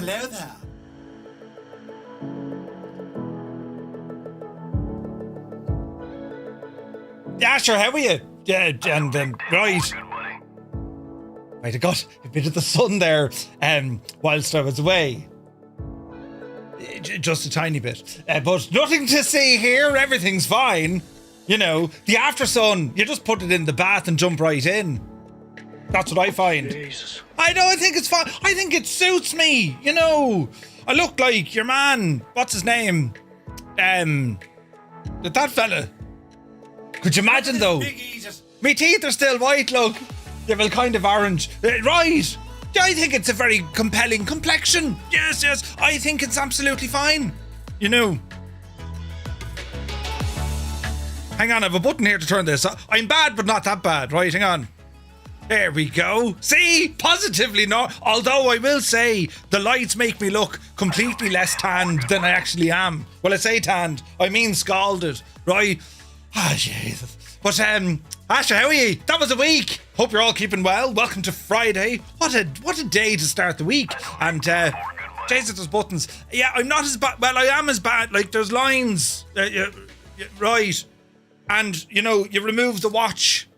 Hello there. Yeah, sure, how are you? Yeah, and right. Right, I got a bit of the sun there whilst I was away. Just a tiny bit. But nothing to see here, everything's fine. You know, the after sun, you just put it in the bath and jump right in. That's what I find. Jesus. I know, I think it's fine. I think it suits me, you know. I look like your man, what's his name? That fella. Could you imagine though? My teeth are still white, look. They're well kind of orange. Right. I think it's a very compelling complexion. Yes. I think it's absolutely fine. You know. Hang on, I have a button here to turn this up. I'm bad, but not that bad. Right, hang on. There we go. See? Positively not. Although I will say, the lights make me look completely less tanned than I actually am. Well, I say tanned. I mean scalded. Right? Ah, Jesus. But, Asher, how are you? That was a week. Hope you're all keeping well. Welcome to Friday. What a day to start the week. And, Jesus, there's buttons. Yeah, I'm not as bad. Well, I am as bad. Like, there's lines. Right. And, you know, you remove the watch.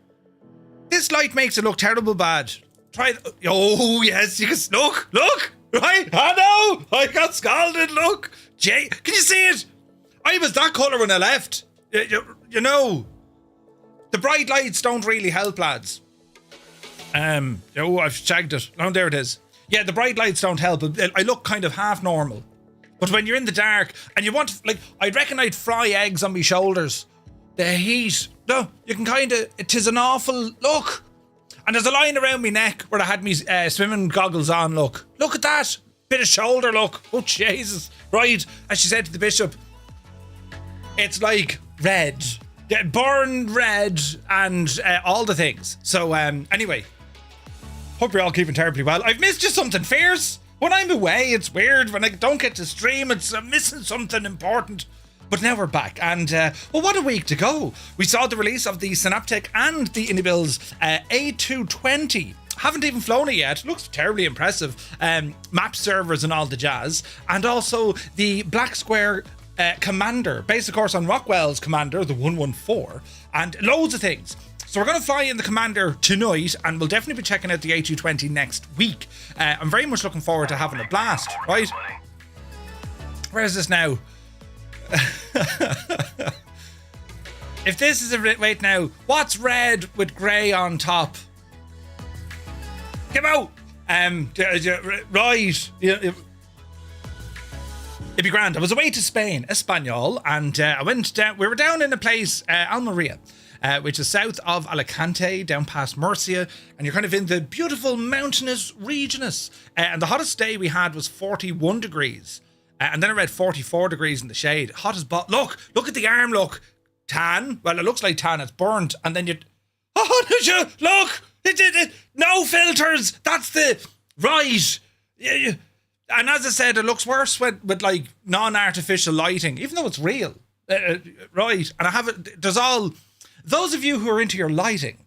This light makes it look terrible bad. Try it. Oh, yes, you can look, right? I know, I got scalded, look. Jay, can you see it? I was that colour when I left. You know, the bright lights don't really help, lads. Oh, I've shagged it. Oh, there it is. Yeah, the bright lights don't help. I look kind of half normal. But when you're in the dark and you want, like, I reckon I'd fry eggs on my shoulders. The heat, no, you can kind of, it is an awful look. And there's a line around my neck where I had me swimming goggles on, look at that, bit of shoulder, look, oh Jesus. Right, as she said to the bishop, it's like red, burned red and all the things. So anyway, hope you're all keeping terribly well. I've missed you something fierce. When I'm away, it's weird. When I don't get to stream, I'm missing something important. But now we're back, and well, what a week to go. We saw the release of the Synaptic and the Inibill's A220. Haven't even flown it yet. Looks terribly impressive. Map servers and all the jazz. And also the Black Square Commander, based of course on Rockwell's Commander, the 114, and loads of things. So we're going to fly in the Commander tonight, and we'll definitely be checking out the A220 next week. I'm very much looking forward to having a blast, right? Where is this now? If this is wait now, what's red with grey on top? Come out. Right. It'd be grand. I was away to Spain, Espanol, and I went down. We were down in a place, Almería, which is south of Alicante, down past Murcia, and you're kind of in the beautiful mountainous regions. And the hottest day we had was 41 degrees. And then I read 44 degrees in the shade. Hot as look at the arm, look. Tan. Well, it looks like tan. It's burnt. And then did you? Look. No filters. That's the... Right. And as I said, it looks worse with like non-artificial lighting, even though it's real. Right. And I have it... There's all... Those of you who are into your lighting,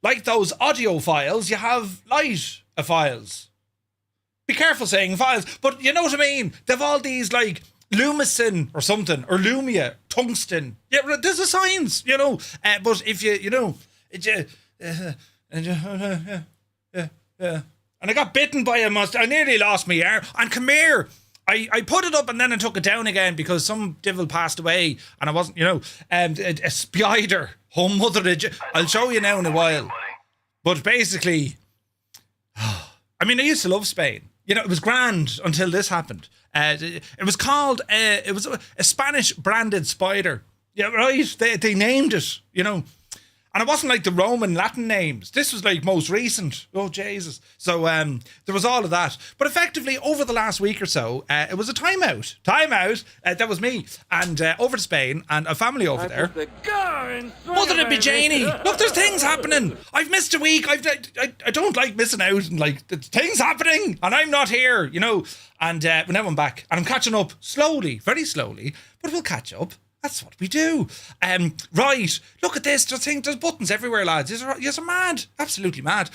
like those audio files, you have light files. Be careful saying files, but you know what I mean. They've all these like Lumicin or something, or Lumia, tungsten. Yeah, there's a science, you know. But if you know, and I got bitten by a mosquito. I nearly lost my arm. And come here, I put it up and then I took it down again because some devil passed away and I wasn't, you know, a spider. Oh mother, I'll show you now in a while. But basically, I mean, I used to love Spain. You know, it was grand until this happened. It was called, it was a Spanish branded spider. Yeah, right. They named it, you know. And it wasn't like the Roman Latin names. This was like most recent. Oh, Jesus. So there was all of that. But effectively, over the last week or so, it was a timeout. That was me. And over to Spain and a family over there. Mother to be Janie. Look, there's things happening. I've missed a week. I don't like missing out. And like, there's things happening. And I'm not here, you know. And now I'm back. And I'm catching up slowly, very slowly. But we'll catch up. That's what we do. Right, look at this. There's buttons everywhere, lads. You're mad. Absolutely mad.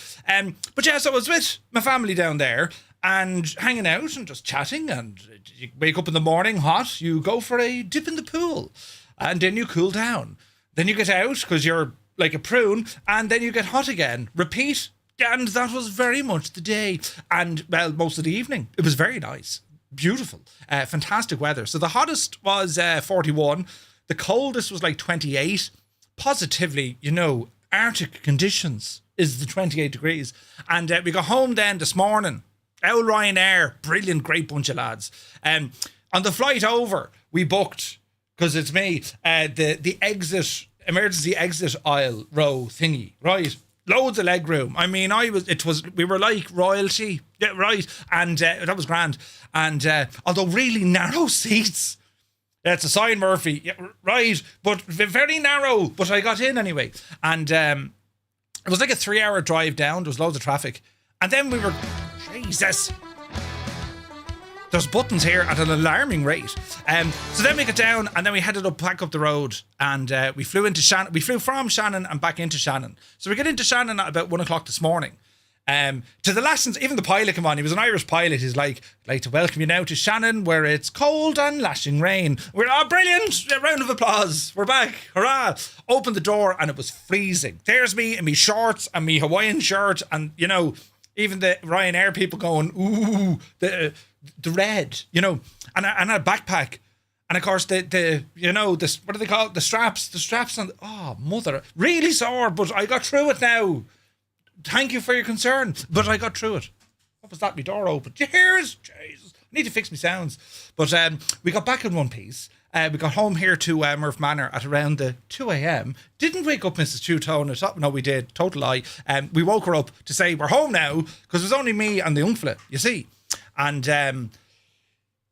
But yeah, so I was with my family down there. and hanging out and just chatting, and you wake up in the morning hot, you go for a dip in the pool, and then you cool down. Then you get out because you're like a prune, and then you get hot again. Repeat. And that was very much the day. And, well, most of the evening. It was very nice. Beautiful. Fantastic weather. So the hottest was 41. The coldest was like 28. Positively, Arctic conditions is the 28 degrees. And we got home then this morning. Owl Ryanair. Brilliant, great bunch of lads. On the flight over, we booked, because it's me, the emergency exit aisle row thingy, right? Loads of leg room. I mean, we were like royalty, yeah, right? And that was grand. And although really narrow seats, it's a sign, Murphy, yeah, right? But very narrow. But I got in anyway. And it was like a 3-hour drive down. There was loads of traffic. And then we were, Jesus, there's buttons here at an alarming rate. So then we got down, and then we headed back up the road, and we flew into Shannon. We flew from Shannon and back into Shannon. So we get into Shannon at about 1 o'clock this morning. To the lessons, even the pilot came on. He was an Irish pilot. He's like, I'd like to welcome you now to Shannon, where it's cold and lashing rain. We're, brilliant! A round of applause. We're back. Hurrah! Opened the door, and it was freezing. There's me in me shorts and me Hawaiian shirt, and, even the Ryanair people going, ooh, the red, and a backpack, and of course the what do they call it? The straps on. Oh, mother, really sore, but I got through it now. Thank you for your concern, but I got through it. What was that? My door open. Cheers, Jesus. I need to fix my sounds. But we got back in one piece. We got home here to Murph Manor at around the 2 a.m. Didn't wake up Mrs. Two-Tone. No, we did. Total lie. We woke her up to say we're home now, because it was only me and the young fella, you see. And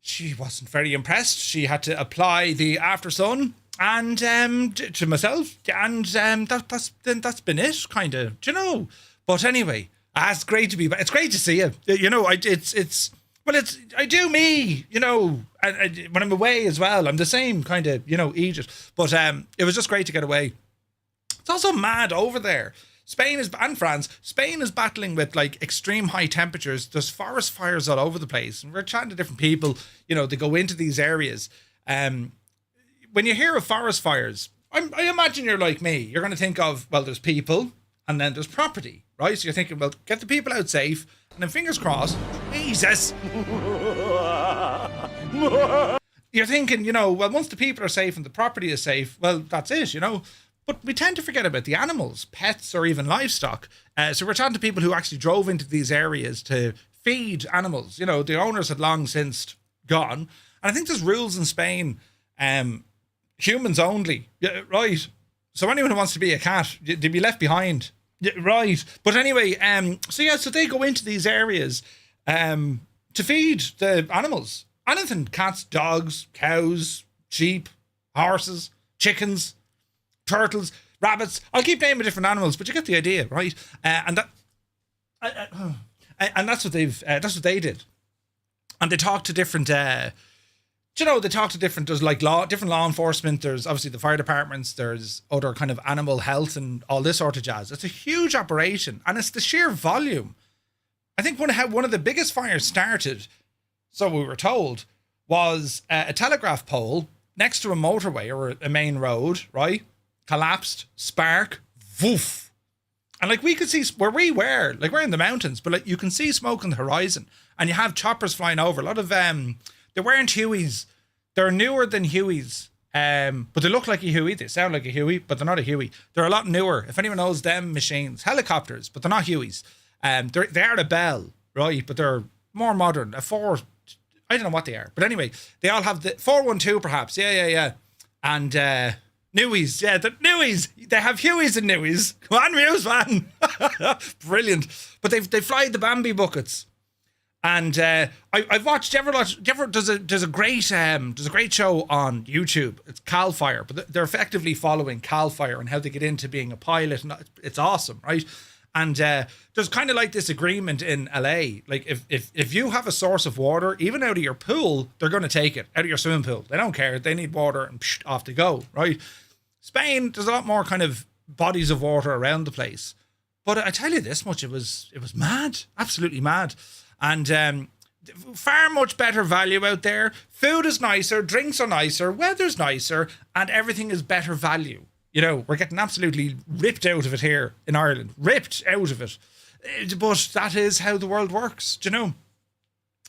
she wasn't very impressed. She had to apply the after sun and to myself, and that's been it, kind of. Do you know? But anyway, it's great to be back. It's great to see you. I do me, and when I'm away as well, I'm the same kind of, Egypt. But it was just great to get away. It's also mad over there. Spain and France. Spain is battling with like extreme high temperatures. There's forest fires all over the place. And we're chatting to different people, they go into these areas. When you hear of forest fires, I imagine you're like me. You're going to think of, well, there's people and then there's property, right? So you're thinking, well, get the people out safe, and then fingers crossed, Jesus. You're thinking, well, once the people are safe and the property is safe, well, that's it, But we tend to forget about the animals, pets, or even livestock. So we're talking to people who actually drove into these areas to feed animals. The owners had long since gone. And I think there's rules in Spain, humans only, yeah, right? So anyone who wants to be a cat, they'd be left behind, yeah, right? But anyway, so they go into these areas to feed the animals. Anything, cats, dogs, cows, sheep, horses, chickens, turtles, rabbits. I'll keep naming different animals, but you get the idea, right? And that's what they did. And they talked to different, there's like different law enforcement. There's obviously the fire departments. There's other kind of animal health and all this sort of jazz. It's a huge operation, and it's the sheer volume. I think one of the biggest fires started, so we were told, was a telegraph pole next to a motorway or a main road, right? Collapsed, spark, woof. And like we could see where we were, like we're in the mountains, but like you can see smoke on the horizon, and you have choppers flying over. A lot of they weren't Hueys. They're newer than Hueys, but they look like a Huey. They sound like a Huey, but they're not a Huey. They're a lot newer. If anyone knows them machines, helicopters, but they're not Hueys. They are a Bell, right? But they're more modern. I don't know what they are, but anyway, they all have the 412 perhaps. Yeah. And Newies, yeah, the Newies. They have Hueys and Newies. Come on, Muse, man. Brilliant. But they fly the Bambi buckets. And I've watched. There's a great show on YouTube. It's Cal Fire, but they're effectively following Cal Fire and how they get into being a pilot, and it's awesome, right? And there's kind of like this agreement in LA. Like if you have a source of water, even out of your pool, they're going to take it out of your swimming pool. They don't care. They need water, and off they go, right? Spain, there's a lot more kind of bodies of water around the place. But I tell you this much, it was mad, absolutely mad. And far much better value out there. Food is nicer, drinks are nicer, weather's nicer, and everything is better value. You know, we're getting absolutely ripped out of it here in Ireland. Ripped out of it. But that is how the world works, do you know?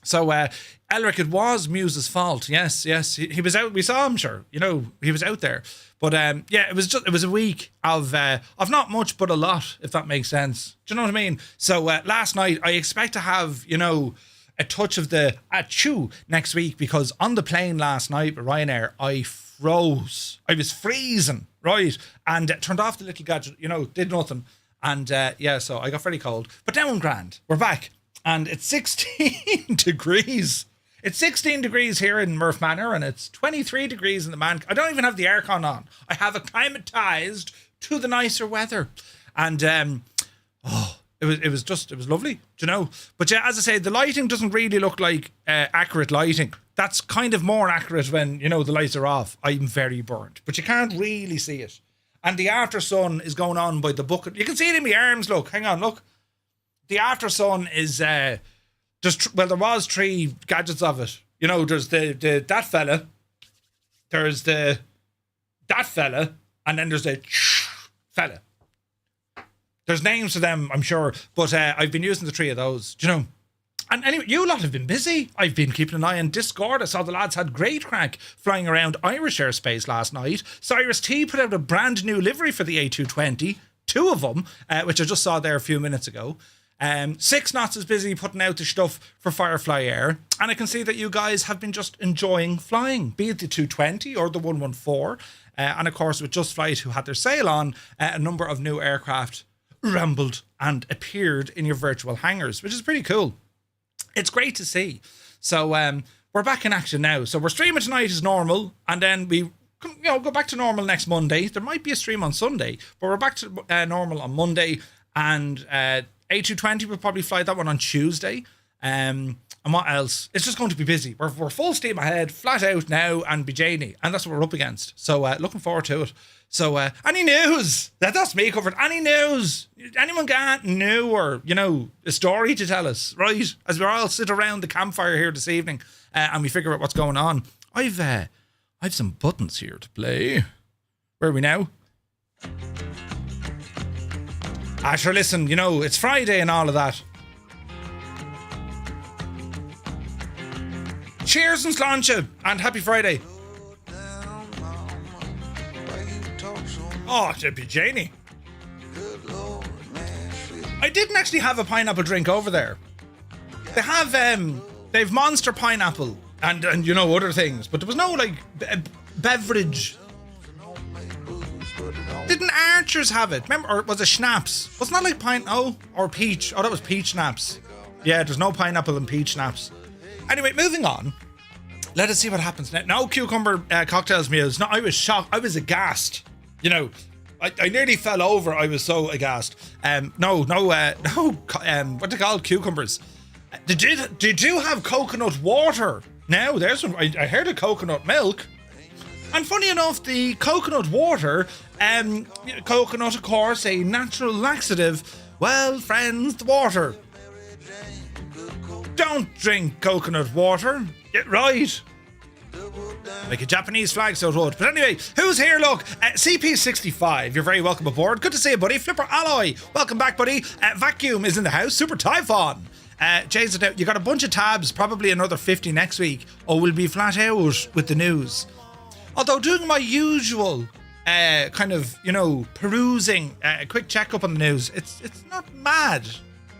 So, Elric, it was Muse's fault. Yes. He was out. We saw him, sure. You know, he was out there. But, yeah, it was a week of not much, but a lot, if that makes sense. Do you know what I mean? So, last night, I expect to have, you know, a touch of the achoo next week, because on the plane last night with Ryanair, I froze. I was freezing, right? And turned off the little gadget, you know, did nothing. And, yeah, so I got very cold. But now I'm grand. We're back. And it's 16 degrees. It's 16 degrees here in Murph Manor, and it's 23 degrees in the man. I don't even have the aircon on. I have acclimatized to the nicer weather. And, it was lovely, do you know? But yeah, as I say, the lighting doesn't really look like accurate lighting. That's kind of more accurate when, you know, the lights are off. I'm very burnt, but you can't really see it. And the after sun is going on by the bucket. You can see it in my arms, look. Hang on, look. The after sun is there was 3 gadgets of it. You know, there's that fella, there's that fella, and then there's the fella. There's names to them, I'm sure, but I've been using the 3 of those, do you know? And anyway, you lot have been busy. I've been keeping an eye on Discord. I saw the lads had great crack flying around Irish airspace last night. Cyrus T put out a brand new livery for the A220, 2 of them, which I just saw there a few minutes ago. 6 Knots is busy putting out the stuff for Firefly Air, and I can see that you guys have been just enjoying flying, be it the 220 or the 114, and of course with Just Flight, who had their sale on, a number of new aircraft rambled and appeared in your virtual hangars, which is pretty cool. It's great to see. So we're back in action now. So we're streaming tonight as normal, and then we go back to normal next Monday. There might be a stream on Sunday, but we're back to normal on Monday, and A220 will probably fly that one on Tuesday. And what else? It's just going to be busy. We're full steam ahead, flat out now, and Bijani, and that's what we're up against. So looking forward to it. So any news? That's me covered. Any news? Anyone got new or, you know, a story to tell us, right? As we all sit around the campfire here this evening and we figure out what's going on. I've some buttons here to play. Where are we now? Sure, listen, you know, it's Friday and all of that. Cheers and sláinte, and happy Friday. Oh, to be Janie. I didn't actually have a pineapple drink over there. They have they've Monster pineapple and you know, other things, but there was no like beverage. Didn't Archers have it? Remember, or was it schnapps? Wasn't that like or peach? Oh, that was peach schnapps. Yeah, there's no pineapple and peach schnapps. Anyway, moving on. Let us see what happens now. No cucumber cocktails meals. No, I was shocked. I was aghast. You know, I nearly fell over. I was so aghast. No, what they called cucumbers. Did you have coconut water? Now, there's one. I heard of coconut milk. And funny enough, the coconut water, coconut, of course, a natural laxative. Well, friends, the water. Don't drink coconut water. Get right. Like a Japanese flag, so it would. But anyway, who's here? Look, CP65, you're very welcome aboard. Good to see you, buddy. Flipper Alloy, welcome back, buddy. Vacuum is in the house. Super Typhon. Jay's out. You got a bunch of tabs, probably another 50 next week. Or we'll be flat out with the news. Although doing my usual kind of, you know, perusing, a quick checkup on the news, it's not mad.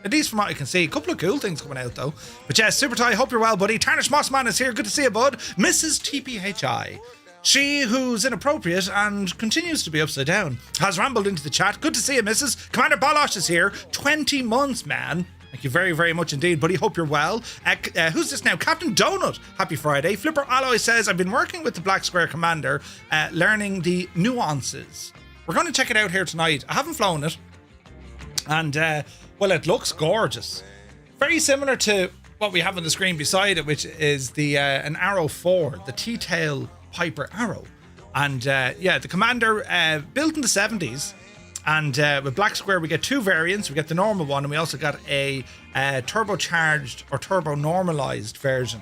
At least from what I can see. A couple of cool things coming out, though. But yeah, Super Ty, hope you're well, buddy. Tarnish Mossman is here. Good to see you, bud. Mrs. TPHI. She who's inappropriate and continues to be upside down has rambled into the chat. Good to see you, Mrs. Commander Balosh is here. 20 months, man. Thank you very, very much indeed, buddy. Hope you're well. Who's this now? Captain Donut. Happy Friday. Flipper Alloy says, I've been working with the Black Square Commander, learning the nuances. We're going to check it out here tonight. I haven't flown it. And, well, it looks gorgeous. Very similar to what we have on the screen beside it, which is the an Arrow 4, the T-tail Piper Arrow. And, yeah, the Commander, built in the 70s. And with Black Square, we get 2 variants. We get the normal one, and we also got a turbocharged or turbo normalized version,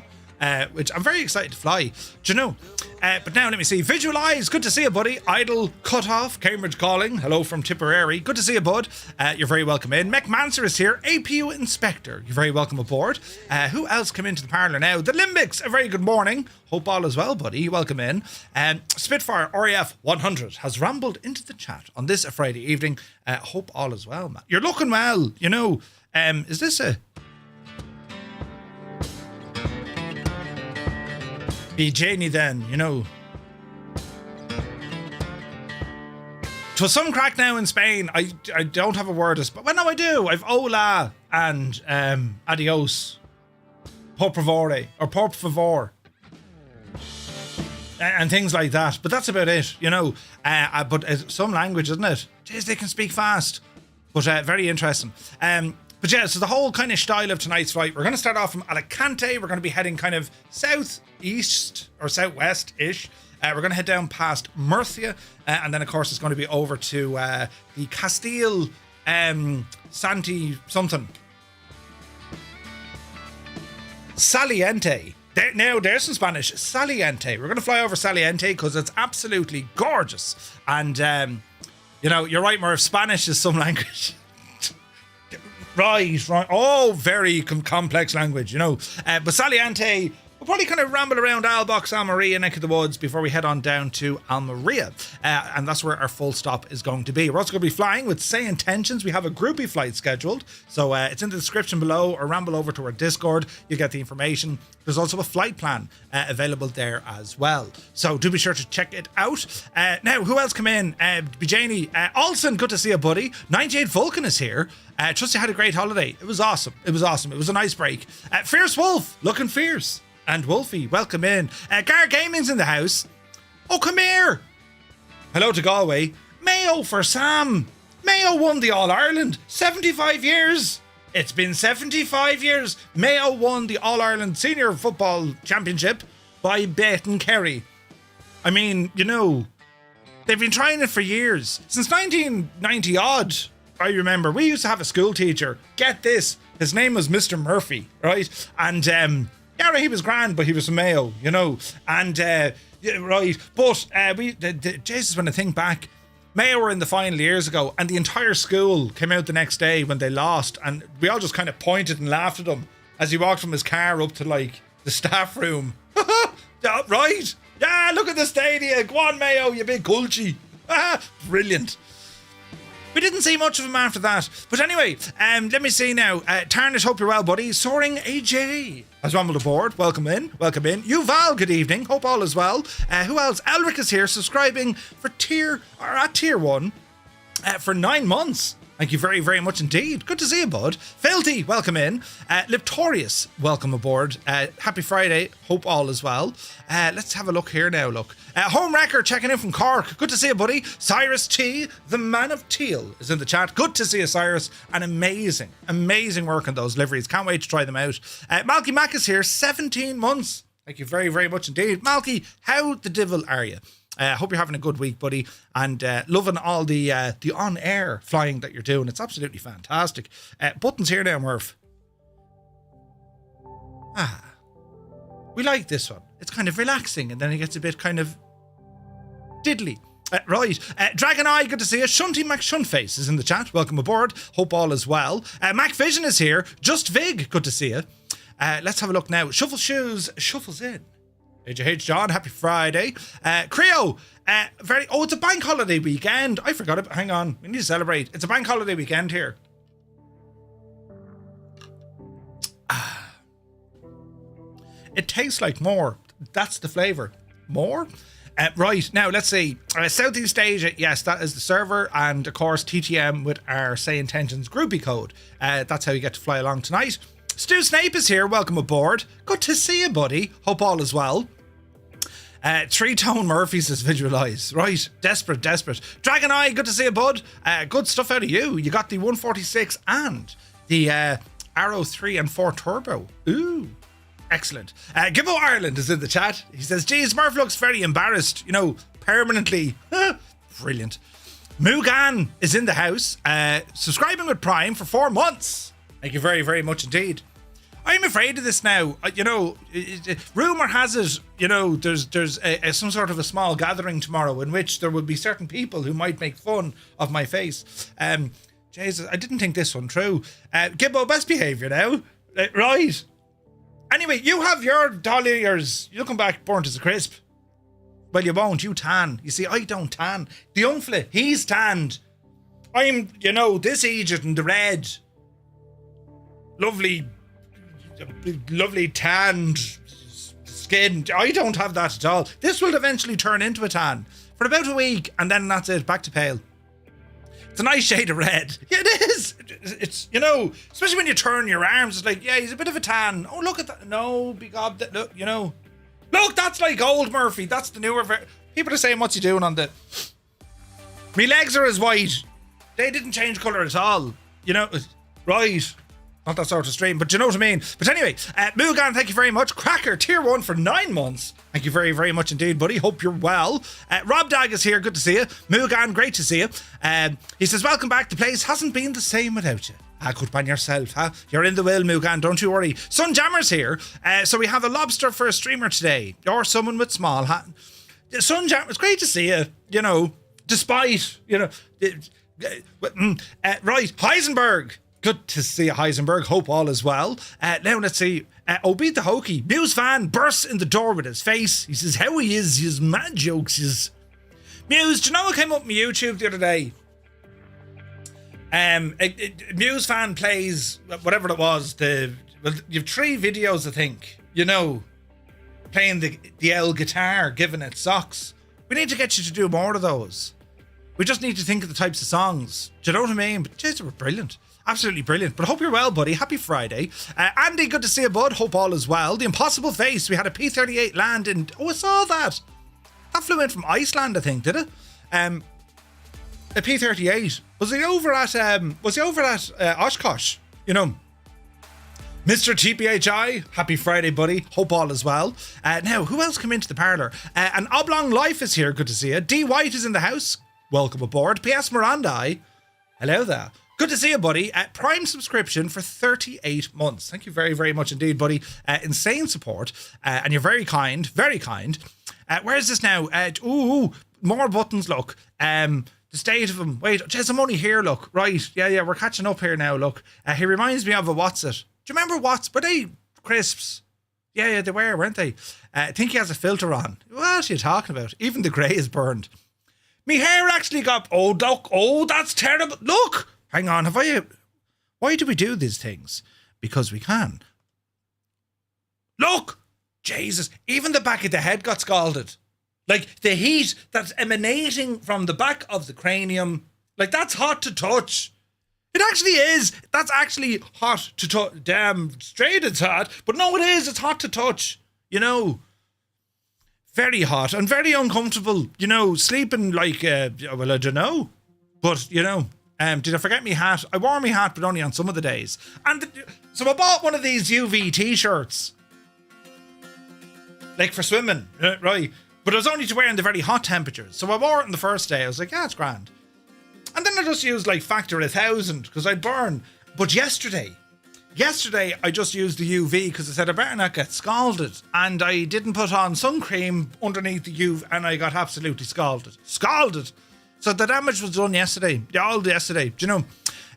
which I'm very excited to fly. Do you know? But now let me see. Visualize, good to see you, buddy. Idle, cut off, Cambridge calling. Hello from Tipperary. Good to see you, bud. You're very welcome in. Mech Manser is here. APU Inspector, you're very welcome aboard. Who else come into the parlour now? The Limbics, a very good morning. Hope all is well, buddy. Welcome in. Spitfire RAF 100 has rambled into the chat on this Friday evening. Hope all is well, man. You're looking well. You know, is this a... Be Janie then, you know. 'Twas some crack now in Spain. I don't have a word, but well, no, I do. I've hola and adios, por favore or por favor, and things like that. But that's about it, you know. But it's some language, isn't it? Jeez, they can speak fast, but very interesting. But yeah, so the whole kind of style of tonight's flight, we're going to start off from Alicante. We're going to be heading kind of southeast or southwest-ish. We're going to head down past Murcia. And then, of course, it's going to be over to the Castile Santi something. Saliente. Now, there's some Spanish. Saliente. We're going to fly over Saliente because it's absolutely gorgeous. And, you know, you're right, Murph. Spanish is some language. Right. Oh, very complex language, you know. But Saliente, we'll probably kind of ramble around Albox, Almería, neck of the woods before we head on down to Almería. And that's where our full stop is going to be. We're also going to be flying with Say Intentions. We have a groupie flight scheduled. So it's in the description below, or ramble over to our Discord. You'll get the information. There's also a flight plan available there as well. So do be sure to check it out. Now, who else come in? Bijani, Olsen, good to see you, buddy. 98 Vulcan is here. Trust you had a great holiday. It was awesome. It was awesome. It was a nice break. Fierce Wolf, looking fierce. And Wolfie, welcome in. Gar Gaming's in the house. Oh, come here. Hello to Galway. Mayo for Sam. Mayo won the All-Ireland. 75 years. It's been 75 years. Mayo won the All-Ireland Senior Football Championship by beating Kerry. I mean, you know, they've been trying it for years. Since 1990 odd, I remember. We used to have a school teacher. Get this. His name was Mr. Murphy, right? And, yeah, he was grand, but he was from Mayo, you know. And, yeah, right. But, Jesus, when I think back, Mayo were in the final years ago, and the entire school came out the next day when they lost, and we all just kind of pointed and laughed at him as he walked from his car up to, like, the staff room. Right? Yeah, look at the stadium. Go on, Mayo, you big culchie. Brilliant. We didn't see much of him after that. But anyway, let me see now. Tarnish, hope you're well, buddy. Soaring AJ has rambled aboard. Welcome in. Welcome in. Yuval, good evening. Hope all is well. Who else? Elric is here, subscribing for tier 1 for 9 months. Thank you very, very much indeed. Good to see you, bud. Filthy, welcome in. Liptorius, welcome aboard. Happy Friday. Hope all is well. Let's have a look here now, look. Home Wrecker checking in from Cork. Good to see you, buddy. Cyrus T, the man of teal, is in the chat. Good to see you, Cyrus. And amazing, amazing work on those liveries. Can't wait to try them out. Malky Mac is here, 17 months. Thank you very, very much indeed. Malky, how the devil are you? Hope you're having a good week, buddy, and loving all the on-air flying that you're doing. It's absolutely fantastic. Buttons here now, Murph. We like this one. It's kind of relaxing, and then it gets a bit kind of diddly. Right. Dragon Eye, good to see you. Shunty Mac Shunface is in the chat. Welcome aboard. Hope all is well. Mac Vision is here. Just Vig, good to see you. Let's have a look now. Shuffle Shoes shuffles in. HH John, happy Friday. Creo, it's a bank holiday weekend. I forgot it. Hang on, we need to celebrate. It's a bank holiday weekend here. It tastes like more. That's the flavour. More? Right, now let's see. Southeast Asia, yes, that is the server. And of course, TTM with our Say Intentions groupie code. That's how you get to fly along tonight. Stu Snape is here. Welcome aboard. Good to see you, buddy. Hope all is well. Three-tone Murphys is visualised. Right. Desperate. Dragon Eye, good to see you, bud. Good stuff out of you. You got the 146 and the Arrow 3 and 4 Turbo. Ooh. Excellent. Gibbo Ireland is in the chat. He says, geez, Murph looks very embarrassed. You know, permanently. Brilliant. Mugan is in the house, subscribing with Prime for 4 months. Thank you very, very much indeed. I'm afraid of this now. Rumour has it, there's some sort of a small gathering tomorrow in which there will be certain people who might make fun of my face. Jesus, I didn't think this one through. Gibbo, best behaviour now. Right. Anyway, you have your Dolliers. You'll come back burnt as a crisp. Well, you won't. You tan. You see, I don't tan. The young fella, he's tanned. I'm, this Egypt in the red. Lovely tanned skin. I don't have that at all. This will eventually turn into a tan for about a week, and then that's it. Back to pale. It's a nice shade of red. Yeah, it is. It's especially when you turn your arms. It's like, yeah, he's a bit of a tan. Oh, look at that. No, look, Look, that's like old Murphy. That's the newer version. People are saying, what's he doing on the... My legs are as white. They didn't change colour at all. Right. Not that sort of stream, but you know what I mean. But anyway, Mugan, thank you very much. Cracker, tier 1 for 9 months. Thank you very, very much indeed, buddy. Hope you're well. Rob Dag is here. Good to see you. Mugan, great to see you. He says, welcome back. The place hasn't been the same without you. Good ban yourself, huh? You're in the will, Mugan, don't you worry. Sunjammer's here. So we have a lobster for a streamer today. Or someone with small hat. Sunjammer, it's great to see you, despite, right, Heisenberg. Good to see you, Heisenberg. Hope all is well. Now let's see. Beat the Hokey. Muse fan bursts in the door with his face. He says, how he is, his mad jokes is. Muse, do you know what came up on my YouTube the other day? Muse fan plays whatever it was. You've 3 videos, I think. Playing the L guitar, giving it socks. We need to get you to do more of those. We just need to think of the types of songs. Do you know what I mean? But geez, they were brilliant. Absolutely brilliant. But I hope you're well, buddy. Happy Friday. Andy, good to see you, bud. Hope all is well. The Impossible Face. We had a P-38 land in... Oh, I saw that. That flew in from Iceland, I think, did it? A P-38. Was he over at Oshkosh? Mr. TPHI, happy Friday, buddy. Hope all is well. Now, who else came into the parlour? An Oblong Life is here. Good to see you. D. White is in the house. Welcome aboard. P.S. Miranda. Hello there. Good to see you, buddy. Prime subscription for 38 months. Thank you very, very much indeed, buddy. Insane support. And you're very kind. Very kind. Where is this now? More buttons, look. The state of him. Wait, Jez, I'm only here, look. Right. Yeah, we're catching up here now, look. He reminds me of a What's It. Do you remember Were they crisps? Yeah, they were, weren't they? I think he has a filter on. What are you talking about? Even the grey is burned. Me hair actually got... Oh, look. Oh, that's terrible. Look. Hang on, why do we do these things? Because we can. Look! Jesus, even the back of the head got scalded. Like, the heat that's emanating from the back of the cranium, like, that's hot to touch. It actually is. That's actually hot to touch. Damn straight it's hot. But no, it is. It's hot to touch. Very hot and very uncomfortable. Sleeping like, I don't know. But, did I forget my hat? I wore my hat, but only on some of the days. And so I bought one of these UV t-shirts. Like for swimming, right? But I was only to wear in the very hot temperatures. So I wore it on the first day. I was like, yeah, it's grand. And then I just used like factor 1,000 because I'd burn. But yesterday I just used the UV because I said I better not get scalded. And I didn't put on sun cream underneath the UV and I got absolutely scalded. So the damage was done yesterday. Yeah, all yesterday. Do you know?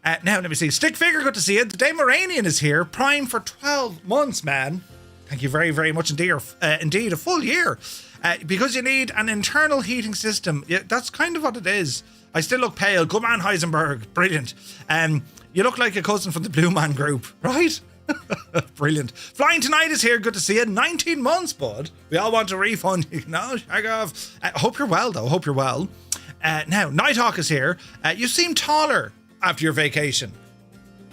Now, let me see. Stick Figure, good to see you. The Dameranian is here. Prime for 12 months, man. Thank you very, very much indeed. Indeed, a full year. Because you need an internal heating system. Yeah, that's kind of what it is. I still look pale. Good man, Heisenberg. Brilliant. You look like a cousin from the Blue Man Group, right? Brilliant. Flying Tonight is here. Good to see you. 19 months, bud. We all want a refund. Shag off. Hope you're well, though. Hope you're well. Now, Nighthawk is here. You seem taller after your vacation.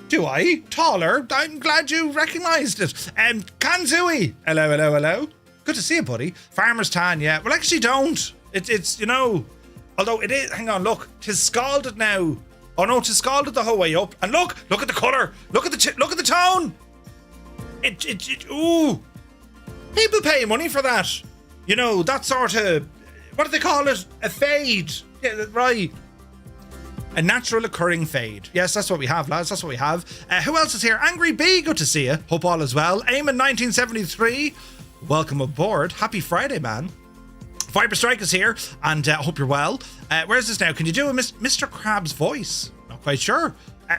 Do I? Taller? I'm glad you recognised it. Kanzui. Hello. Good to see you, buddy. Farmer's tan, yeah. Well, actually don't. It's although it is, hang on, look. 'Tis scalded now. Oh no, 'tis scalded the whole way up. And look at the colour. Look at the tone. Ooh. People pay money for that. That sort of, what do they call it? A fade. Yeah, right. A natural occurring fade. Yes, that's what we have, lads. That's what we have. Who else is here? Angry B, good to see you. Hope all is well. Eamon 1973, welcome aboard. Happy Friday, man. Fiber Strike is here, and I hope you're well. Where's this now? Can you do a Mr. Krabs voice? Not quite sure.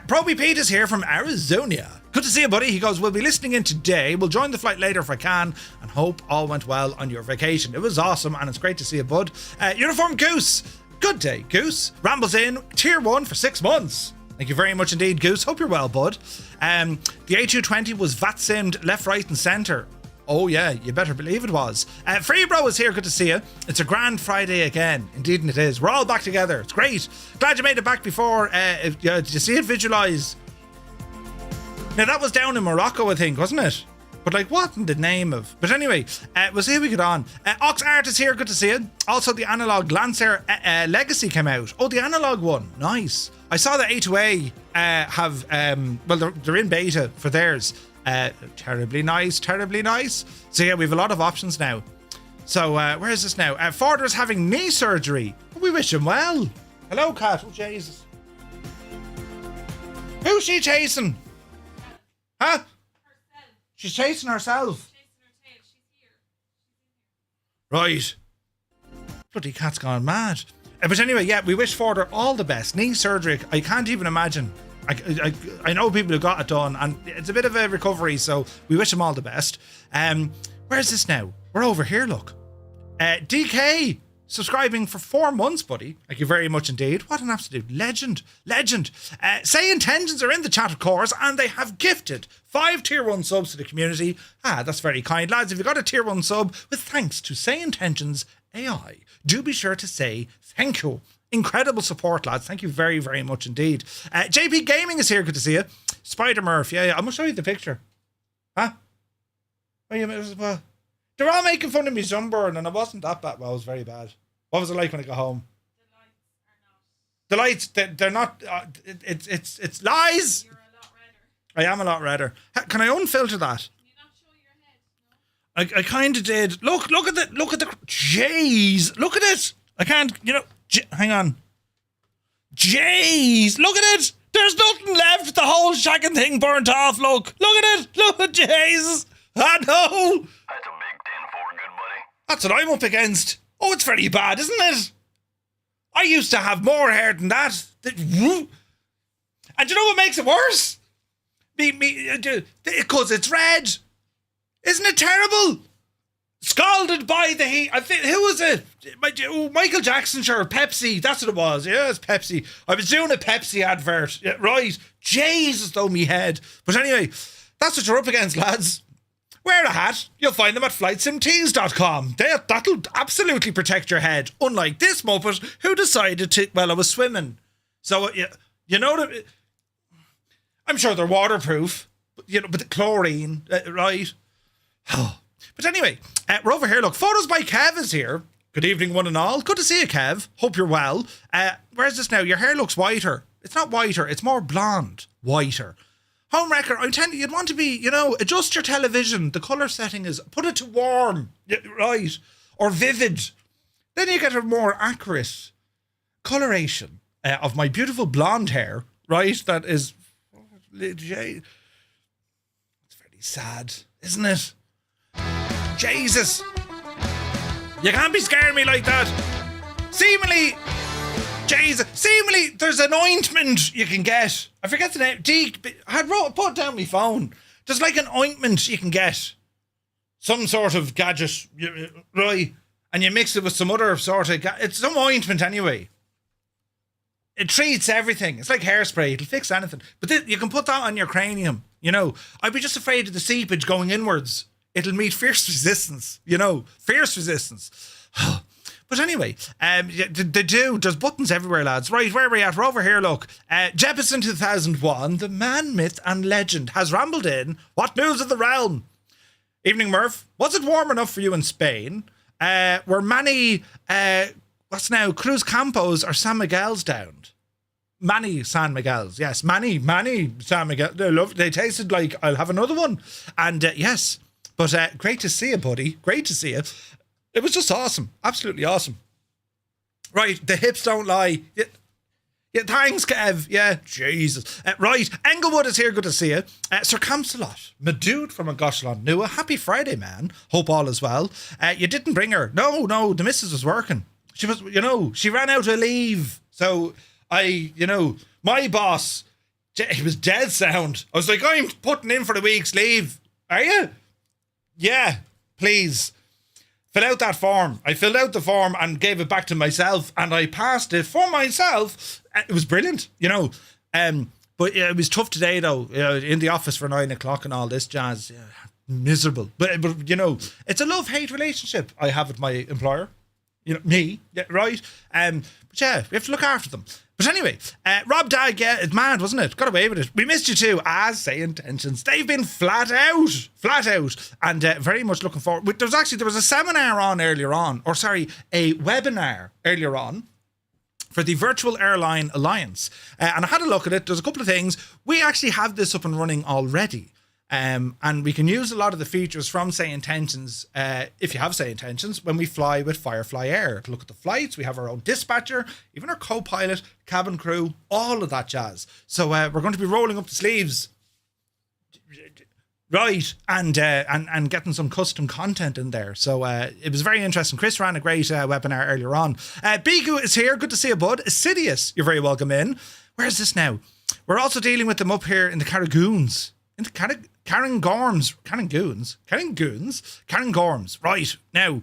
Proby Pete is here from Arizona. Good to see you, buddy. He goes, we'll be listening in today. We'll join the flight later if I can, and hope all went well on your vacation. It was awesome, and it's great to see you, bud. Uniform Goose. Good day, Goose. Rambles in, tier 1 for 6 months. Thank you very much indeed, Goose. Hope you're well, bud. The A220 was VAT-simmed left, right and centre. Oh yeah, you better believe it was. Freebro is here, good to see you. It's a grand Friday again. Indeed it is. We're all back together. It's great. Glad you made it back before. Did you see it visualise? Now that was down in Morocco, I think, wasn't it? But like, what in the name of... But anyway, we'll see how we get on. Ox Art is here, good to see you. Also, the Analog Lancer Legacy came out. Oh, the Analog one. Nice. I saw that A2A have... well, they're in beta for theirs. Terribly nice, terribly nice. So yeah, we have a lot of options now. So, where is this now? Forder's having knee surgery. We wish him well. Hello, Kat. Oh, Jesus. Who's she chasing? Huh? She's chasing herself. Right. Bloody cat's gone mad. But anyway, yeah, we wish Forder all the best. Knee surgery, I can't even imagine. I know people who got it done, and it's a bit of a recovery, so we wish them all the best. Where's this now? We're over here, look. DK, subscribing for 4 months, buddy. Thank you very much indeed. What an absolute legend. Legend. Say Intentions are in the chat, of course, and they have gifted 5 tier 1 subs to the community. That's very kind. Lads, if you got a tier 1 sub, with thanks to Say Intentions AI, do be sure to say thank you. Incredible support, lads. Thank you very, very much indeed. JP Gaming is here. Good to see you. Spider Murph. Yeah. I'm going to show you the picture. Huh? They're all making fun of me sunburn, and it wasn't that bad. Well, it was very bad. What was it like when I got home? The lights, they're not. It's lies. You're a lot redder. I am a lot redder. Can I unfilter that? Can you not show your head? No? I kind of did. Look at the. Jeez, look at it. I can't. Hang on. Jeez, look at it. There's nothing left. The whole shagging thing burnt off. Look at it. Look at Jesus. I know. That's a big 10-4, good buddy. That's what I'm up against. Oh, it's very bad, isn't it? I used to have more hair than that. And you know what makes it worse? Because it's red. Isn't it terrible? Scalded by the heat. I think, who was it? Michael Jackson, sure. Pepsi. That's what it was. Yeah, it's Pepsi. I was doing a Pepsi advert. Yeah, right. Jesus, though, me head. But anyway, that's what you're up against, lads. Wear a hat. You'll find them at flightsimtees.com. That'll absolutely protect your head. Unlike this muppet who decided to... Well, I was swimming. So, you know... I'm sure they're waterproof. But the chlorine, right? But anyway, we're over here. Look, photos by Kev is here. Good evening, one and all. Good to see you, Kev. Hope you're well. Where's this now? Your hair looks whiter. It's not whiter. It's more blonde. Whiter. Homewrecker, I'm telling you, you'd want to be, adjust your television. The colour setting is, put it to warm, right? Or vivid. Then you get a more accurate coloration of my beautiful blonde hair, right? That is, it's very sad, isn't it? Jesus. You can't be scaring me like that. Seemingly, there's an ointment you can get. I forget the name. Put it down my phone. There's like an ointment you can get. Some sort of gadget, right? And you mix it with some other sort of... It's some ointment anyway. It treats everything. It's like hairspray. It'll fix anything. But you can put that on your cranium, I'd be just afraid of the seepage going inwards. It'll meet fierce resistance, fierce resistance. But anyway, they do. There's buttons everywhere, lads. Right, where are we at? We're over here, look. Jeppesen 2001, the man, myth and legend, has rambled in. What news of the realm? Evening, Murph. Was it warm enough for you in Spain? Were many, what's now, Cruz Campos or San Miguel's downed? Many San Miguel's, yes. Many San Miguel. They tasted like, I'll have another one. And yes, but great to see you, buddy. Great to see you. It was just awesome. Absolutely awesome. Right, the hips don't lie. Yeah, thanks, Kev. Yeah, Jesus. Right, Englewood is here. Good to see you. Sir Camsalot, my dude from Goshland Nua. Happy Friday, man. Hope all is well. You didn't bring her. No, the missus was working. She was, she ran out of leave. So my boss, he was dead sound. I was like, I'm putting in for the week's leave. Are you? Yeah, please. Fill out that form. I filled out the form and gave it back to myself, and I passed it for myself. It was brilliant, but it was tough today, though. In the office for 9 o'clock and all this jazz. Miserable. But it's a love-hate relationship I have with my employer. Me, right? But yeah, we have to look after them. But anyway, Rob Dag, it's mad, wasn't it? Got away with it. We missed you too, as say intentions. They've been flat out, and very much looking forward. There was a seminar on earlier on, a webinar earlier on for the Virtual Airline Alliance, and I had a look at it. There's a couple of things. We actually have this up and running already. And we can use a lot of the features from Say Intentions, if you have Say Intentions, when we fly with Firefly Air. To look at the flights, we have our own dispatcher, even our co-pilot, cabin crew, all of that jazz. So we're going to be rolling up the sleeves, right, and getting some custom content in there. So it was very interesting. Chris ran a great webinar earlier on. Bigu is here. Good to see you, bud. Assidious, you're very welcome in. Where is this now? We're also dealing with them up here in the Carragoons. In the Carringorms, right, now,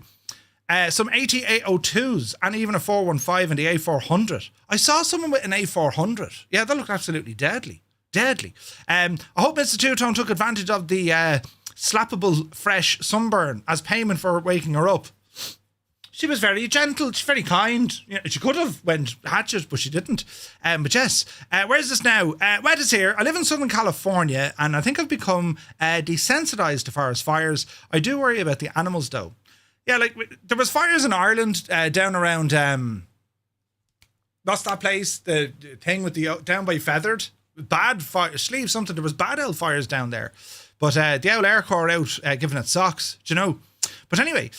some AT802s and even a 415 and the A400. I saw someone with an A400. Yeah, that looked absolutely deadly. I hope Mr. Two-Tone took advantage of the slappable fresh sunburn as payment for waking her up. She was very gentle. She's very kind. She could have went hatchet, but she didn't. But yes, where's this now? Wet is here. I live in Southern California, and I think I've become desensitized to forest fires. I do worry about the animals, though. Yeah, like there was fires in Ireland down around what's that place? The thing with the down by Feathered. Bad fire, Sleeve something. There was bad old fires down there, but the old Air Corps out giving it socks. Do you know? But anyway,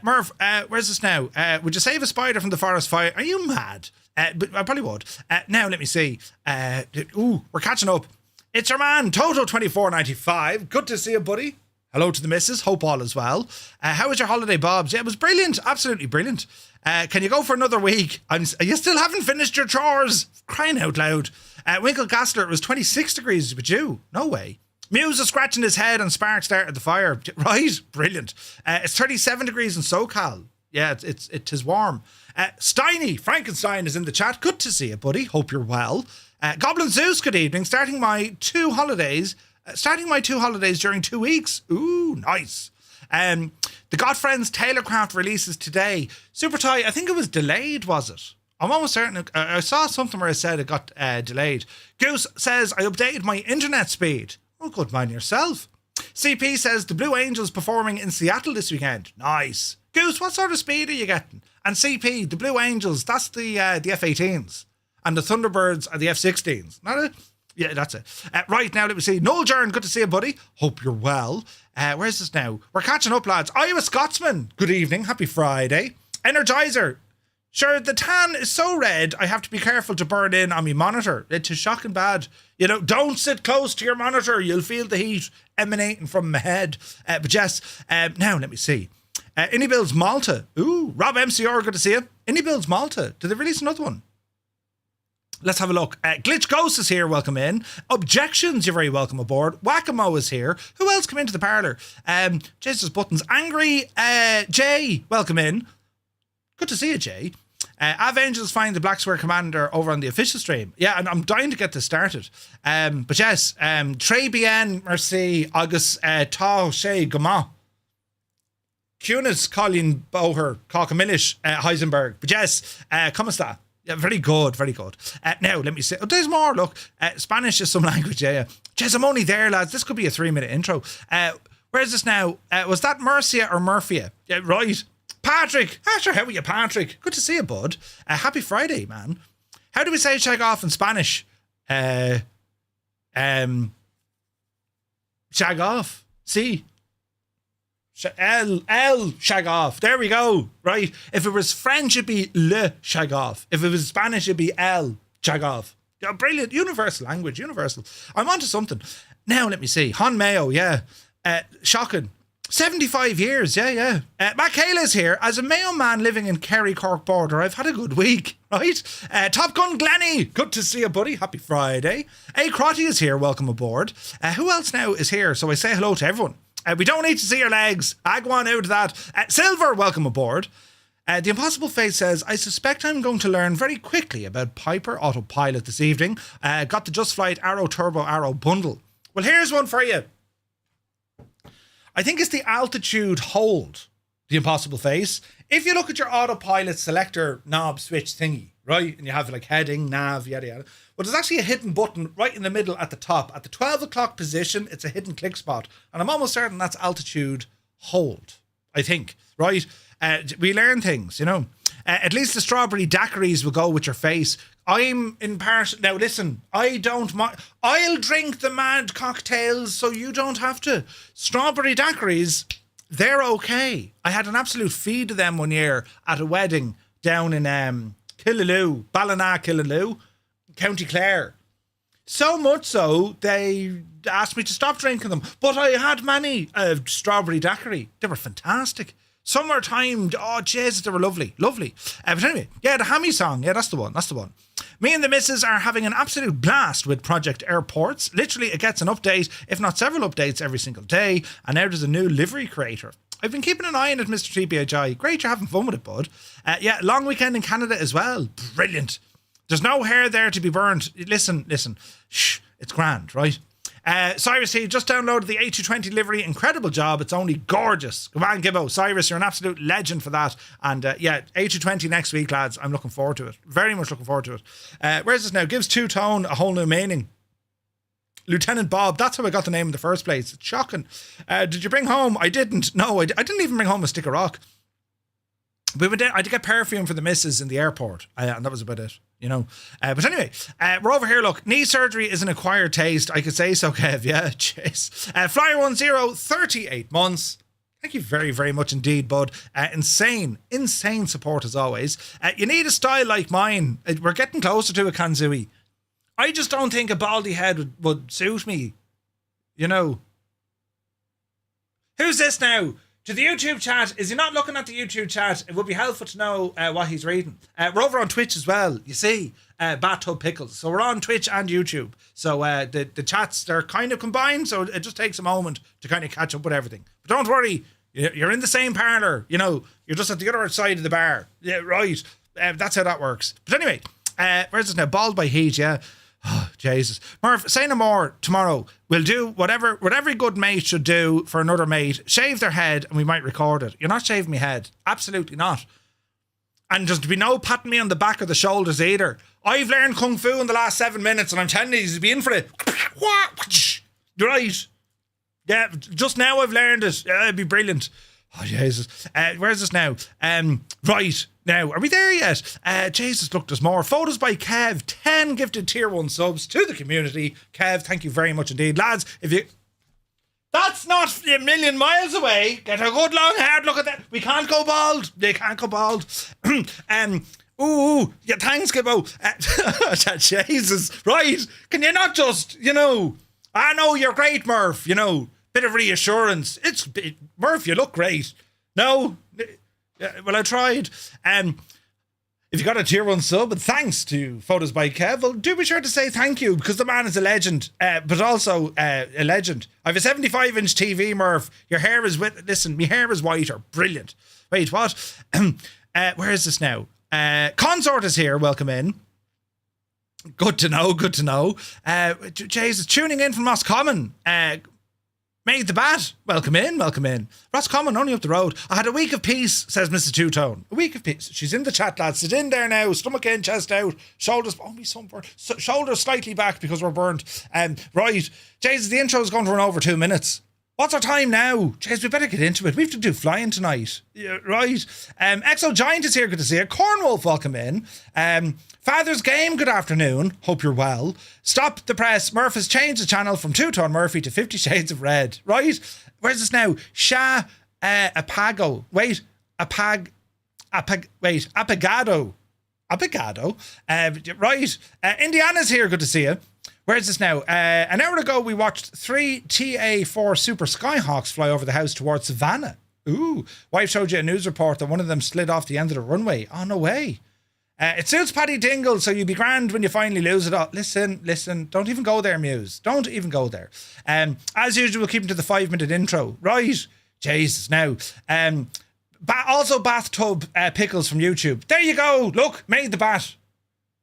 Murph, where's this now? Would you save a spider from the forest fire? Are you mad? But I probably would. Now, let me see. We're catching up. It's your man, Toto2495. Good to see you, buddy. Hello to the missus. Hope all is well. How was your holiday, Bobs? Yeah, it was brilliant. Absolutely brilliant. Can you go for another week? You still haven't finished your chores. Crying out loud. Winkle Gassler, it was 26 degrees with you. No way. Muse is scratching his head and Spark started the fire. Right? Brilliant. It's 37 degrees in SoCal. Yeah, it is warm. Steiny, Frankenstein is in the chat. Good to see you, buddy. Hope you're well. Goblin Zeus, good evening. Starting my two holidays during 2 weeks. Ooh, nice. The Godfriends Taylorcraft releases today. Super Tie, I think it was delayed, was it? I'm almost certain. I saw something where it said it got delayed. Goose says, I updated my internet speed. Oh, good man yourself. CP says, the Blue Angels performing in Seattle this weekend. Nice. Goose, what sort of speed are you getting? And CP, the Blue Angels, that's the F-18s. And the Thunderbirds are the F-16s. Not it? Yeah, that's it. Right, now let me see. Noel Jern, good to see you, buddy. Hope you're well. Where's this now? We're catching up, lads. Iowa Scotsman, good evening. Happy Friday. Energizer. Sure, the tan is so red, I have to be careful to burn in on my monitor. It's shocking bad. Don't sit close to your monitor. You'll feel the heat emanating from my head. But yes, now let me see. Innie Builds Malta. Ooh, Rob MCR, good to see you. Innie Builds Malta. Did they release another one? Let's have a look. Glitch Ghost is here. Welcome in. Objections, you're very welcome aboard. Whack-A-Mo is here. Who else come into the parlour? Jesus Buttons. Angry Jay, welcome in. Good to see you, Jay. Av Angels find the Black Square Commander over on the official stream. Yeah, and I'm dying to get this started. But yes, Trey Bien, merci, August Tá sé Gama. Cunis, Colin Boher, Cockamillish, Heisenberg. But yes, come on, that. Yeah, very good, very good. Now, let me see. Oh, there's more, look. Spanish is some language, yeah. Jez, I'm only there, lads. This could be a 3-minute intro. Where's this now? Was that Murcia or Murphia? Yeah, right. Patrick! Sure, how are you, Patrick? Good to see you, bud. Happy Friday, man. How do we say shag off in Spanish? Shag off. See? L, shag off. There we go. Right. If it was French, it'd be le shag off. If it was Spanish, it'd be L. Jagov. Yeah, brilliant. Universal language. Universal. I'm onto something. Now, let me see. Hon Mayo, yeah. Shocking. 75 years, yeah. Matt Kayla's here. As a Mayo man living in Kerry, Cork border, I've had a good week, right? Top Gun Glenny, good to see you, buddy. Happy Friday. A Crotty is here, welcome aboard. Who else now is here? So I say hello to everyone. We don't need to see your legs. Go on out of that. Silver, welcome aboard. The Impossible Face says, I suspect I'm going to learn very quickly about Piper Autopilot this evening. Got the Just Flight Arrow Turbo Arrow bundle. Well, here's one for you. I think it's the altitude hold, the Impossible Face. If you look at your autopilot selector knob switch thingy, right, and you have like heading, nav, yada yada, well, there's actually a hidden button right in the middle at the top. At the 12 o'clock position, it's a hidden click spot. And I'm almost certain that's altitude hold, I think, right? We learn things, you know. At least the strawberry daiquiris will go with your face. I'm in part. Now listen, I don't mind. I'll drink the mad cocktails so you don't have to. Strawberry daiquiris, they're okay. I had an absolute feed of them one year at a wedding down in Killaloo, Ballina, Killaloo, County Clare. So much so, they asked me to stop drinking them. But I had many strawberry daiquiri. They were fantastic. Summertime, oh Jesus, they were lovely. But anyway, yeah, the Hammy song, yeah, that's the one. Me and the missus are having an absolute blast with Project Airports. Literally, it gets an update, if not several updates every single day, and now there's a new livery creator. I've been keeping an eye on it, Mr. TBHI. Great, you're having fun with it, bud. Yeah, long weekend in Canada as well. Brilliant. There's no hair there to be burnt. Listen. Shh, it's grand, right? Cyrus, he just downloaded the A220 livery. Incredible job. It's only gorgeous. Come on, Gibbo. Cyrus, you're an absolute legend for that. And yeah, A220 next week, lads. I'm looking forward to it. Very much looking forward to it. Where's this now? Gives two-tone a whole new meaning. Lieutenant Bob. That's how I got the name in the first place. It's shocking. Did you bring home? I didn't. No, I didn't even bring home a stick of rock. We went down, I had to get perfume for the missus in the airport, and that was about it, you know. But anyway, we're over here. Look, knee surgery is an acquired taste. I could say so, Kev. Yeah, jeez. Flyer10, 38 months. Thank you very, very much indeed, bud. Insane support as always. You need a style like mine. We're getting closer to a Kanzui. I just don't think a baldy head would suit me, you know. Who's this now? To the YouTube chat. Is he not looking at the YouTube chat? It would be helpful to know what he's reading. We're over on Twitch as well, you see. Bathtub Pickles. So we're on Twitch and YouTube. So the chats, they're kind of combined, so it just takes a moment to kind of catch up with everything. But don't worry, you're in the same parlour, you know. You're just at the other side of the bar. Yeah, right. That's how that works. But anyway, where's this now? Bald by heat, yeah. Oh, Jesus. Murph, say no more tomorrow. We'll do what every good mate should do for another mate. Shave their head and we might record it. You're not shaving my head. Absolutely not. And there's to be no patting me on the back or the shoulders either. I've learned Kung Fu in the last 7 minutes and I'm telling you, to be in for it. You're right. Yeah, just now I've learned it. It'd be brilliant. Oh, Jesus. Where's this now? Right. Now, are we there yet? Jesus, look, there's more. Photos by Kev. 10 gifted tier 1 subs to the community. Kev, thank you very much indeed. Lads, if you... That's not a million miles away. Get a good long hard look at that. We can't go bald. They can't go bald. Ooh, yeah, thanks, Gibbo. Jesus, right. Can you not just, you know... I know you're great, Murph, you know... Bit of reassurance. Murph, you look great. No? Well, I tried. If you got a tier 1 sub, and thanks to Photos by Kev, well, do be sure to say thank you, because the man is a legend, but also a legend. I have a 75-inch TV, Murph. Your hair is listen, my hair is whiter. Brilliant. Wait, what? Where is this now? Consort is here. Welcome in. Good to know. Jesus, tuning in from Roscommon. Made the bat. Welcome in. Roscommon, only up the road. I had a week of peace, says Mrs. Two-Tone. A week of peace. She's in the chat, lads. Sit in there now. Stomach in, chest out. Shoulders, sunburned. Shoulders slightly back because we're burnt. Right. Jesus, the intro's going to run over 2 minutes. What's our time now? Jeez, we better get into it. We have to do flying tonight. Yeah, right. Exo Giant is here. Good to see you. Cornwolf, welcome in. Father's Game, good afternoon. Hope you're well. Stop the press. Murph has changed the channel from Two-Tone Murphy to 50 Shades of Red. Right? Where's this now? Apago. Apagado. Abigado. Right. Indiana's here. Good to see you. Where is this now? An hour ago, we watched 3 TA-4 Super Skyhawks fly over the house towards Savannah. Ooh. Wife showed you a news report that one of them slid off the end of the runway. Oh, no way. It suits Paddy Dingle, so you'll be grand when you finally lose it all. Listen. Don't even go there, Muse. Don't even go there. As usual, we'll keep it to the 5-minute intro. Right. Jesus, now. Also, bathtub pickles from YouTube. There you go. Look, made the bat.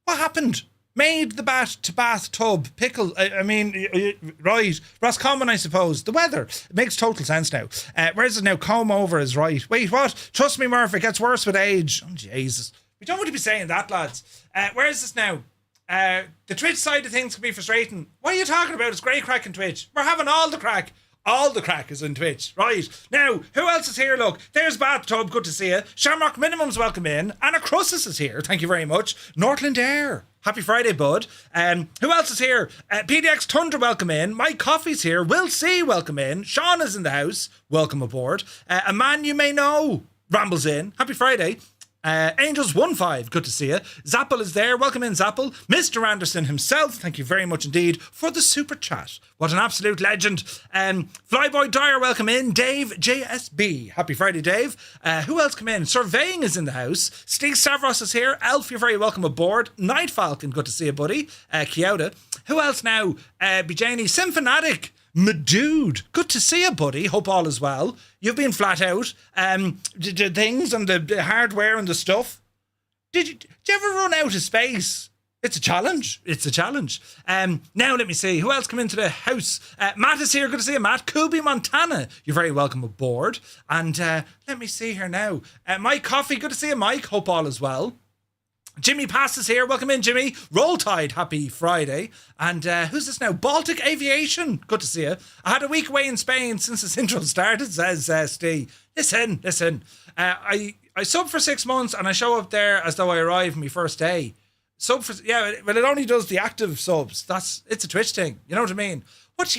What happened? Made the bat to bathtub pickle. I mean, right. Roscommon, I suppose. The weather. It makes total sense now. Where is it now? Comb over is right. Wait, what? Trust me, Murph, it gets worse with age. Oh, Jesus. We don't want to be saying that, lads. Where is this now? The Twitch side of things can be frustrating. What are you talking about? It's great crack in Twitch. We're having all the crack. All the crack is in Twitch. Right. Now, who else is here? Look, there's Bathtub. Good to see you. Shamrock Minimum's welcome in. Anna Crussis is here. Thank you very much. Northland Air. Happy Friday, bud. Who else is here? PDX Tundra, welcome in. Mike Coffey's here. Will C, welcome in. Sean is in the house. Welcome aboard. A man you may know rambles in. Happy Friday. Angels 1-5, good to see you. Zappel is there, welcome in Zappel. Mr. Anderson himself, thank you very much indeed for the super chat. What an absolute legend. Flyboy Dyer, welcome in. Dave JSB, happy Friday, Dave. Who else come in? Surveying is in the house. Steve Stavros is here. Elf, you're very welcome aboard. Night Falcon, good to see you, buddy. Kyoto. Who else now? Bijani Symphonic. Madude, good to see you, buddy. Hope all is well. You've been flat out. The things and the hardware and the stuff. Did you ever run out of space? It's a challenge. Now let me see. Who else come into the house? Matt is here. Good to see you, Matt. Kubi Montana. You're very welcome aboard. And let me see here now. Mike Coffey. Good to see you, Mike. Hope all is well. Jimmy Pass is here. Welcome in, Jimmy. Roll Tide. Happy Friday. And who's this now? Baltic Aviation. Good to see you. I had a week away in Spain since this intro started, says Steve. Listen. I sub for 6 months and I show up there as though I arrived my first day. Sub for, yeah, but it only does the active subs. It's a Twitch thing. You know what I mean? What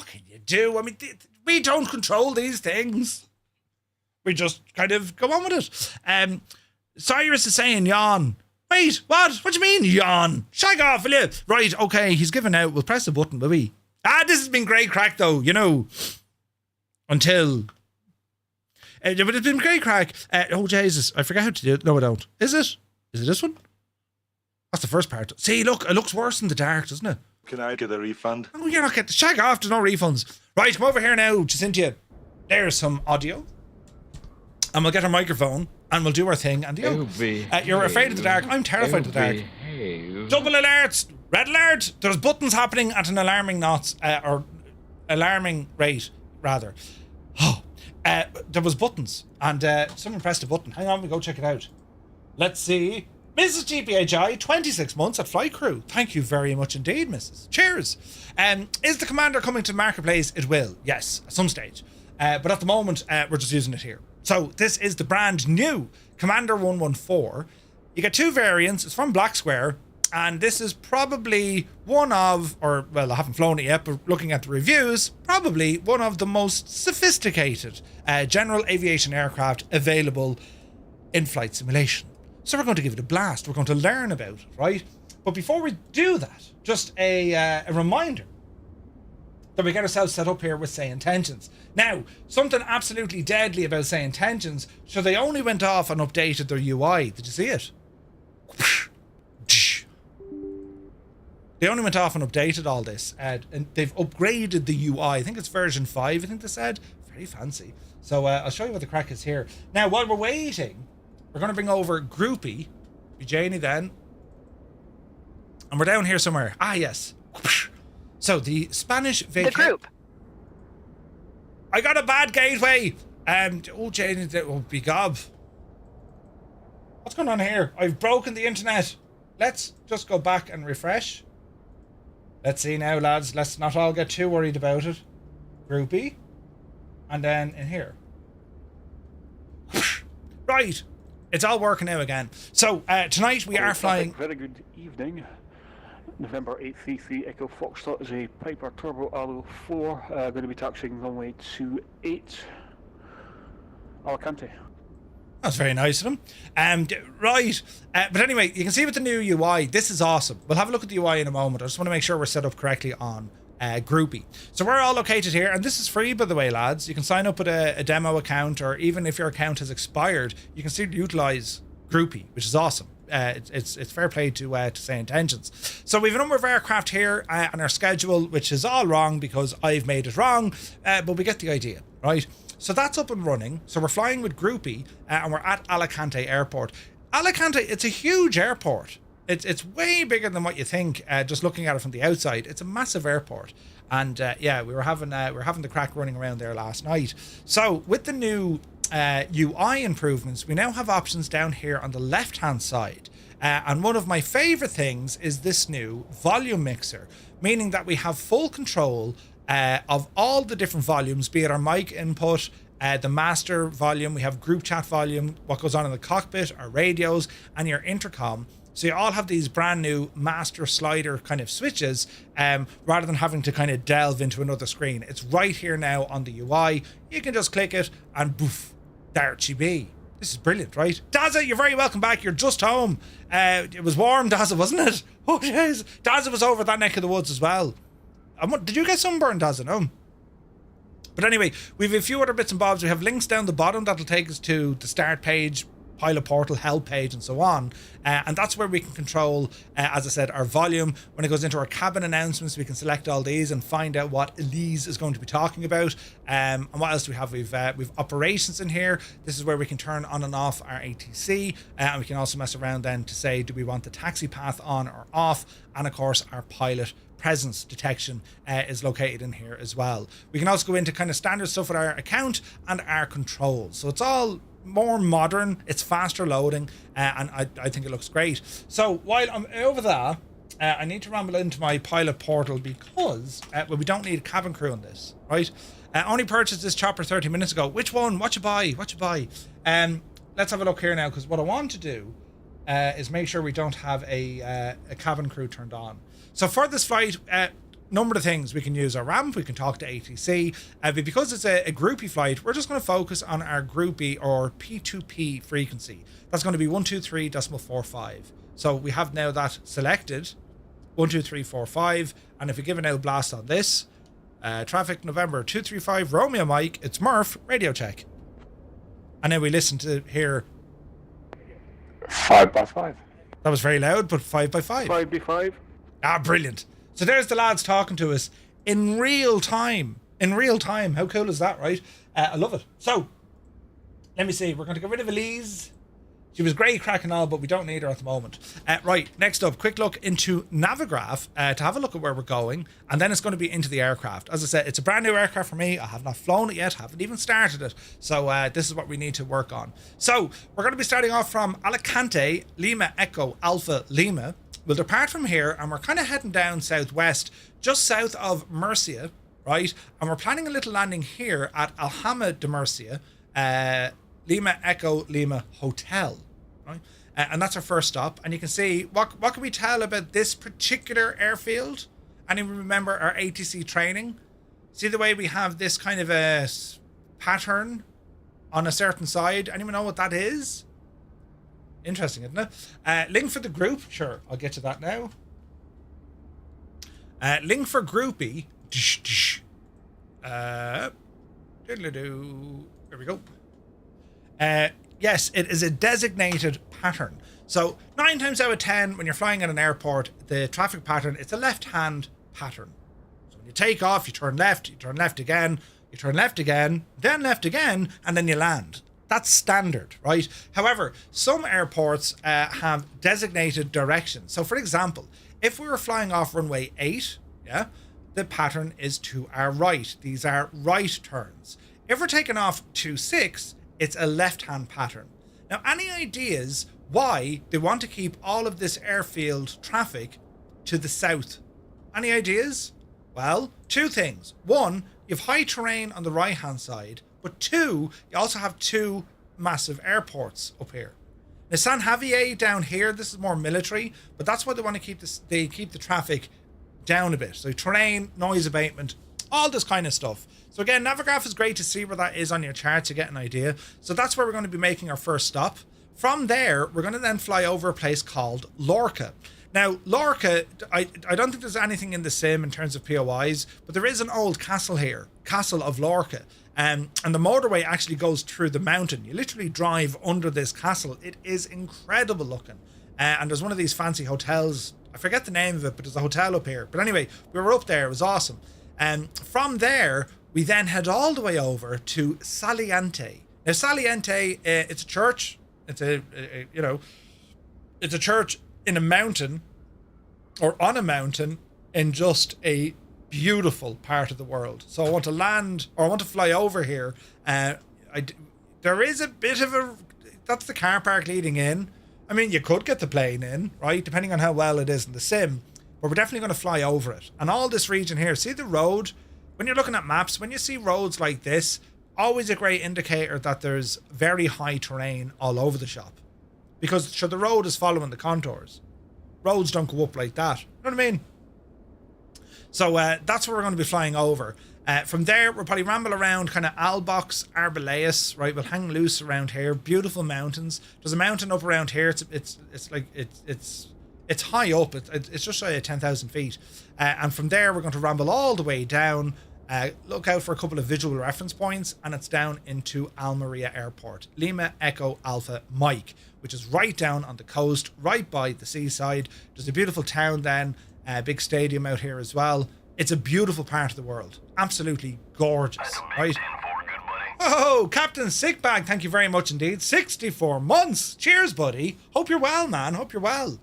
can you do? I mean, we don't control these things. We just kind of go on with it. Cyrus is saying yawn. Wait, what? What do you mean, yawn? Shag off, will you? Right, okay, he's given out. We'll press the button, will we? This has been great crack, though, you know. Until... but it's been great crack. Oh, Jesus, I forgot how to do it. No, I don't. Is it? Is it this one? That's the first part. See, look, it looks worse in the dark, doesn't it? Can I get a refund? Oh, you're not getting... Shag off, there's no refunds. Right, come over here now, Jacintia. There's some audio. And we'll get our microphone. And we'll do our thing. And you're afraid of the dark. I'm terrified of the dark. Double alerts. Red alert. There's buttons happening at an alarming or alarming rate, rather. Oh, there was buttons. And someone pressed a button. Hang on, we go check it out. Let's see. Mrs. GPHI, 26 months at Flight Crew. Thank you very much indeed, Mrs. Cheers. Is the Commander coming to Marketplace? It will, yes, at some stage. But at the moment, we're just using it here. So this is the brand new Commander 114. You get 2 variants. It's from Black Square. And this is probably one of, or well, I haven't flown it yet, but looking at the reviews, probably one of the most sophisticated general aviation aircraft available in flight simulation. So we're going to give it a blast. We're going to learn about it, right? But before we do that, just a reminder that we get ourselves set up here with Say Intentions. Now, something absolutely deadly about Say Intentions, so they only went off and updated their UI. Did you see it? They only went off and updated all this, and they've upgraded the UI. I think it's version 5, I think they said. Very fancy. So I'll show you what the crack is here. Now, while we're waiting, we're going to bring over Groupie, Janie then, and we're down here somewhere. Ah, yes. So the Spanish The group. I got a bad gateway. Oh, Jane, oh, be gob. What's going on here? I've broken the internet. Let's just go back and refresh. Let's see now, lads. Let's not all get too worried about it. Groupie. And then in here. Right. It's all working now again. So, tonight we are flying... Very good evening. November 833 Echo Foxtrot is a Piper Turbo Alu 4, going to be taxiing runway 28, Alicante. That's very nice of them. Right. But anyway, you can see with the new UI, this is awesome. We'll have a look at the UI in a moment. I just want to make sure we're set up correctly on Groupie. So we're all located here, and this is free, by the way, lads. You can sign up with a demo account, or even if your account has expired, you can still utilize Groupie, which is awesome. It's fair play to say intentions. So we have a number of aircraft here on our schedule, which is all wrong because I've made it wrong, but we get the idea, right? So that's up and running. So we're flying with Groupie, and we're at Alicante Airport. Alicante, it's a huge airport. It's way bigger than what you think. Just looking at it from the outside, it's a massive airport. And yeah, we were having the crack running around there last night. So with the new UI improvements, we now have options down here on the left hand side. And one of my favorite things is this new volume mixer, meaning that we have full control of all the different volumes, be it our mic input, the master volume, we have group chat volume, what goes on in the cockpit, our radios, and your intercom. So you all have these brand new master slider kind of switches, rather than having to kind of delve into another screen. It's right here now on the UI. You can just click it and poof, there she be. This is brilliant, right? Dazza, you're very welcome back. You're just home. It was warm, Dazza, wasn't it? Oh, jeez. Dazza was over that neck of the woods as well. Did you get sunburned, Dazza? No. But anyway, we have a few other bits and bobs. We have links down the bottom that'll take us to the start page, pilot portal, help page, and so on. And that's where we can control, as I said, our volume. When it goes into our cabin announcements, we can select all these and find out what Elise is going to be talking about. And what else do we have? We've operations in here. This is where we can turn on and off our ATC. And we can also mess around then to say, do we want the taxi path on or off? And of course, our pilot presence detection is located in here as well. We can also go into kind of standard stuff with our account and our controls. So it's all more modern, it's faster loading, and I think it looks great. So while I'm over there, I need to ramble into my pilot portal because well, we don't need a cabin crew on this, right? Only purchased this chopper 30 minutes ago. Which one? What you buy? What you buy? Let's have a look here now, because what I want to do is make sure we don't have a cabin crew turned on. So for this flight, number of things. We can use our ramp, we can talk to ATC, but because it's a groupie flight, we're just going to focus on our groupie or P2P frequency. That's going to be 123.45. So we have now that selected, 12345, and if we give an out blast on this, traffic November 235 Romeo Mike, it's Murph, radio check. And then we listen to hear 5x5. That was very loud, but 5x5. 5x5. Ah, brilliant. So there's the lads talking to us in real time. In real time. How cool is that, right? I love it. So, let me see. We're going to get rid of Elise. She was great crack and all, but we don't need her at the moment. Right, next up, quick look into Navigraph to have a look at where we're going. And then it's going to be into the aircraft. As I said, it's a brand new aircraft for me. I have not flown it yet. Haven't even started it. So this is what we need to work on. So we're going to be starting off from Alicante, Lima Echo Alpha Lima. We'll depart from here and we're kind of heading down southwest, just south of Murcia, right? And we're planning a little landing here at Alhama de Murcia, Lima Echo Lima Hotel, right? And that's our first stop. And you can see, what can we tell about this particular airfield? Anyone remember our ATC training? See the way we have this kind of a pattern on a certain side? Anyone know what that is? Interesting, isn't it? Link for the group. Sure, I'll get to that now. Link for groupie. There we go. Yes, it is a designated pattern. So 9 times out of 10, when you're flying at an airport, the traffic pattern, it's a left-hand pattern. So when you take off, you turn left again, you turn left again, then left again, and then you land. That's standard, right? However, some airports have designated directions. So for example, if we were flying off runway 8, yeah, the pattern is to our right. These are right turns. If we're taking off to 6, it's a left-hand pattern. Now, any ideas why they want to keep all of this airfield traffic to the south? Any ideas? Well, 2 things. 1, you have high terrain on the right-hand side, but 2, you also have 2 massive airports up here. Now, San Javier down here, this is more military, but that's why they want to keep this. They keep the traffic down a bit. So terrain, noise abatement, all this kind of stuff. So again, Navigraph is great to see where that is on your chart to get an idea. So that's where we're going to be making our first stop. From there, we're going to then fly over a place called Lorca. Now, Lorca, I don't think there's anything in the sim in terms of POIs, but there is an old castle here, Castle of Lorca. And the motorway actually goes through the mountain. You literally drive under this castle. It is incredible looking. And there's one of these fancy hotels. I forget the name of it, but there's a hotel up here. But anyway, we were up there. It was awesome. And from there, we then head all the way over to Saliente. Now, Saliente, it's a church. It's it's a church in a mountain, or on a mountain, in just a beautiful part of the world. So I want to land, or I want to fly over here. There is a bit of a, that's the car park leading in. I mean, you could get the plane in, right, depending on how well it is in the sim, but we're definitely going to fly over it. And all this region here, see the road? When you're looking at maps, when you see roads like this, always a great indicator that there's very high terrain all over the shop. Because sure, the road is following the contours. Roads don't go up like that. You know what I mean? So that's where we're going to be flying over. From there, we'll probably ramble around kind of Albox, Arbaleus, right? We'll hang loose around here. Beautiful mountains. There's a mountain up around here. It's high up. It's just shy of 10,000 feet. And from there, we're going to ramble all the way down. Look out for a couple of visual reference points, and it's down into Almería Airport. Lima Echo Alpha Mike, which is right down on the coast, right by the seaside. There's a beautiful town then, a big stadium out here as well. It's a beautiful part of the world. Absolutely gorgeous, right? Oh, Captain Sickbag, thank you very much indeed. 64 months. Cheers, buddy. Hope you're well, man. Hope you're well.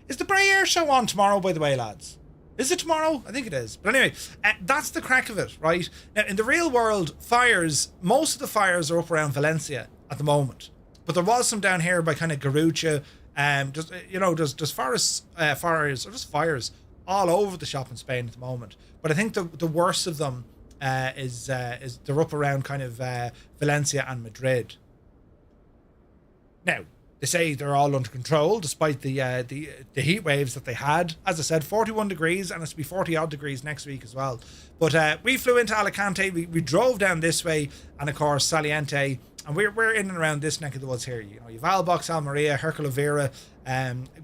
Is the Bray Air show on tomorrow, by the way, lads? Is it tomorrow? I think it is. But anyway, that's the crack of it, right? Now, in the real world, fires, most of the fires are up around Valencia at the moment. But there was some down here by kind of Garrucha. There's forest fires, or just fires all over the shop in Spain at the moment. But I think the worst of them is they're up around kind of Valencia and Madrid. Now, they say they're all under control despite the heat waves that they had. As I said, 41 degrees, and it's to be 40 odd degrees next week as well. But we flew into Alicante, we drove down this way, and of course Saliente, and we're in and around this neck of the woods here. You know, you've Albox, Almería, Herculovera,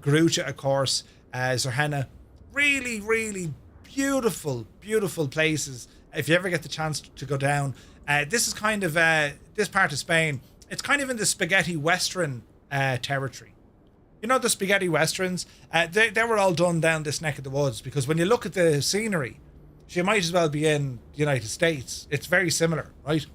Garrucha, of course, Zerhena. Really, really beautiful, beautiful places. If you ever get the chance to go down, this is kind of this part of Spain. It's kind of in the spaghetti western territory. You know, the spaghetti westerns, they were all done down this neck of the woods, because when you look at the scenery, you might as well be in the United States. It's very similar, right?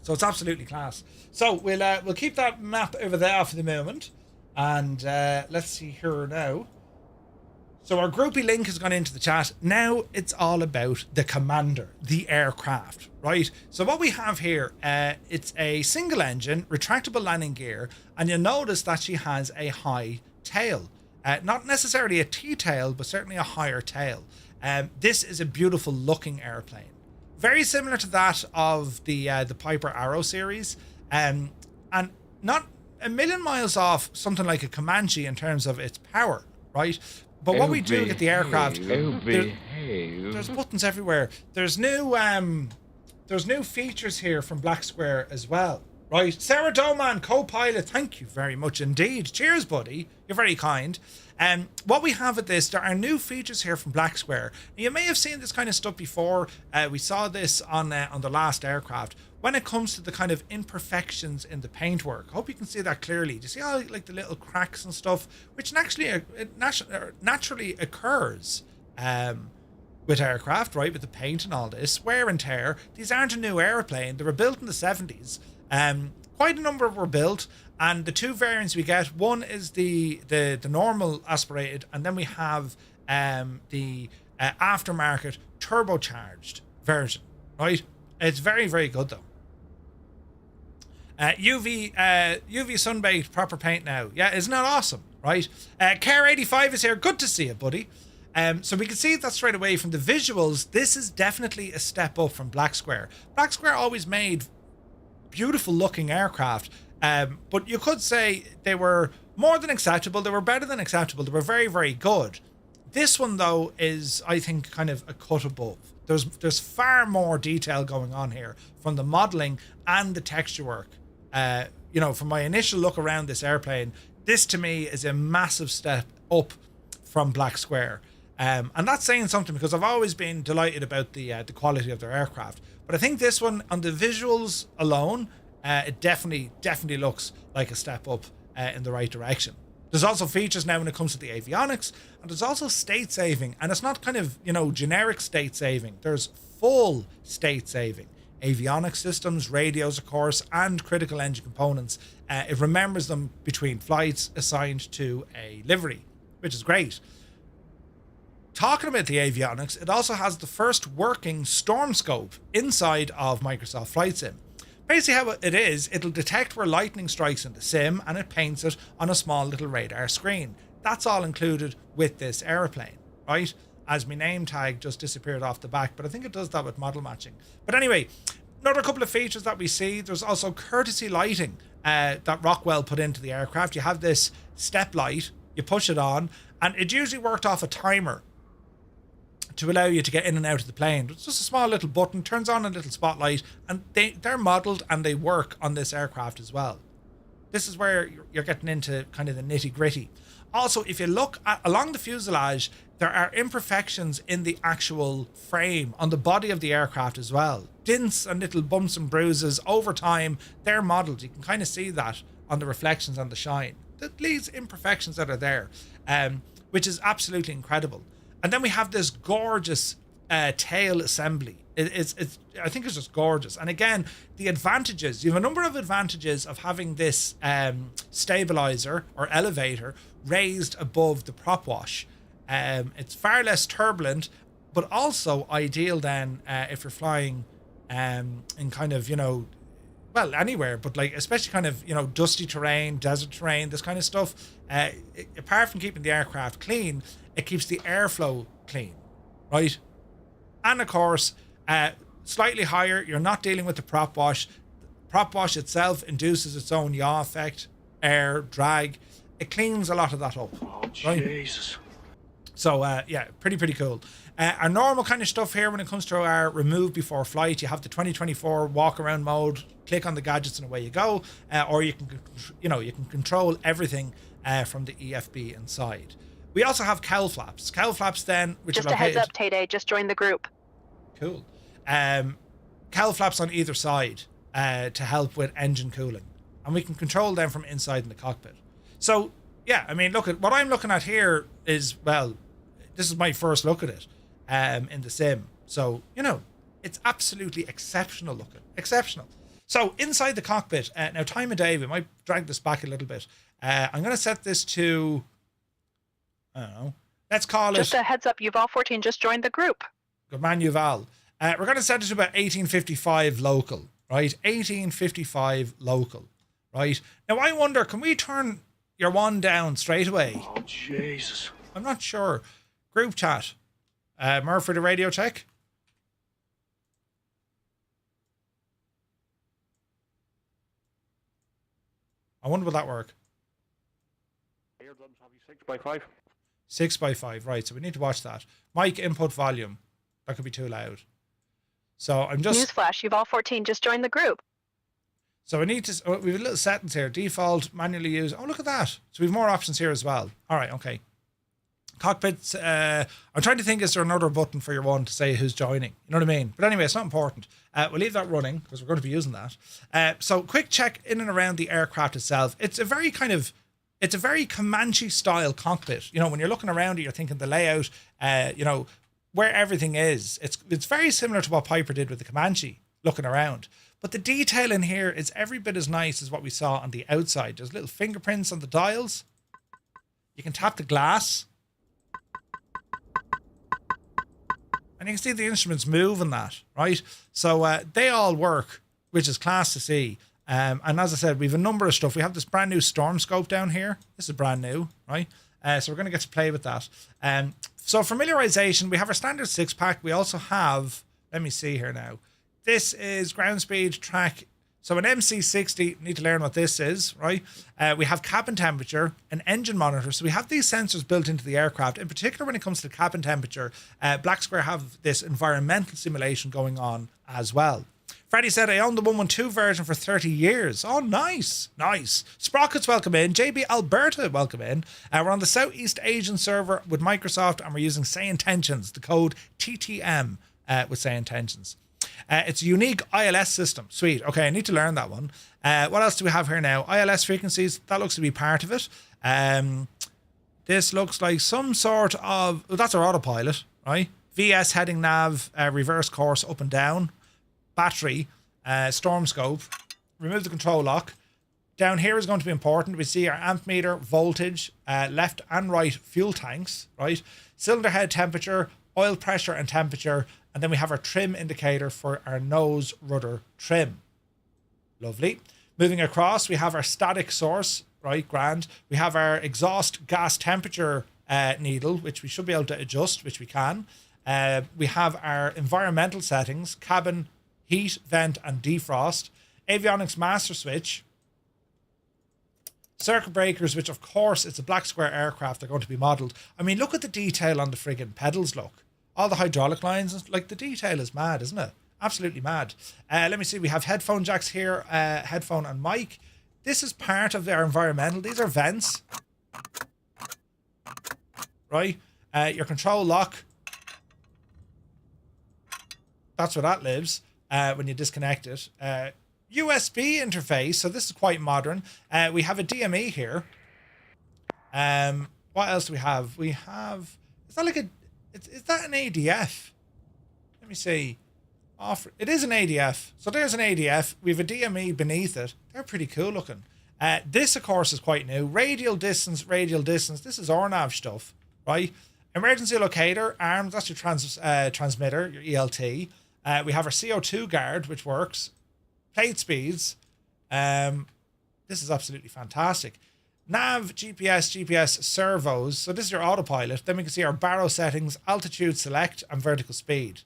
So it's absolutely class. So we'll keep that map over there for the moment, and let's see here now. So our groupie link has gone into the chat. Now it's all about the commander, the aircraft, right? So what we have here, it's a single engine, retractable landing gear, and you'll notice that she has a high tail. Not necessarily a T-tail, but certainly a higher tail. This is a beautiful looking airplane. Very similar to that of the Piper Arrow series, and not a million miles off something like a Comanche in terms of its power, right? But what we do get the aircraft, there's buttons everywhere. There's new features here from Black Square as well, right? Sarah Doman, co-pilot, thank you very much indeed. Cheers, buddy. You're very kind. What we have at this, there are new features here from Black Square. You may have seen this kind of stuff before. We saw this on the last aircraft. When it comes to the kind of imperfections in the paintwork, I hope you can see that clearly. Do you see how like the little cracks and stuff, which naturally occurs with aircraft, right? With the paint and all this wear and tear. These aren't a new airplane; they were built in the 70s. Quite a number were built, and the two variants we get, one is the normal aspirated, and then we have the aftermarket turbocharged version, right? It's very, very good though. UV Sunbait proper paint now. Yeah, isn't that awesome, right? Care85 is here. Good to see you, buddy. So we can see that straight away from the visuals. This is definitely a step up from Black Square. Black Square always made beautiful looking aircraft, but you could say they were more than acceptable. They were better than acceptable. They were very, very good. This one though is, I think, kind of a cut above. there's far more detail going on here from the modeling and the texture work. You know, from my initial look around this airplane, this to me is a massive step up from Black Square. And that's saying something, because I've always been delighted about the quality of their aircraft. But I think this one, on the visuals alone, it definitely looks like a step up in the right direction. There's also features now when it comes to the avionics, and there's also state saving, and it's not kind of, you know, generic state saving. There's full state saving. Avionics systems, radios, of course, and critical engine components. It remembers them between flights assigned to a livery, which is great. Talking about the avionics, it also has the first working storm scope inside of Microsoft Flight Sim. Basically how it is, it'll detect where lightning strikes in the sim, and it paints it on a small little radar screen. That's all included with this aeroplane, right? As my name tag just disappeared off the back, but I think it does that with model matching. But anyway, another couple of features that we see, there's also courtesy lighting that Rockwell put into the aircraft. You have this step light, you push it on, and it usually worked off a timer to allow you to get in and out of the plane. It's just a small little button, turns on a little spotlight, and they're modelled and they work on this aircraft as well. This is where you're getting into kind of the nitty gritty. Also, if you look along the fuselage, there are imperfections in the actual frame, on the body of the aircraft as well. Dints and little bumps and bruises over time, they're modelled. You can kind of see that on the reflections and the shine. These imperfections that are there, which is absolutely incredible. And then we have this gorgeous tail assembly. I think it's just gorgeous. And again, the advantages, you have a number of advantages of having this stabilizer or elevator raised above the prop wash. It's far less turbulent, but also ideal then if you're flying in kind of, you know, well, anywhere, but like especially kind of, you know, dusty terrain, desert terrain, this kind of stuff. Apart from keeping the aircraft clean, it keeps the airflow clean, right? And of course, slightly higher, you're not dealing with the prop wash. Prop wash itself induces its own yaw effect, air, drag. It cleans a lot of that up. Oh, right? Jesus. So, yeah, pretty cool. Our normal kind of stuff here when it comes to our remove before flight, you have the 2024 walk around mode, click on the gadgets and away you go. Or you can, you know, you can control everything from the EFB inside. We also have cowl flaps. Cowl flaps then, which just are a heads located... up, Tay-Day, just joined the group. Cool. Cowl flaps on either side to help with engine cooling. And we can control them from inside in the cockpit. So, yeah, I mean, look, at what I'm looking at here is, well, this is my first look at it in the sim. So, you know, it's absolutely exceptional looking. Exceptional. So, inside the cockpit, now time of day, we might drag this back a little bit. I'm going to set this to... I don't know. Let's call just it... a heads up, Yuval 14 just joined the group. Good man, Yuval. We're going to set it to about 1855 local, right? 1855 local, right? Now, I wonder, can we turn your one down straight away? Oh, Jesus. I'm not sure. Group chat. Murph for the radio check. I wonder will that work. Eardrums have you 6x5. 6x5, right, so we need to watch that. Mic input volume. That could be too loud. So I'm just... Newsflash, Yuval 14 just joined the group. So I need to... Oh, we have a little settings here. Default, manually use... Oh, look at that. So we have more options here as well. All right, okay. Cockpits... I'm trying to think, is there another button for your one to say who's joining? You know what I mean? But anyway, it's not important. We'll leave that running because we're going to be using that. So quick check in and around the aircraft itself. It's a very kind of... It's a very Comanche style cockpit. You know, when you're looking around it, you're thinking the layout, you know, where everything is. It's very similar to what Piper did with the Comanche, looking around. But the detail in here is every bit as nice as what we saw on the outside. There's little fingerprints on the dials. You can tap the glass. And you can see the instruments move in that, right? So they all work, which is class to see. And as I said, we have a number of stuff. We have this brand new storm scope down here. This is brand new, right? So we're going to get to play with that. So familiarization, we have our standard 6-pack. We also have, let me see here now. This is ground speed, track, So an MC60, need to learn what this is, right? We have cabin temperature, an engine monitor. So we have these sensors built into the aircraft. In particular, when it comes to cabin temperature, Black Square have this environmental simulation going on as well. Freddie said, I owned the 112 version for 30 years. Oh, nice. Nice. Sprockets, welcome in. JB Alberta, welcome in. We're on the Southeast Asian server with Microsoft, and we're using Say Intentions, the code TTM with Say Intentions. It's a unique ILS system. Sweet. Okay, I need to learn that one. What else do we have here now? ILS frequencies. That looks to be part of it. This looks like some sort of... Oh, that's our autopilot, right? VS heading nav, reverse course up and down. Battery, storm scope. Remove the control lock. Down here is going to be important. We see our amp meter, voltage, left and right fuel tanks, right? Cylinder head temperature, oil pressure and temperature. And then we have our trim indicator for our nose rudder trim. Lovely. Moving across, we have our static source, right? Grand. We have our exhaust gas temperature needle, which we should be able to adjust, which we can. We have our environmental settings, cabin, heat, vent, and defrost. Avionics master switch. Circuit breakers, which of course it's a Black Square aircraft. They're going to be modelled. I mean, look at the detail on the friggin' pedals, look. All the hydraulic lines, like the detail is mad, isn't it? Absolutely mad. Let me see, we have headphone jacks here, headphone and mic. This is part of their environmental. These are vents. Right? Your control lock. That's where that lives when you disconnect it. USB interface, so this is quite modern. We have a DME here. What else do we have? We have... Is that like a... Is that an ADF? Let me see. It is an ADF. So there's an ADF. We have a DME beneath it. They're pretty cool looking. This, of course, is quite new. Radial distance. This is RNAV stuff, right? Emergency locator, arms. That's your transmitter, your ELT. We have our CO2 guard, which works. Plate speeds. This is absolutely fantastic. Nav, GPS servos. So this is your autopilot. Then we can see our baro settings, altitude select, and vertical speed.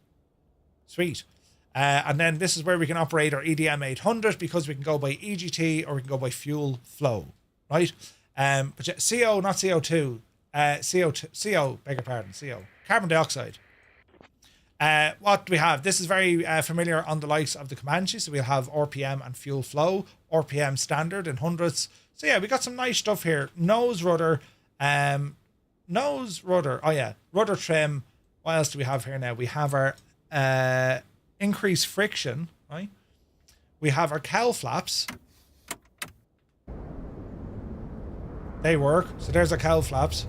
Sweet. And then this is where we can operate our EDM 800 because we can go by EGT or we can go by fuel flow, right? But yeah, CO, not CO2. CO, beg your pardon, CO. Carbon dioxide. What do we have? This is very familiar on the likes of the Comanche. So we'll have RPM and fuel flow. RPM standard in hundredths. So yeah, we got some nice stuff here. Nose rudder. Oh yeah, rudder trim. What else do we have here now? We have our increased friction, right? We have our cowl flaps. They work. So there's our cowl flaps.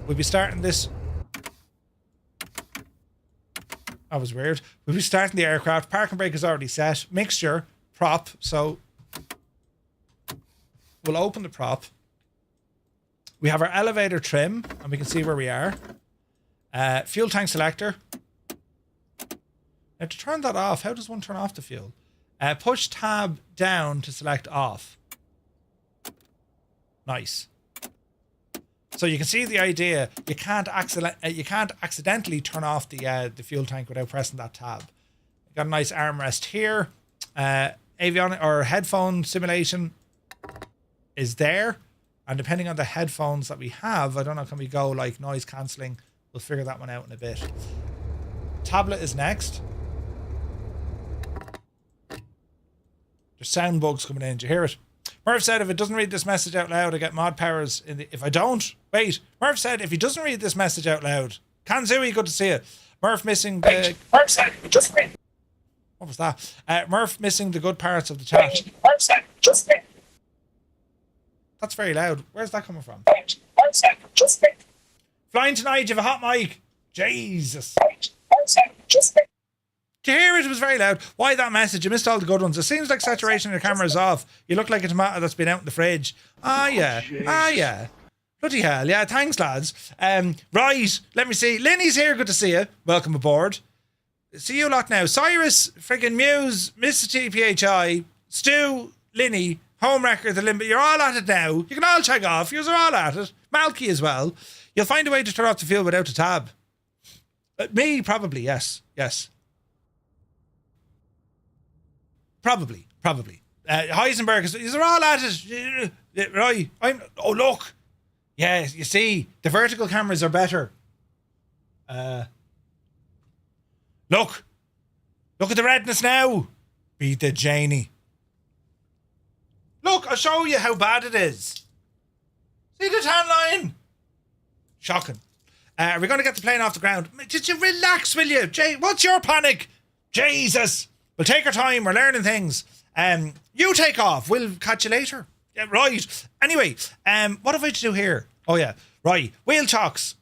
We'll be starting this. That was weird. We'll be starting the aircraft. Parking brake is already set. Mixture, prop. So we'll open the prop. We have our elevator trim, and we can see where we are. Fuel tank selector. Now to turn that off, how does one turn off the fuel? Push tab down to select off. Nice. So you can see the idea. You can't accidentally turn off the fuel tank without pressing that tab. Got a nice armrest here. Avionic or headphone simulation is there, and depending on the headphones that we have, I don't know, can we go like noise cancelling? We'll figure that one out in a bit. Tablet is next. There's sound bugs coming in. Do you hear it? Murph said if it doesn't read this message out loud, I get mod powers. If I don't, wait. Murph said if he doesn't read this message out loud, Kanzui, good to see you. Murph missing the. Murph said just read. What was that? Murph missing the good parts of the chat. Murph said just read. That's very loud. Where's that coming from? Murph said just read. Flying tonight, you have a hot mic. Jesus. Murph said just read. Do you hear it? It was very loud. Why that message? You missed all the good ones. It seems like saturation in your camera is off. You look like a tomato that's been out in the fridge. Ah, yeah. Ah, yeah. Bloody hell. Yeah, thanks, lads. Right. Let me see. Linny's here. Good to see you. Welcome aboard. See you a lot now. Cyrus, friggin' Muse, Mr. TPHI, Stu, Linny, Homewrecker, the Limbo. You're all at it now. You can all check off. You're all at it. Malky as well. You'll find a way to turn off the fuel without a tab. Me, probably. Yes. Yes. Probably. Heisenberg is, these are all at it. Right. Oh, look. Yeah, you see, the vertical cameras are better. Look. Look at the redness now. Beat the Janie. Look, I'll show you how bad it is. See the tan line? Shocking. Are we going to get the plane off the ground? Did you relax, will you? Jay, what's your panic? Jesus. We'll take our time. We're learning things. You take off. We'll catch you later. Yeah, right. Anyway, what have I to do here? Oh, yeah. Right. Wheel chocks.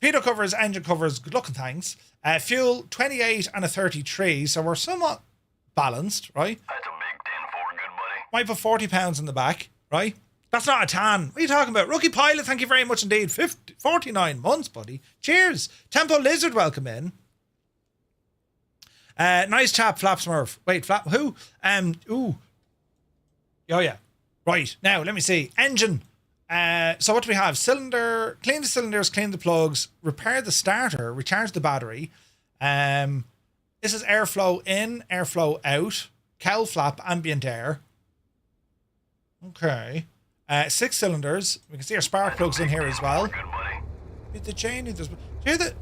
Pitot covers, engine covers. Good looking things. Fuel, 28 and a 33. So we're somewhat balanced, right? That's a big 10-4, good buddy. Might put 40 pounds in the back, right? That's not a tan. What are you talking about? Rookie pilot, thank you very much indeed. 49 months, buddy. Cheers. Tempo Lizard, welcome in. Nice chap, Flap Smurf. Wait, Flap, who? Ooh. Oh, yeah. Right, now, let me see. Engine. So what do we have? Cylinder, clean the cylinders, clean the plugs, repair the starter, recharge the battery. This is airflow in, airflow out. Cowl flap, ambient air. Okay. 6 cylinders. We can see our spark plugs in here as well. Good buddy. Hit the chain. Do you hear that?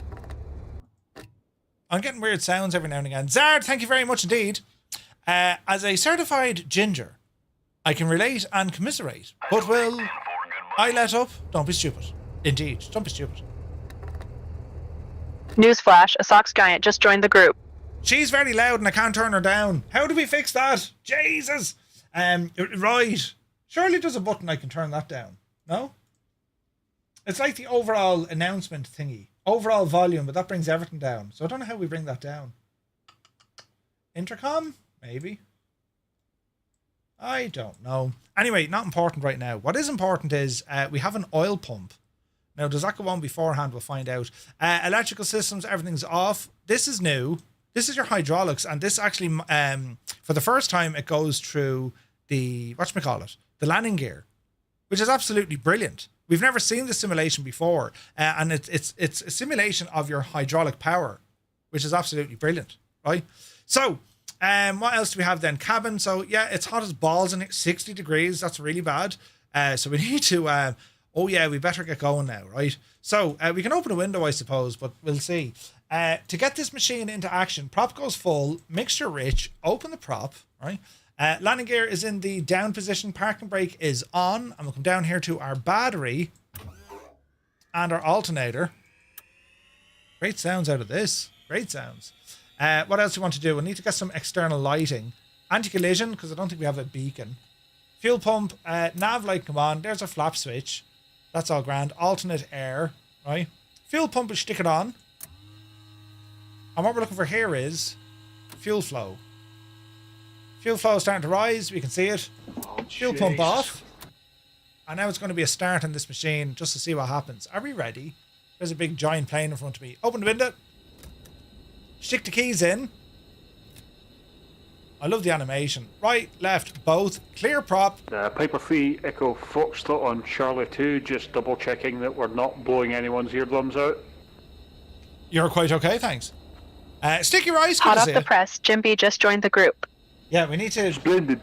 I'm getting weird sounds every now and again. Zard, thank you very much indeed. As a certified ginger, I can relate and commiserate. But will I let up? Don't be stupid. Indeed, don't be stupid. Newsflash, a socks giant just joined the group. She's very loud and I can't turn her down. How do we fix that? Jesus. Right. Surely there's a button I can turn that down. No? It's like the overall announcement thingy. Overall volume, but that brings everything down. So I don't know how we bring that down. Intercom? Maybe. I don't know. Anyway, not important right now. What is important is we have an oil pump. Now, does that go on beforehand? We'll find out. Electrical systems, everything's off. This is new. This is your hydraulics. And this actually, for the first time, it goes through the, whatchamacallit, the landing gear, which is absolutely brilliant. We've never seen this simulation before. And it's a simulation of your hydraulic power, which is absolutely brilliant, right? So, what else do we have then? Cabin. So, yeah, it's hot as balls in it. 60 degrees. That's really bad. So we need to, oh, yeah, we better get going now, right? So, we can open a window, I suppose, but we'll see. To get this machine into action, prop goes full, mixture rich, open the prop, right? Landing gear is in the down position, parking brake is on, and we'll come down here to our battery and our alternator. Great sounds out of this. Great sounds. What else do we want to do? We need to get some external lighting. Anti-collision, because I don't think we have a beacon. Fuel pump, nav light, come on. There's our flap switch. That's all grand. Alternate air, right? Fuel pump, we stick it on. And what we're looking for here is fuel flow. Fuel flow is starting to rise. We can see it. Oh, fuel pump off. And now it's going to be a start on this machine just to see what happens. Are we ready? There's a big giant plane in front of me. Open the window. Stick the keys in. I love the animation. Right, left, both. Clear prop. Piper 3 Echo Foxtrot on Charlie 2, just double checking that we're not blowing anyone's eardrums out. You're quite okay, thanks. Sticky Rice, good Hot to off see the you. press, Jim B just joined the group. Yeah, we need to... Splendid.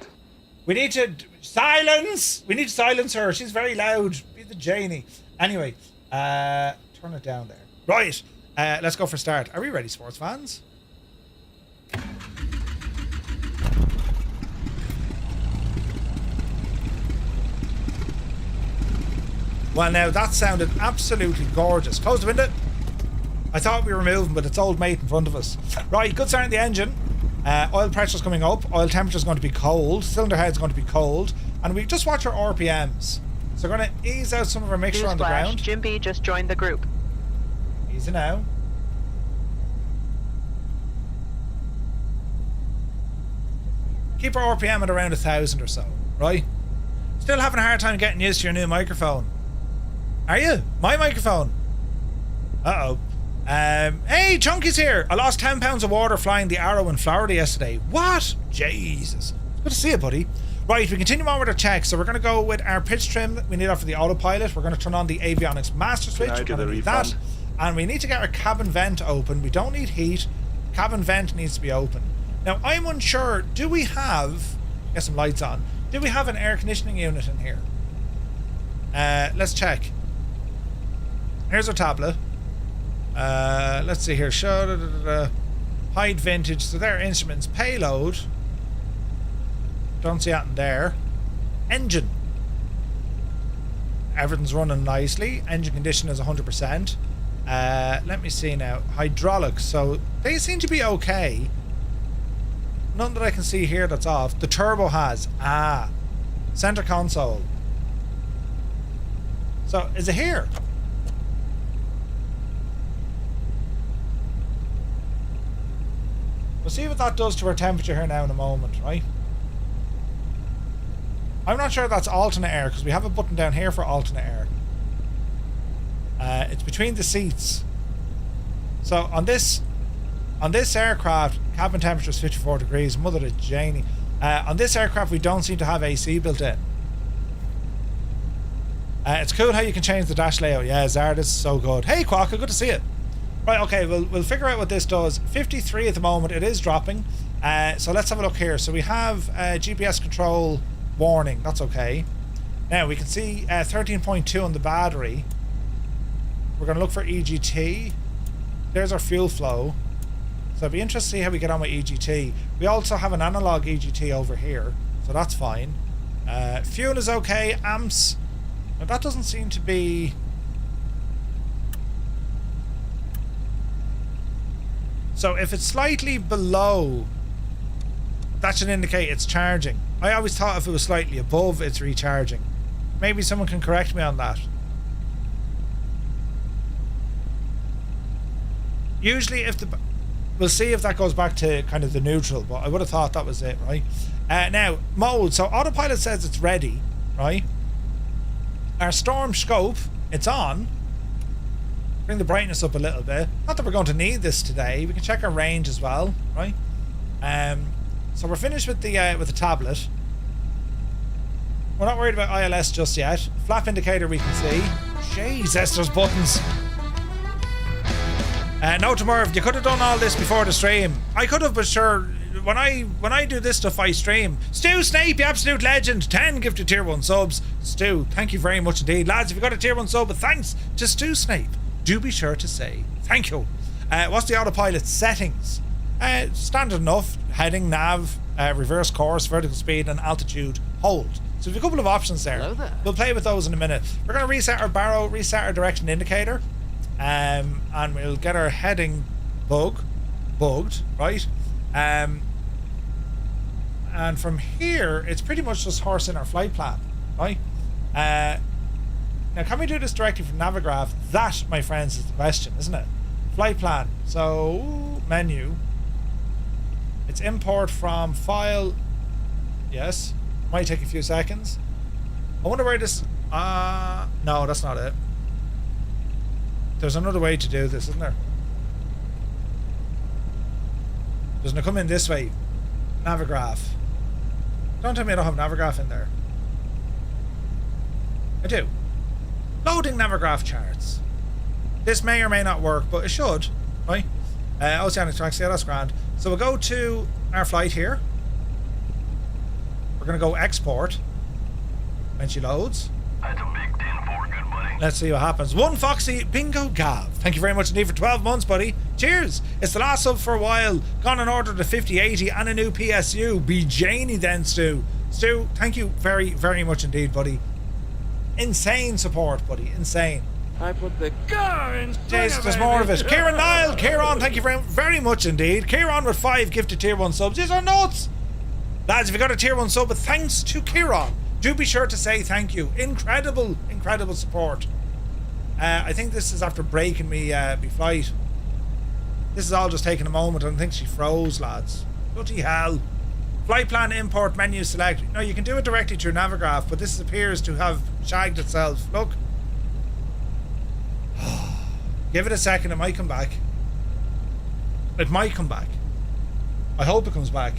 We need to... Silence! We need to silence her. She's very loud. Be the Janie. Anyway, turn it down there. Right, let's go for a start. Are we ready, sports fans? Well, now, that sounded absolutely gorgeous. Close the window. I thought we were moving, but it's old mate in front of us. Right, good start in the engine. Oil pressure's coming up. Oil temperature's going to be cold. Cylinder head's going to be cold. And we just watch our RPMs. So we're going to ease out some of our mixture on the Newsflash, ground. Jim B just joined the group. Easy now. Keep our RPM at around 1,000 or so, right? Still having a hard time getting used to your new microphone. Are you? My microphone. Uh-oh. Hey, Chunky's here. I lost 10 pounds of water flying the Arrow in Florida yesterday. What? Jesus. Good to see you, buddy. Right, we continue on with our checks. So we're going to go with our pitch trim that we need off of the autopilot. We're going to turn on the avionics master switch. We're going to need that. And we need to get our cabin vent open. We don't need heat. Cabin vent needs to be open. Now, I'm unsure. Do we have Get some lights on. Do we have an air conditioning unit in here? Let's check. Here's our tablet. Let's see here. Show hide vintage. So there are instruments. Payload. Don't see anything there. Engine. Everything's running nicely. Engine condition is 100%. Let me see now. Hydraulics. So they seem to be okay. Nothing that I can see here that's off. The turbo has. Center console. So is it here? We'll see what that does to our temperature here now in a moment, right? I'm not sure that's alternate air because we have a button down here for alternate air. It's between the seats. So on this aircraft, cabin temperature is 54 degrees. Mother of Janie. On this aircraft, we don't seem to have AC built in. It's cool how you can change the dash layout. Yeah, Zara, this is so good. Hey, Quokka, good to see it. Right, okay, we'll figure out what this does. 53 at the moment. It is dropping. So let's have a look here. So we have GPS control warning. That's okay. Now we can see 13.2 on the battery. We're going to look for EGT. There's our fuel flow. So it'd be interesting to see how we get on with EGT. We also have an analog EGT over here, so that's fine. Fuel is okay. Amps. Now that doesn't seem to be... So if it's slightly below, that should indicate it's charging. I always thought if it was slightly above, it's recharging. Maybe someone can correct me on that. Usually if the... We'll see if that goes back to kind of the neutral, but I would have thought that was it, right? Now, mode. So autopilot says it's ready, right? Our storm scope, it's on. Bring the brightness up a little bit. Not that we're going to need this today. We can check our range as well, right? So we're finished with the tablet. We're not worried about ILS just yet. Flap indicator we can see. Jesus, there's buttons. No, Tomorrow, you could have done all this before the stream. I could have, but sure, when I do this stuff, I stream. Stu Snape, you absolute legend. 10 gifted tier 1 subs. Stu, thank you very much indeed. Lads, if you got a tier 1 sub, thanks to Stu Snape. Do be sure to say thank you. What's the autopilot settings? Standard enough. Heading, nav, reverse course, vertical speed, and altitude hold. So we have a couple of options there. Hello there. We'll play with those in a minute. We're going to reset our barrow, reset our direction indicator. And we'll get our heading bugged, right? And from here, it's pretty much just horsing our flight plan, right? Now, can we do this directly from Navigraph? That, my friends, is the question, isn't it? Flight plan. So, menu. It's import from file. Yes. Might take a few seconds. I wonder where this... no, that's not it. There's another way to do this, isn't there? Doesn't it come in this way? Navigraph. Don't tell me I don't have Navigraph in there. I do. Loading Navigraph charts. This may or may not work, but it should, right? Oceanic tracks, yeah, that's grand. So we'll go to our flight here. We're going to go export when she loads. That's a big 10-4, good buddy. Let's see what happens. One Foxy Bingo Gav. Thank you very much indeed for 12 months, buddy. Cheers. It's the last sub for a while. Gone and ordered a 5080 and a new PSU. Be Janie then, Stu. Stu, thank you very, very much indeed, buddy. Insane support, buddy. Insane. I put the car in. Jesus, there's more of it. Kieran Nile, Kieran, thank you very, very much indeed. Kieran with 5 gifted tier 1 subs. These are nuts. Lads, if you got a tier 1 sub, thanks to Kieran. Do be sure to say thank you. Incredible, incredible support. I think this is after breaking me flight. This is all just taking a moment. I think she froze, lads. Bloody hell. Flight plan, import, menu, select. No, you can do it directly through Navigraph, but this appears to have shagged itself. Look. Give it a second, it might come back. It might come back. I hope it comes back.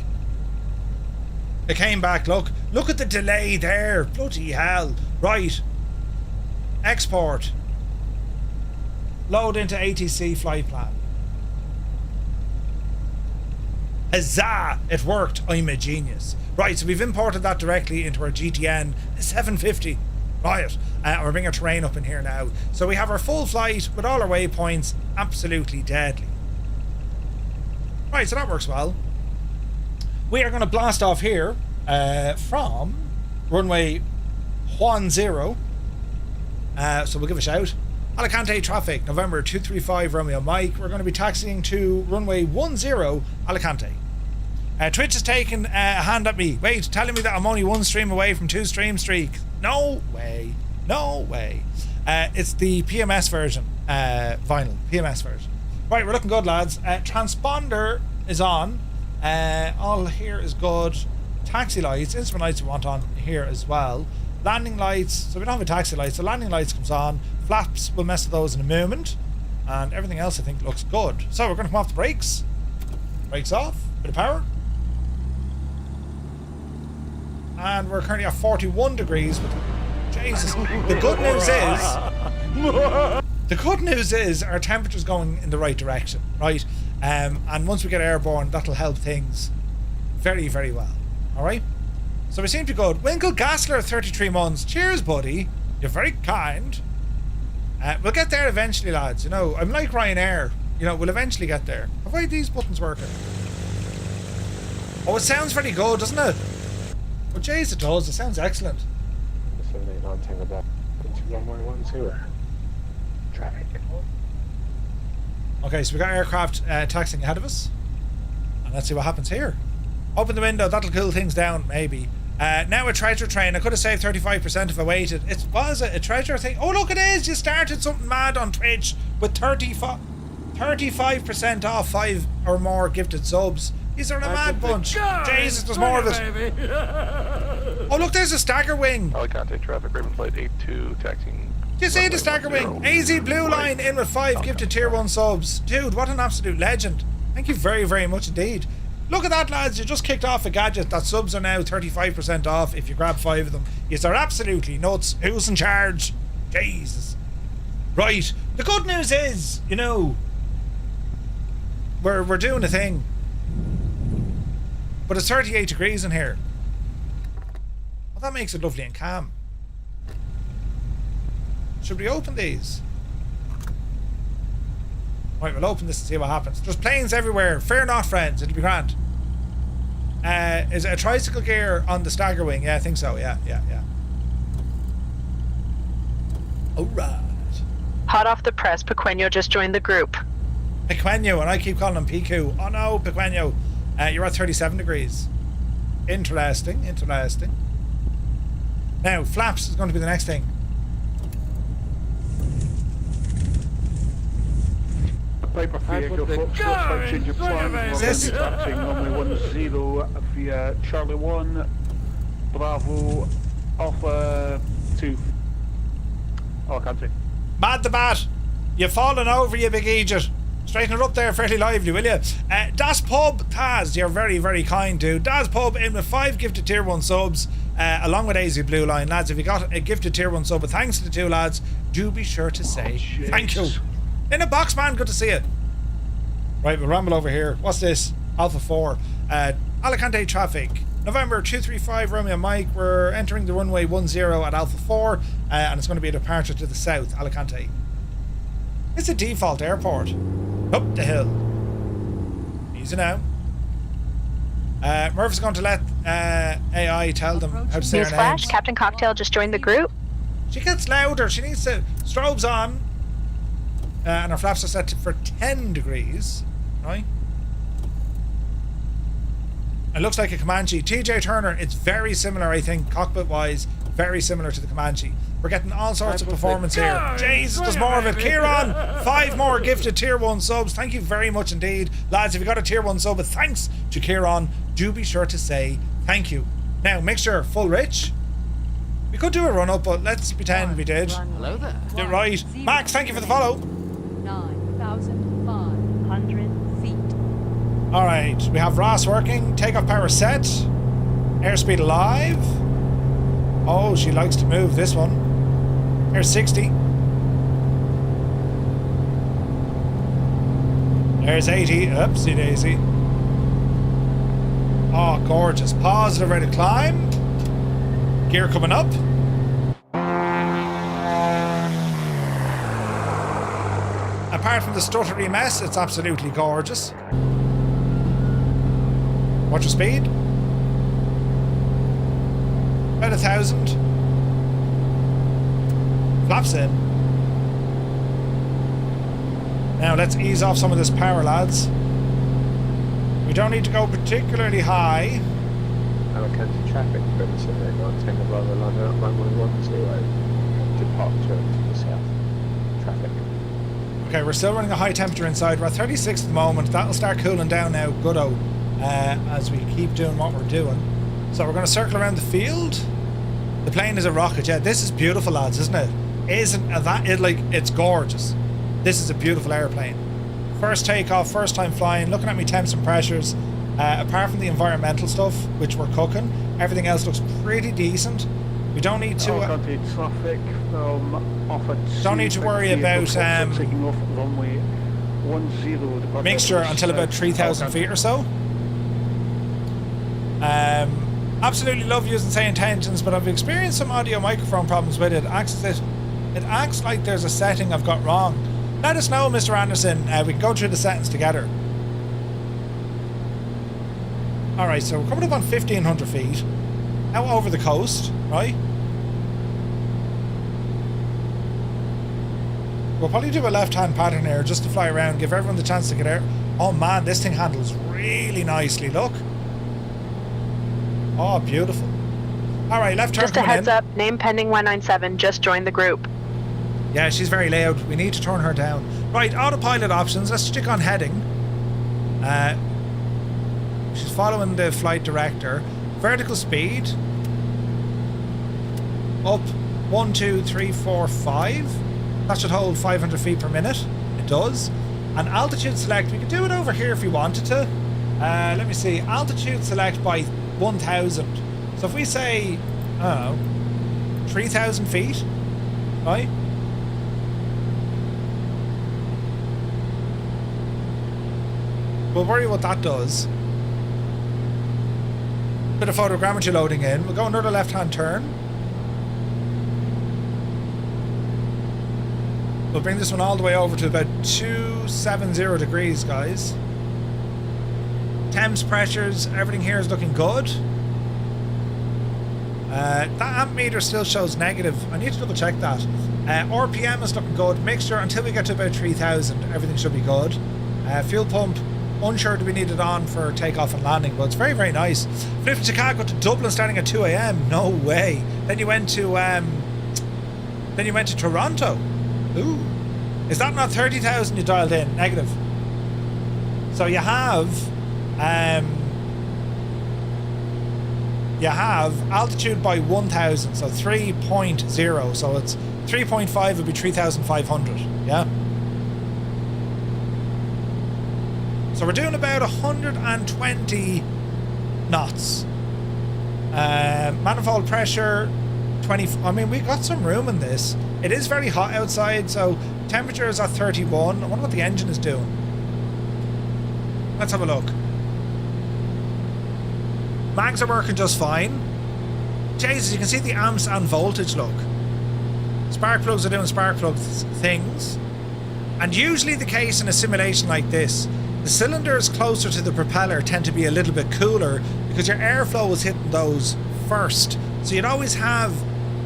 It came back, look. Look at the delay there. Bloody hell. Right. Export. Load into ATC flight plan. Huzzah! It worked. I'm a genius. Right, so we've imported that directly into our GTN 750. Right, we're bringing our terrain up in here now. So we have our full flight with all our waypoints. Absolutely deadly. Right, so that works well. We are going to blast off here from runway 10. So we'll give a shout. Alicante traffic, November 235 Romeo Mike. We're going to be taxiing to runway 10 Alicante. Twitch has taken a hand at me. Wait, telling me that I'm only one stream away from 2 stream streak. No way. No way. It's the PMS version. Vinyl. PMS version. Right, we're looking good, lads. Transponder is on. All here is good. Taxi lights, instrument lights we want on here as well. Landing lights, so we don't have a taxi light, so landing lights comes on. Flaps, we'll mess with those in a moment. And everything else I think looks good. So we're going to come off the brakes. Brakes off, bit of power. And we're currently at 41 degrees. But Jesus, the good news is our temperature's going in the right direction, right? And once we get airborne, that'll help things very, very well. All right? So we seem to be good. Winkle Gassler, 33 months. Cheers, buddy. You're very kind. We'll get there eventually, lads. You know, I'm like Ryanair. You know, we'll eventually get there. Have I these buttons working? Oh, it sounds very good, doesn't it? Oh, jeez, it does. It sounds excellent. Traffic. Okay, so we got aircraft taxiing ahead of us. And let's see what happens here. Open the window, that'll cool things down, maybe. Now a treasure train. I could have saved 35% if I waited. Was it a treasure thing? Oh, look, it is. You started something mad on Twitch with 35% off 5 or more gifted subs. These are a mad bunch. Jesus, there's more of it. Oh, look, there's a stagger wing. Alicante traffic, Raven flight 82, taxiing. Do you see the stagger wing? AZ Blue Line in with 5 gifted tier 1 subs. Dude, what an absolute legend. Thank you very, very much indeed. Look at that, lads. You just kicked off a gadget that subs are now 35% off if you grab 5 of them. Yes, they're absolutely nuts. Who's in charge? Jesus. Right. The good news is, you know, we're doing a thing. But it's 38 degrees in here. Well, that makes it lovely and calm. Should we open these? Right, we'll open this and see what happens. There's planes everywhere. Fear not, friends. It'll be grand. Is it a tricycle gear on the stagger wing? Yeah, I think so. Yeah. Alright. Hot off the press, Pequeño just joined the group. Pequeño, and I keep calling him PQ. Oh no, Pequeño. You're at 37 degrees. Interesting. Now, flaps is going to be the next thing. Piper vehicle, Foxtrot, change of plans. This- Taxiing runway 10 via Charlie 1, Bravo, Alpha 2. Alicante. Mad the Bat. You've fallen over, you big idiot. Straighten it up there fairly lively, will you? Das Pub, Taz, you're very, very kind, dude. Das Pub in with 5 gifted tier 1 subs, along with AZ Blue Line. Lads, if you got a gifted tier 1 sub, but thanks to the 2 lads, do be sure to say thank you. In a box, man, good to see you. Right, we'll ramble over here. What's this? Alpha 4. Alicante traffic. November 235 Romeo Mike. We're entering the runway 10 at Alpha 4, and it's going to be a departure to the south, Alicante. It's a default airport. Up the hill. Easy now. Murph's going to let AI tell them how to say her names. Newsflash, Captain Cocktail just joined the group. She gets louder. She needs to... Strobes on. And our flaps are set for 10 degrees. Right? It looks like a Comanche. TJ Turner, it's very similar, I think, cockpit-wise. Very similar to the Comanche. We're getting all sorts of performance here. Jesus, there's more of it. Kieran, 5 more gifted tier 1 subs. Thank you very much indeed. Lads, if you got a tier 1 sub, but thanks to Kieran, do be sure to say thank you. Now, make sure full rich. We could do a run-up, but let's pretend we did. Hello there. Do it right. Max, thank you for the follow. 9,500 feet. Alright, we have RAS working. Takeoff power set. Airspeed alive. Oh, she likes to move this one. Here's 60. There's 80. Oopsie daisy. Oh, gorgeous. Positive rate of climb. Gear coming up. Apart from the stuttery mess, it's absolutely gorgeous. Watch your speed. About 1,000. Flaps in. Now let's ease off some of this power, lads. We don't need to go particularly high. Alicante traffic from Sunday night, 10 of rather line up runway 10, departure to the south. Traffic. Okay, we're still running a high temperature inside. We're at 36 at the moment. That'll start cooling down now, goodo, as we keep doing what we're doing. So we're going to circle around the field. The plane is a rocket. Yeah, this is beautiful, lads, isn't it? Isn't that it? Like, it's gorgeous. This is a beautiful airplane. First takeoff, first time flying. Looking at me temps and pressures. Apart from the environmental stuff, which we're cooking, everything else looks pretty decent. We don't need to. Alicante traffic from off at Don't need to worry about taking off runway 10. mixture until about 3,000 feet or so. Absolutely love using say intentions, but I've experienced some audio microphone problems with it. It acts like there's a setting I've got wrong. Let us know, Mr. Anderson. We can go through the settings together. Alright, so we're coming up on 1,500 feet. Out over the coast, right? We'll probably do a left-hand pattern here just to fly around, give everyone the chance to get out. Oh man, this thing handles really nicely, look. Oh, beautiful. Alright, left turn Just a coming heads in. up, name pending 197, just joined the group. Yeah, she's very loud. We need to turn her down. Right, autopilot options. Let's stick on heading. She's following the flight director. Vertical speed. Up 1, 2, 3, 4, 5. That should hold 500 feet per minute. It does. And altitude select. We could do it over here if we wanted to. Let me see. Altitude select by 1,000. So if we say, I don't know, 3,000 feet, right? We'll worry what that does. Bit of photogrammetry loading in. We'll go another left-hand turn. We'll bring this one all the way over to about 270 degrees, guys. Temps, pressures, everything here is looking good. That amp meter still shows negative. I need to double check that. RPM is looking good. Mixture until we get to about 3,000, everything should be good. Fuel pump, unsure do we need it on for takeoff and landing, but it's very, very nice. Flew from Chicago to Dublin starting at 2 a.m. No way. Then you went to Toronto. Ooh. Is that not 30,000 you dialed in? Negative. So you have altitude by 1,000, so 3.0. So it's 3.5 would be 3,500. Yeah. So we're doing about 120 knots. Manifold pressure 20. I mean, we got some room in this. It is very hot outside, so temperature is at 31. I wonder what the engine is doing. Let's have a look. Mags are working just fine. Jesus, you can see the amps and voltage, look. Spark plugs are doing spark plug things. And usually the case in a simulation like this, the cylinders closer to the propeller tend to be a little bit cooler because your airflow is hitting those first. So you'd always have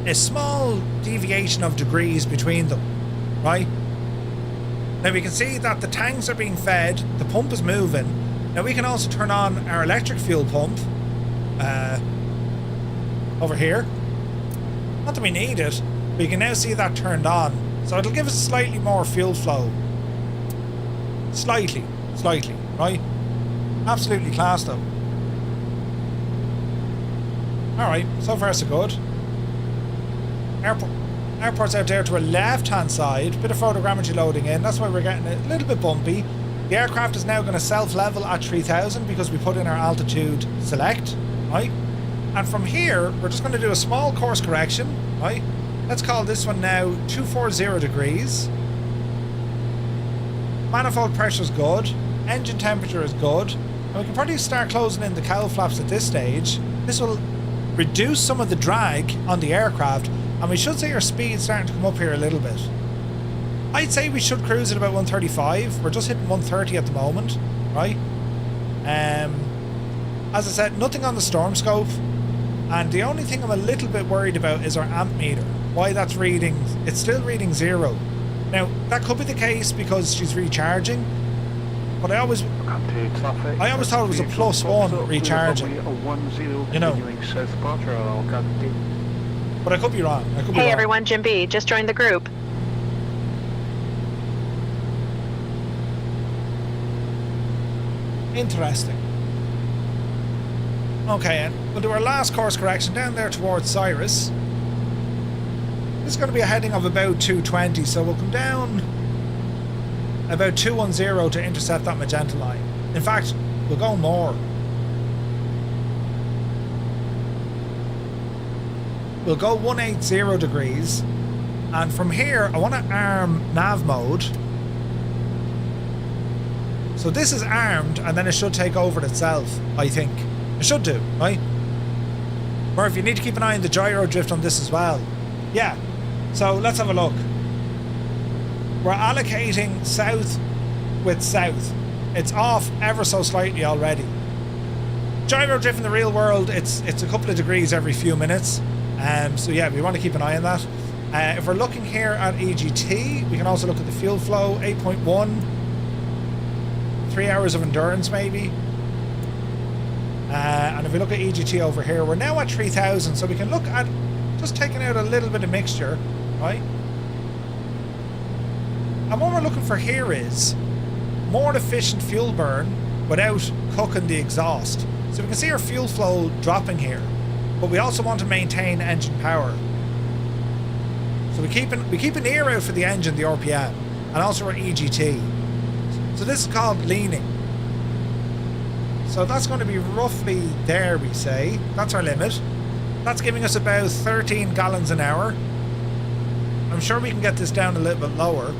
a small deviation of degrees between them, right? Now we can see that the tanks are being fed, the pump is moving. Now we can also turn on our electric fuel pump over here. Not that we need it, but you can now see that turned on. So it'll give us slightly more fuel flow. Slightly, right? Absolutely class though. Alright, so far so good. Airport's out there to a left-hand side. Bit of photogrammetry loading in. That's why we're getting a little bit bumpy. The aircraft is now going to self-level at 3,000 because we put in our altitude select, right? And from here, we're just going to do a small course correction, right? Let's call this one now 240 degrees. Manifold pressure is good. Engine temperature is good. And we can probably start closing in the cowl flaps at this stage. This will reduce some of the drag on the aircraft, and we should see our speed starting to come up here a little bit. I'd say we should cruise at about 135. We're just hitting 130 at the moment, right? As I said, nothing on the storm scope, and the only thing I'm a little bit worried about is our amp meter. Why that's reading, it's still reading 0. Now, that could be the case because she's recharging, but I always thought it was a +1 recharging. You know. But I could be wrong. I could be Hey wrong. everyone, Jim B. Just joined the group. Interesting. Okay, and we'll do our last course correction down there towards Cyrus. This is going to be a heading of about 220, so we'll come down about 210 to intercept that magenta line. In fact, we'll go more. We'll go 180 degrees, and from here I want to arm nav mode. So this is armed, and then it should take over itself, I think. It should do, right? Murph, you need to keep an eye on the gyro drift on this as well. Yeah, so let's have a look. We're allocating south with south. It's off ever so slightly already. Gyro drift in the real world, it's a couple of degrees every few minutes. So yeah, we want to keep an eye on that. If we're looking here at EGT, we can also look at the fuel flow, 8.1. 3 hours of endurance maybe. And if we look at EGT over here, we're now at 3000, so we can look at just taking out a little bit of mixture, right? And what we're looking for here is more efficient fuel burn without cooking the exhaust. So we can see our fuel flow dropping here, but we also want to maintain engine power. So we keep an ear out for the engine, the RPM, and also our EGT. So this is called leaning. So that's going to be roughly there, we say. That's our limit. That's giving us about 13 gallons an hour. I'm sure we can get this down a little bit lower.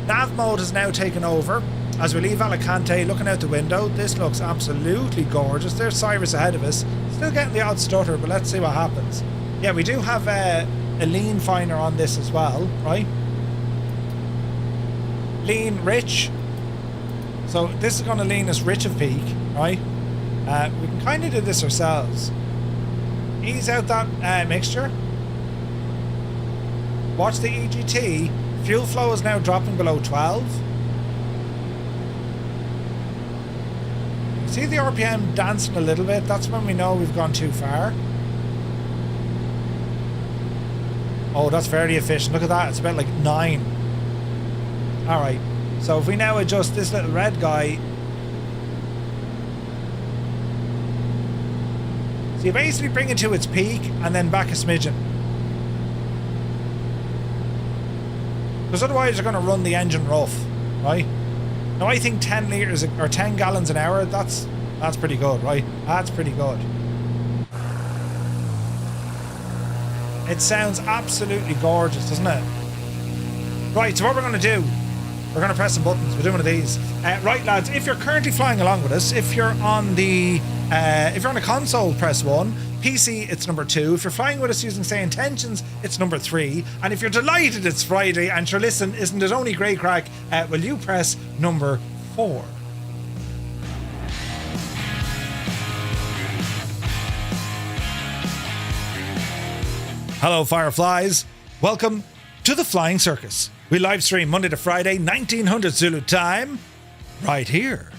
Nav mode has now taken over. As we leave Alicante, looking out the window, this looks absolutely gorgeous. There's Cyrus ahead of us. Still getting the odd stutter, but let's see what happens. Yeah, we do have a lean finder on this as well, right? Lean rich. So this is going to lean us rich of peak, right? We can kind of do this ourselves. Ease out that mixture. Watch the EGT. Fuel flow is now dropping below 12. You see the RPM dancing a little bit? That's when we know we've gone too far. Oh, that's very efficient. Look at that. It's about like 9. Alright. So if we now adjust this little red guy. So you basically bring it to its peak and then back a smidgen. Because otherwise you're going to run the engine rough, right? Now I think 10 litres or 10 gallons an hour, that's pretty good, right? That's pretty good. It sounds absolutely gorgeous, doesn't it? Right, so what we're going to do, we're going to press some buttons. We're doing one of these. Right, lads, if you're currently flying along with us, if you're on a console, press 1. PC, it's number 2. If you're flying with us using Say Intentions, it's number 3. And if you're delighted it's Friday and sure, listen, isn't it only great crack, will you press number 4? Hello, Fireflies. Welcome to the Flying Circus. We live stream Monday to Friday, 1900 Zulu time, right here.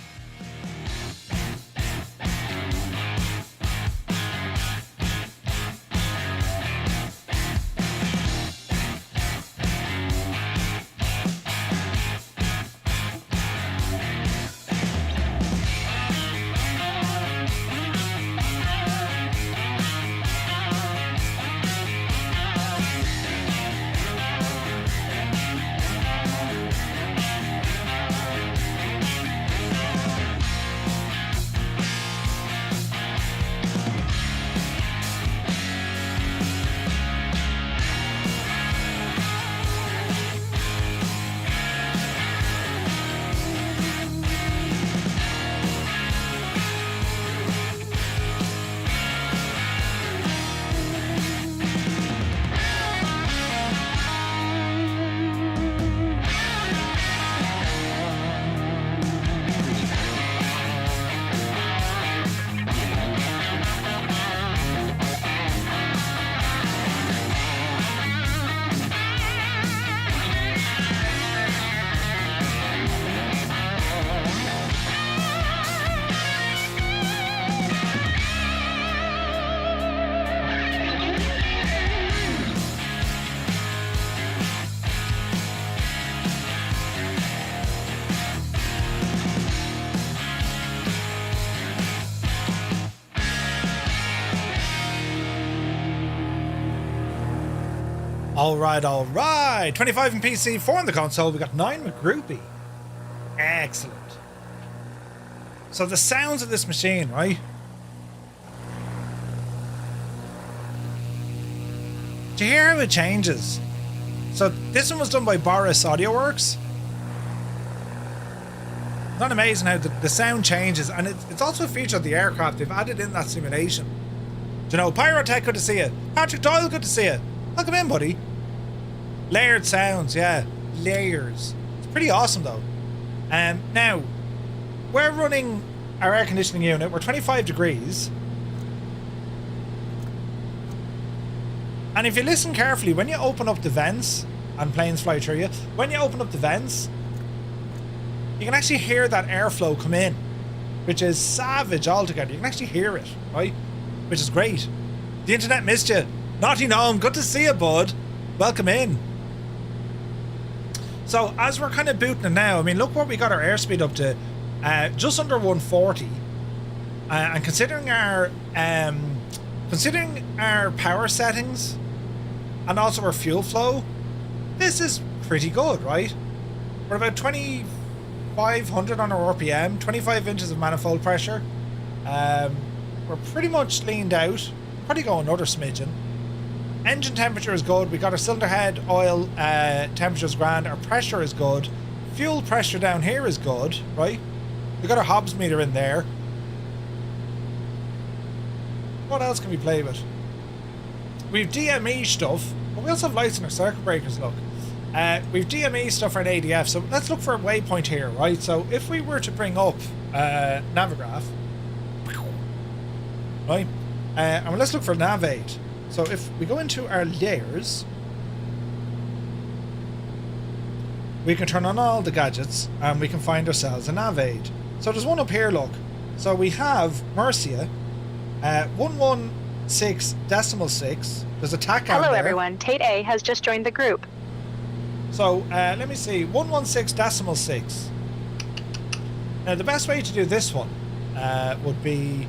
All right. 25 in PC, 4 in the console. We got 9 with groupie. Excellent. So the sounds of this machine, right? Do you hear how it changes? So this one was done by Boris AudioWorks. Not amazing how the sound changes, and it's also a feature of the aircraft. They've added in that simulation. Do you know, Pyrotech, good to see you. Patrick Doyle, good to see you. Welcome in, buddy. Layered sounds, yeah. Layers. It's pretty awesome, though. Now, we're running our air conditioning unit. We're 25 degrees. And if you listen carefully, when you open up the vents, and planes fly through you, when you open up the vents, you can actually hear that airflow come in, which is savage altogether. You can actually hear it, right? Which is great. The internet missed you. Naughty Gnome, good to see you, bud. Welcome in. So, as we're kind of booting it now, I mean, look what we got our airspeed up to. Just under 140. And considering our power settings and also our fuel flow, this is pretty good, right? We're about 2,500 on our RPM, 25 inches of manifold pressure. We're pretty much leaned out. Probably go another smidgen. Engine temperature is good. We got our cylinder head oil temperature is grand. Our pressure is good. Fuel pressure down here is good, right? We got our Hobbs meter in there. What else can we play with? We've DME stuff, but we also have lights in our circuit breakers, look. We've DME stuff for an ADF, so let's look for a waypoint here, right? So if we were to bring up Navigraph, right? And let's look for Navade. So if we go into our layers, we can turn on all the gadgets and we can find ourselves a Navade. So there's one up here, look. So we have Murcia, 116.6. There's a TAC out Hello, there. everyone. Tate A has just joined the group. So let me see, 116.6. Now the best way to do this one would be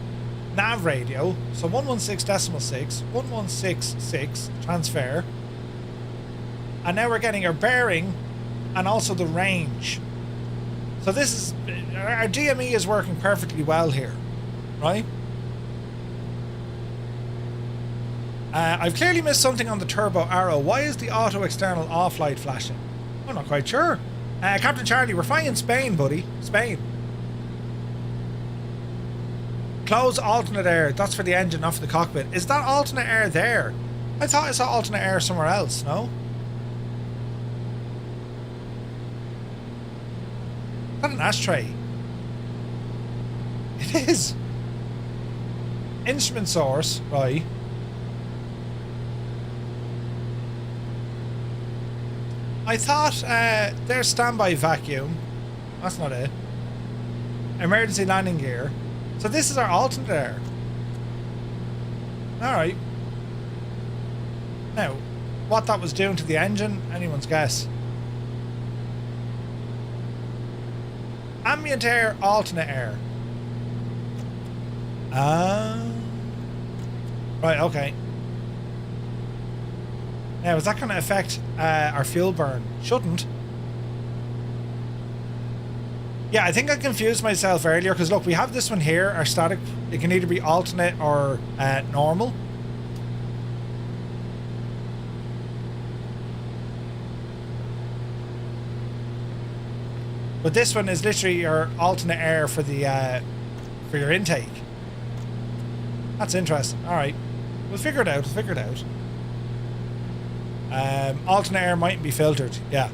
nav radio. So 116.6, 116.6 transfer. And now we're getting our bearing and also the range. So this is, our DME is working perfectly well here, right? I've clearly missed something on the turbo arrow. Why is the auto external off light flashing? I'm not quite sure. Captain Charlie, we're flying in Spain, buddy. Spain. Close alternate air. That's for the engine, not for the cockpit. Is that alternate air there? I thought I saw alternate air somewhere else, no? Is that an ashtray? It is. Instrument source, right. I thought there's standby vacuum. That's not it. Emergency landing gear. So this is our alternate air. Alright. Now, what that was doing to the engine, anyone's guess. Ambient air, alternate air. Right, okay. Now, is that going to affect our fuel burn? Shouldn't. Yeah, I think I confused myself earlier because look, we have this one here, our static. It can either be alternate or normal. But this one is literally your alternate air for the for your intake. That's interesting. All right, we'll figure it out. We'll figure it out. Alternate air mightn't be filtered. Yeah.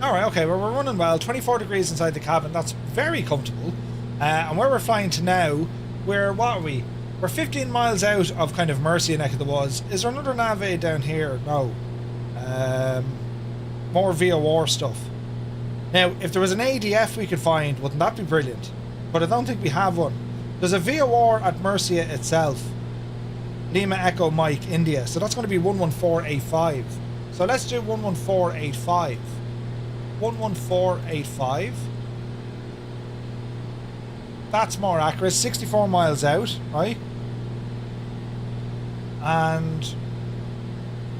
Alright, okay, well, we're running well. 24 degrees inside the cabin. That's very comfortable. And where we're flying to now, what are we? We're 15 miles out of kind of Murcia neck of the woods. Is there another nav down here? No. More VOR stuff. Now, if there was an ADF we could find, wouldn't that be brilliant? But I don't think we have one. There's a VOR at Murcia itself. Lima Echo Mike, India. So that's going to be 11485. So let's do 11485. 11485. That's more accurate. 64 miles out, right? And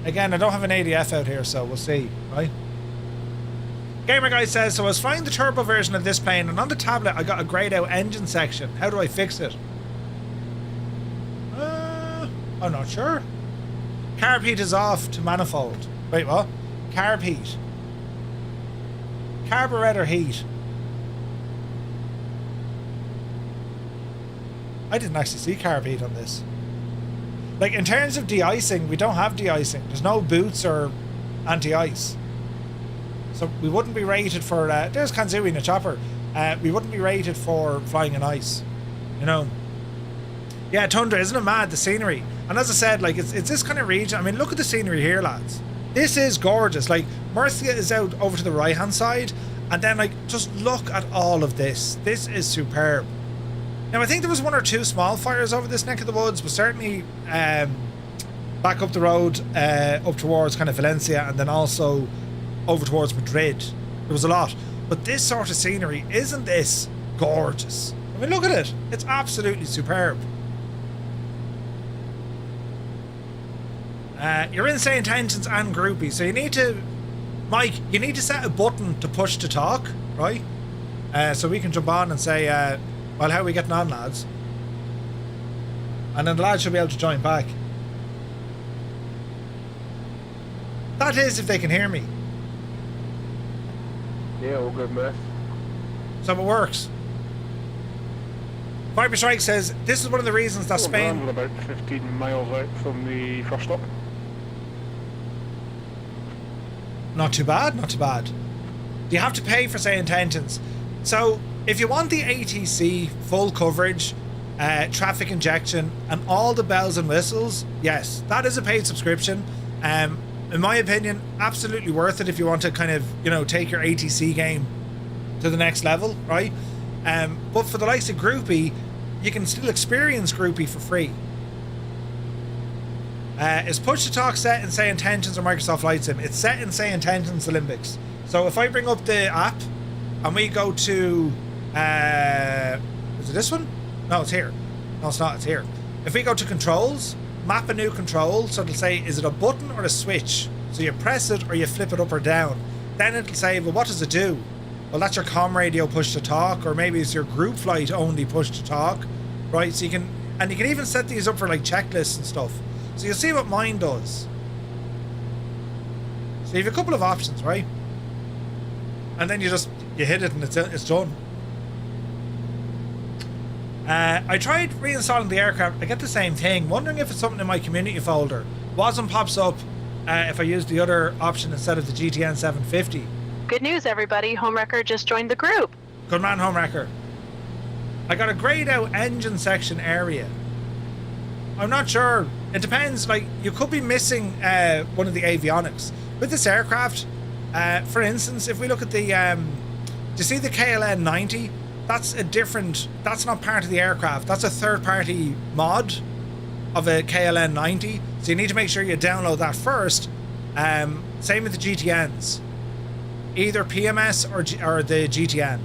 again, I don't have an ADF out here, so we'll see, right? Gamer Guy says, so I was flying the turbo version of this plane, and on the tablet I got a greyed out engine section. How do I fix it? I'm not sure. Carb heat is off to manifold. Wait, what? Carb heat. Carburetor heat. I didn't actually see carb heat on this. Like, in terms of de-icing, we don't have de-icing. There's no boots or anti-ice. So we wouldn't be rated for... there's Kanzui in a chopper. We wouldn't be rated for flying in ice. You know? Yeah, Tundra, isn't it mad, the scenery? And as I said, like, it's this kind of region. I mean, look at the scenery here, lads. This is gorgeous. Like, Murcia is out over to the right-hand side. And then, like, just look at all of this. This is superb. Now, I think there was 1 or 2 small fires over this neck of the woods, but certainly back up the road up towards kind of Valencia, and then also over towards Madrid. There was a lot. But this sort of scenery, isn't this gorgeous? I mean, look at it. It's absolutely superb. You're in St. Tensions and Groupie, so you need to... Mike, you need to set a button to push to talk, right? So we can jump on and say... well, how are we getting on, lads? And then the lads should be able to join back. That is if they can hear me. Yeah, all good, Murph. So it works. Viper Strike says, this is one of the reasons that Spain... We're about 15 miles out from the first stop. Not too bad, not too bad. You have to pay for St. Tensions. So... if you want the ATC full coverage, traffic injection, and all the bells and whistles, yes, that is a paid subscription. In my opinion, absolutely worth it if you want to kind of, you know, take your ATC game to the next level, right? But for the likes of Groupie, you can still experience Groupie for free. Is push to talk set in St. Tensions or Microsoft Flight Sim? It's set in St. Tensions Olympics. So if I bring up the app and we go to... is it this one? No, it's here. No, it's not. It's here. If we go to controls, map a new control, so it'll say, is it a button or a switch? So you press it or you flip it up or down. Then it'll say, well, what does it do? Well, that's your comm radio push to talk, or maybe it's your group flight only push to talk, right? So you can, and you can even set these up for like checklists and stuff. So you'll see what mine does. So you have a couple of options, right? And then you hit it and it's done. I tried reinstalling the aircraft. I get the same thing. Wondering if it's something in my community folder. Wasn't pops up if I use the other option instead of the GTN 750. Good news, everybody. Homewrecker just joined the group. Good man, Homewrecker. I got a greyed out engine section area. I'm not sure. It depends. Like, you could be missing one of the avionics. With this aircraft, for instance, if we look at the... do you see the KLN 90? That's a different... That's not part of the aircraft. That's a third-party mod of a KLN 90. So you need to make sure you download that first. Same with the GTNs. Either PMS or the GTN.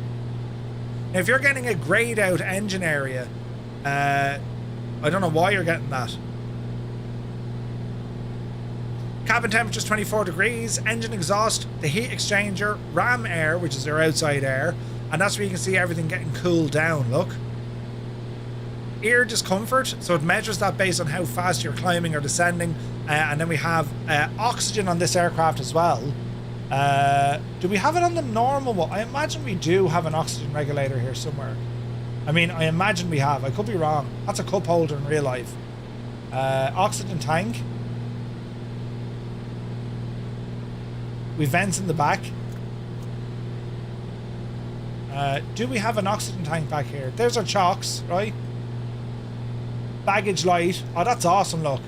Now, if you're getting a greyed out engine area, I don't know why you're getting that. Cabin temperature is 24 degrees, engine exhaust, the heat exchanger, ram air, which is their outside air, and that's where you can see everything getting cooled down, look. Ear discomfort, so it measures that based on how fast you're climbing or descending, and then we have oxygen on this aircraft as well. Do we have it on the normal one? I imagine we do have an oxygen regulator here somewhere. I mean, I imagine we have. I could be wrong. That's a cup holder in real life. Oxygen tank. We vents in the back. Do we have an oxygen tank back here? There's our chocks, right? Baggage light. Oh, that's awesome, look.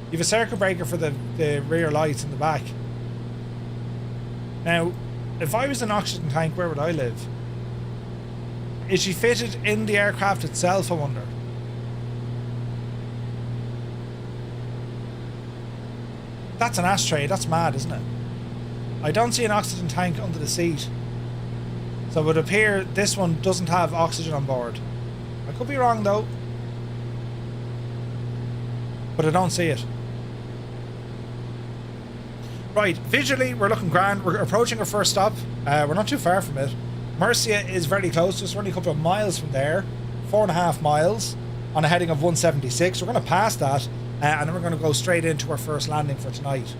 You have a circuit breaker for the rear lights in the back. Now, if I was an oxygen tank, where would I live? Is she fitted in the aircraft itself, I wonder? That's an ashtray. That's mad, isn't it? I don't see an oxygen tank under the seat. So it would appear this one doesn't have oxygen on board. I could be wrong, though. but I don't see it. Right, visually we're looking grand. We're approaching our first stop. We're not too far from it. Murcia is very close to us. We're only a couple of miles from there. 4.5 miles on a heading of 176. We're going to pass that, and then we're going to go straight into our first landing for tonight.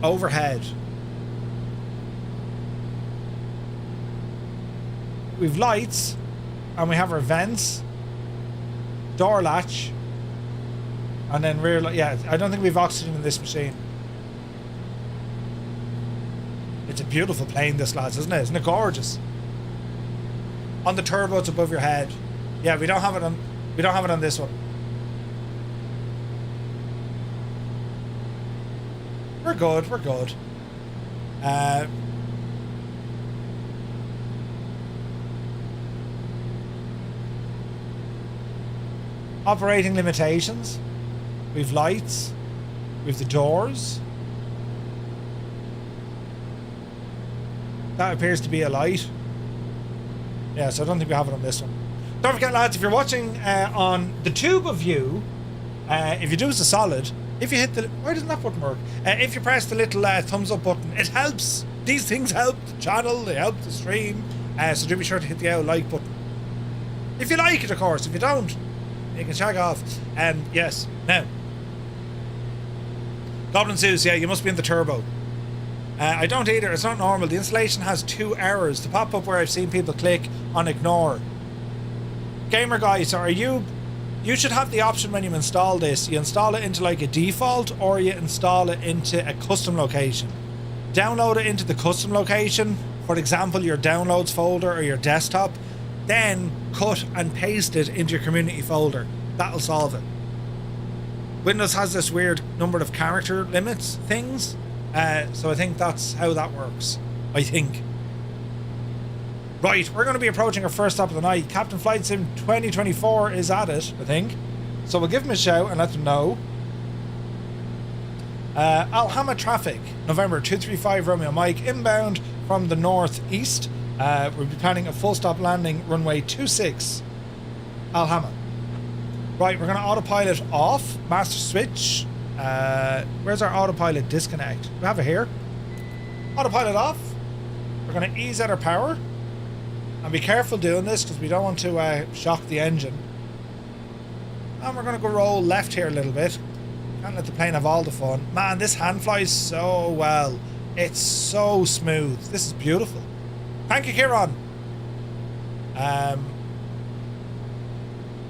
Overhead. We've lights, and we have our vents, door latch, and then rear light. Yeah, I don't think we've oxygen in this machine. It's a beautiful plane, this, lads, isn't it? Isn't it gorgeous? On the turbo, it's above your head. Yeah, we don't have it on. We don't have it on this one. We're good. We're good. Operating limitations. We've lights. We've the doors. That appears to be a light. Yeah, so I don't think we have it on this one. Don't forget, lads, if you're watching on the tube of view, if you do us a solid, if you hit the... Why doesn't that button work? If you press the little thumbs up button, it helps. These things help the channel, they help the stream. So do be sure to hit the like button. If you like it, of course. If you don't, you can shag off. Yes, now. Goblin Zeus, yeah, you must be in the turbo. I don't either. It's not normal. The installation has 2 errors to pop up where I've seen people click on ignore. Gamer guys, are you should have the option when you install this. You install it into like a default, or you install it into a custom location. Download it into the custom location, for example your downloads folder or your desktop, then cut and paste it into your community folder. That'll solve it. Windows has this weird number of character limits things. So I think that's how that works. I think. Right, we're going to be approaching our first stop of the night. Captain Flight Sim 2024 is at it, I think. So we'll give him a shout and let them know. Alhama traffic, November 235 Romeo Mike, inbound from the northeast. We'll be planning a full stop landing, runway 26, Alhama. Right, we're going to autopilot off, master switch. Where's our autopilot disconnect? We have it here. Autopilot off. We're going to ease out our power. And be careful doing this because we don't want to shock the engine. And we're going to go roll left here a little bit. Can't let the plane have all the fun. Man, this hand flies so well. It's so smooth. This is beautiful. Thank you, Kieran.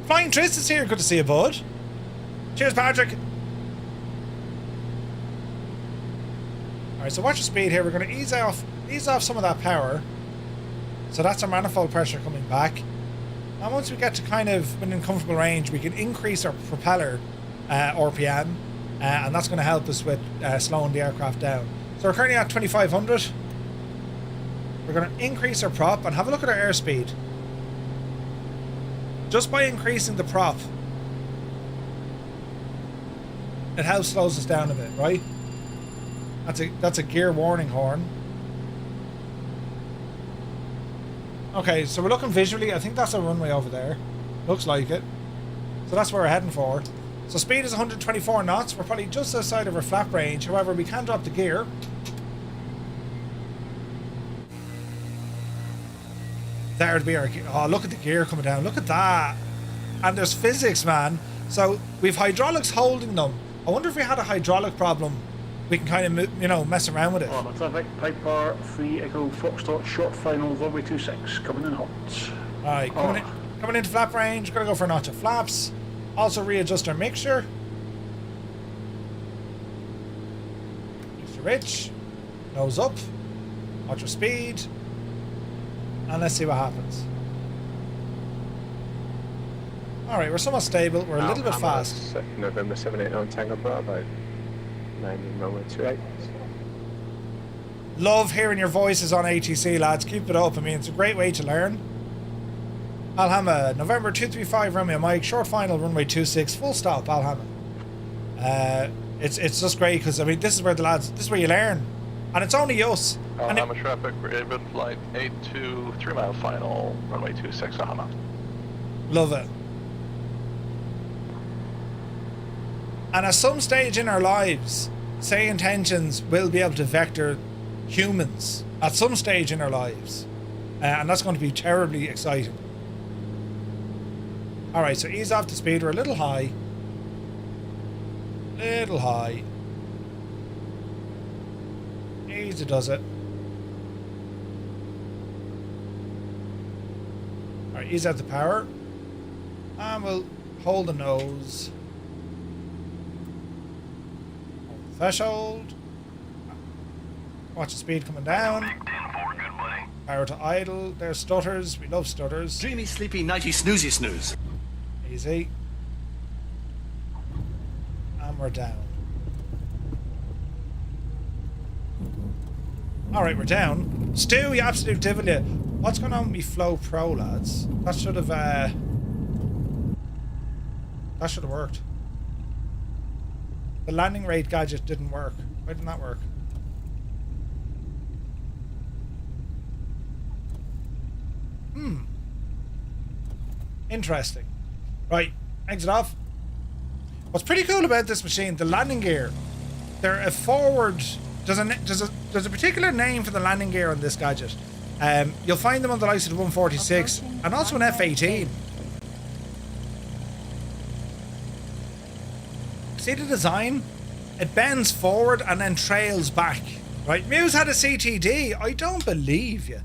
Flying Trist is here. Good to see you, bud. Cheers, Patrick. Alright, so watch your speed here. We're going to ease off some of that power. So that's our manifold pressure coming back. And once we get to kind of within comfortable range, we can increase our propeller RPM. And that's going to help us with slowing the aircraft down. So we're currently at 2500. We're going to increase our prop and have a look at our airspeed. Just by increasing the prop, it helps slows us down a bit, right? That's a gear warning horn. Okay, so we're looking visually. I think that's a runway over there. Looks like it. So that's where we're heading for. So speed is 124 knots. We're probably just outside of our flap range. However, we can drop the gear. There would be our gear. Oh, look at the gear coming down. Look at that. And there's physics, man. So we've hydraulics holding them. I wonder if we had a hydraulic problem, we can kind of, you know, mess around with it. On traffic, Piper 3 Echo Foxtrot, short final, runway 26, coming in hot. Alright, coming into flap range, gonna go for a notch of flaps. Also readjust our mixture. Mixture rich. Nose up. Watch your speed. And let's see what happens. Alright, we're somewhat stable. We're a little bit fast. November 789 Tango Bravo. Landing runway 28. Love hearing your voices on ATC, lads. Keep it up. I mean, it's a great way to learn. Alhama, November 235 Romeo Mike, short final, runway 26, full stop, Alhama. It's just great because, I mean, this is where the lads, this is where you learn. And it's only us. Alhama traffic, Raven flight 82, 3 mile final, runway 26, Alhama. Love it. And at some stage in our lives, say intentions will be able to vector humans at some stage in our lives. And that's going to be terribly exciting. Alright, so ease off the speed. We're a little high. Little high. Easy does it. Alright, ease out the power. And we'll hold the nose. Hold the threshold. Watch the speed coming down. Power to idle. There's stutters. We love stutters. Dreamy, sleepy, nighty, snoozy, snooze. Easy. And we're down. Alright, we're down. Stu, you absolute devil, you. What's going on with me Flow Pro, lads? That should have worked. The landing rate gadget didn't work. Why didn't that work? Interesting. Right, exit off. What's pretty cool about this machine, the landing gear, they're a forward. There's a particular name for the landing gear on this gadget. You'll find them on the likes of the 146 and also an F-18. See the design? It bends forward and then trails back. Right, Muse had a CTD. I don't believe you.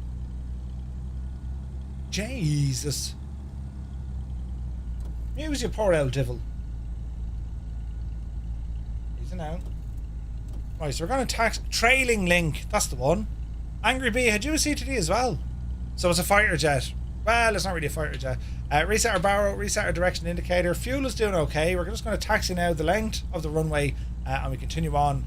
Jesus. Muse, you poor old devil. Easy now. Right, so we're going to tax trailing link. That's the one. Angry Bee, had you a CTD as well? So it's a fighter jet. Well, it's not really a fighter jet. Reset our barrel, reset our direction indicator. Fuel is doing okay. We're just going to taxi now the length of the runway, and we continue on.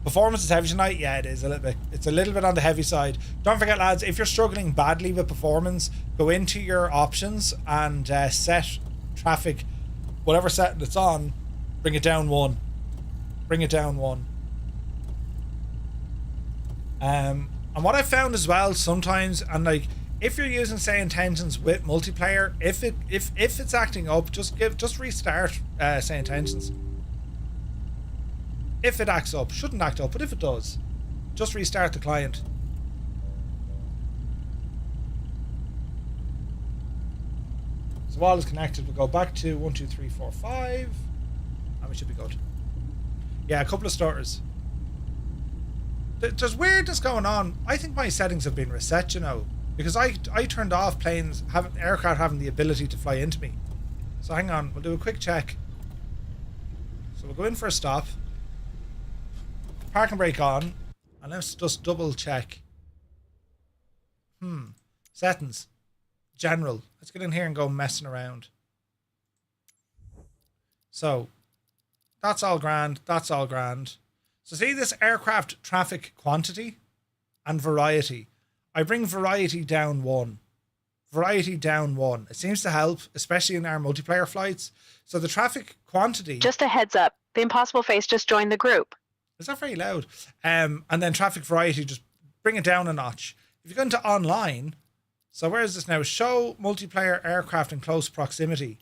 Performance is heavy tonight. Yeah, it is a little bit. It's a little bit on the heavy side. Don't forget, lads, if you're struggling badly with performance, go into your options and set traffic, whatever setting it's on, bring it down one. Bring it down one. And what I found as well sometimes, and like if you're using say intentions with multiplayer, if it's acting up, just restart say intentions. If it acts up, shouldn't act up, but if it does, just restart the client. So while it's connected, we'll go back to 1, 2, 3, 4, 5, and we should be good. Yeah, a couple of starters. There's weirdness going on. I think my settings have been reset, you know, because I turned off planes aircraft having the ability to fly into me. So hang on, we'll do a quick check. So we'll go in for a stop. Park and brake on, and let's just double check. Settings. General. Let's get in here and go messing around. So, that's all grand. That's all grand. So see this aircraft traffic quantity and variety. I bring variety down 1. Variety down 1. It seems to help, especially in our multiplayer flights. So the traffic quantity... Just a heads up. The Impossible Face just joined the group. Is that very loud? And then traffic variety, just bring it down a notch. If you go into online, so where is this now? Show multiplayer aircraft in close proximity.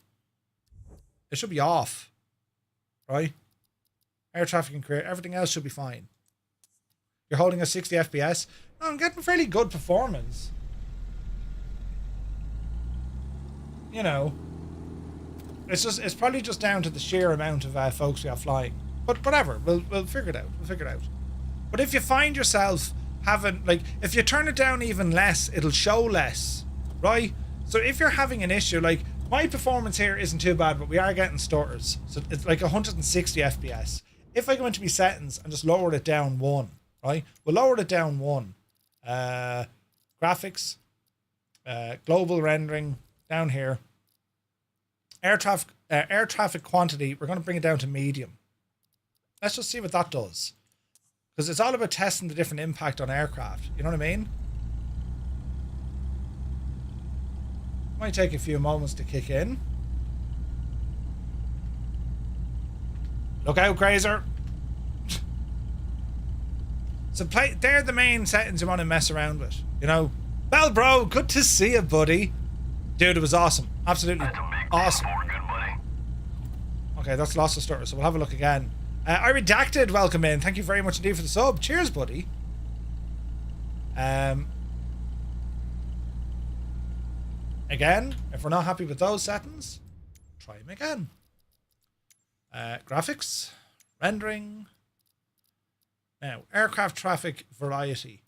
It should be off, right? Air traffic and career, everything else should be fine. You're holding a 60 FPS. No, I'm getting fairly good performance. You know, it's probably just down to the sheer amount of folks we have flying. But whatever, we'll figure it out. We'll figure it out. But if you find yourself having, like, if you turn it down even less, it'll show less, right? So if you're having an issue, like, my performance here isn't too bad, but we are getting stutters. So it's like 160 FPS. If I go into my settings and just lower it down 1, right? We'll lower it down 1. Graphics, global rendering, down here. Air traffic quantity, we're going to bring it down to medium. Let's just see what that does. Because it's all about testing the different impact on aircraft. You know what I mean? Might take a few moments to kick in. Look out, Grazer. So they're the main settings you want to mess around with. You know? Well, bro, good to see you, buddy. Dude, it was awesome. Absolutely awesome. Okay, that's lost a stutter, so we'll have a look again. I Redacted, welcome in. Thank you very much indeed for the sub. Cheers, buddy. Again, if we're not happy with those settings, try them again. Graphics, rendering. Now, aircraft traffic variety.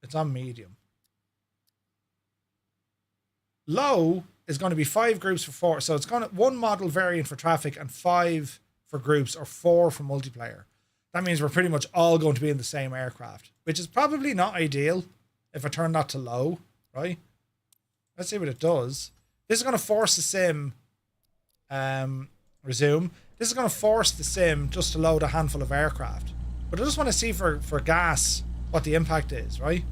It's on medium. Low is going to be 5 groups for 4. So it's going to 1 model variant for traffic and 5 for groups, or 4 for multiplayer. That means we're pretty much all going to be in the same aircraft, which is probably not ideal if I turn that to low, right? Let's see what it does. This is going to force the sim, resume. This is going to force the sim just to load a handful of aircraft. But I just want to see for gas what the impact is, right?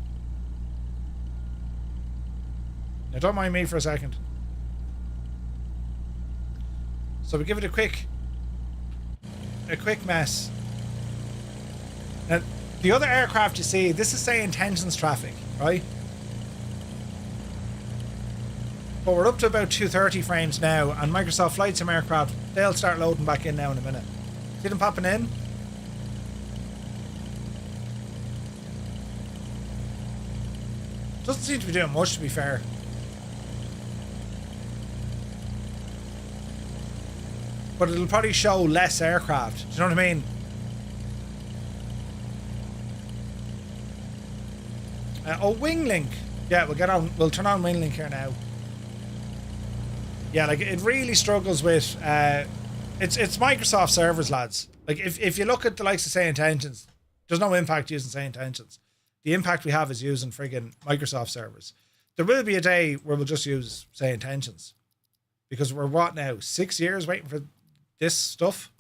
Now don't mind me for a second. So we give it a quick mess. Now, the other aircraft you see, this is say intentions traffic, right? But we're up to about 230 frames now, and Microsoft Flight Sim aircraft, they'll start loading back in now in a minute. See them popping in? Doesn't seem to be doing much, to be fair. But it'll probably show less aircraft. Do you know what I mean? Wing link. Yeah, we'll turn on wing link here now. Yeah, like it really struggles with it's Microsoft servers, lads. Like if you look at the likes of Say Intentions, there's no impact using Say Intentions. The impact we have is using friggin' Microsoft servers. There will be a day where we'll just use Say Intentions. Because we're what now? 6 years waiting for this stuff?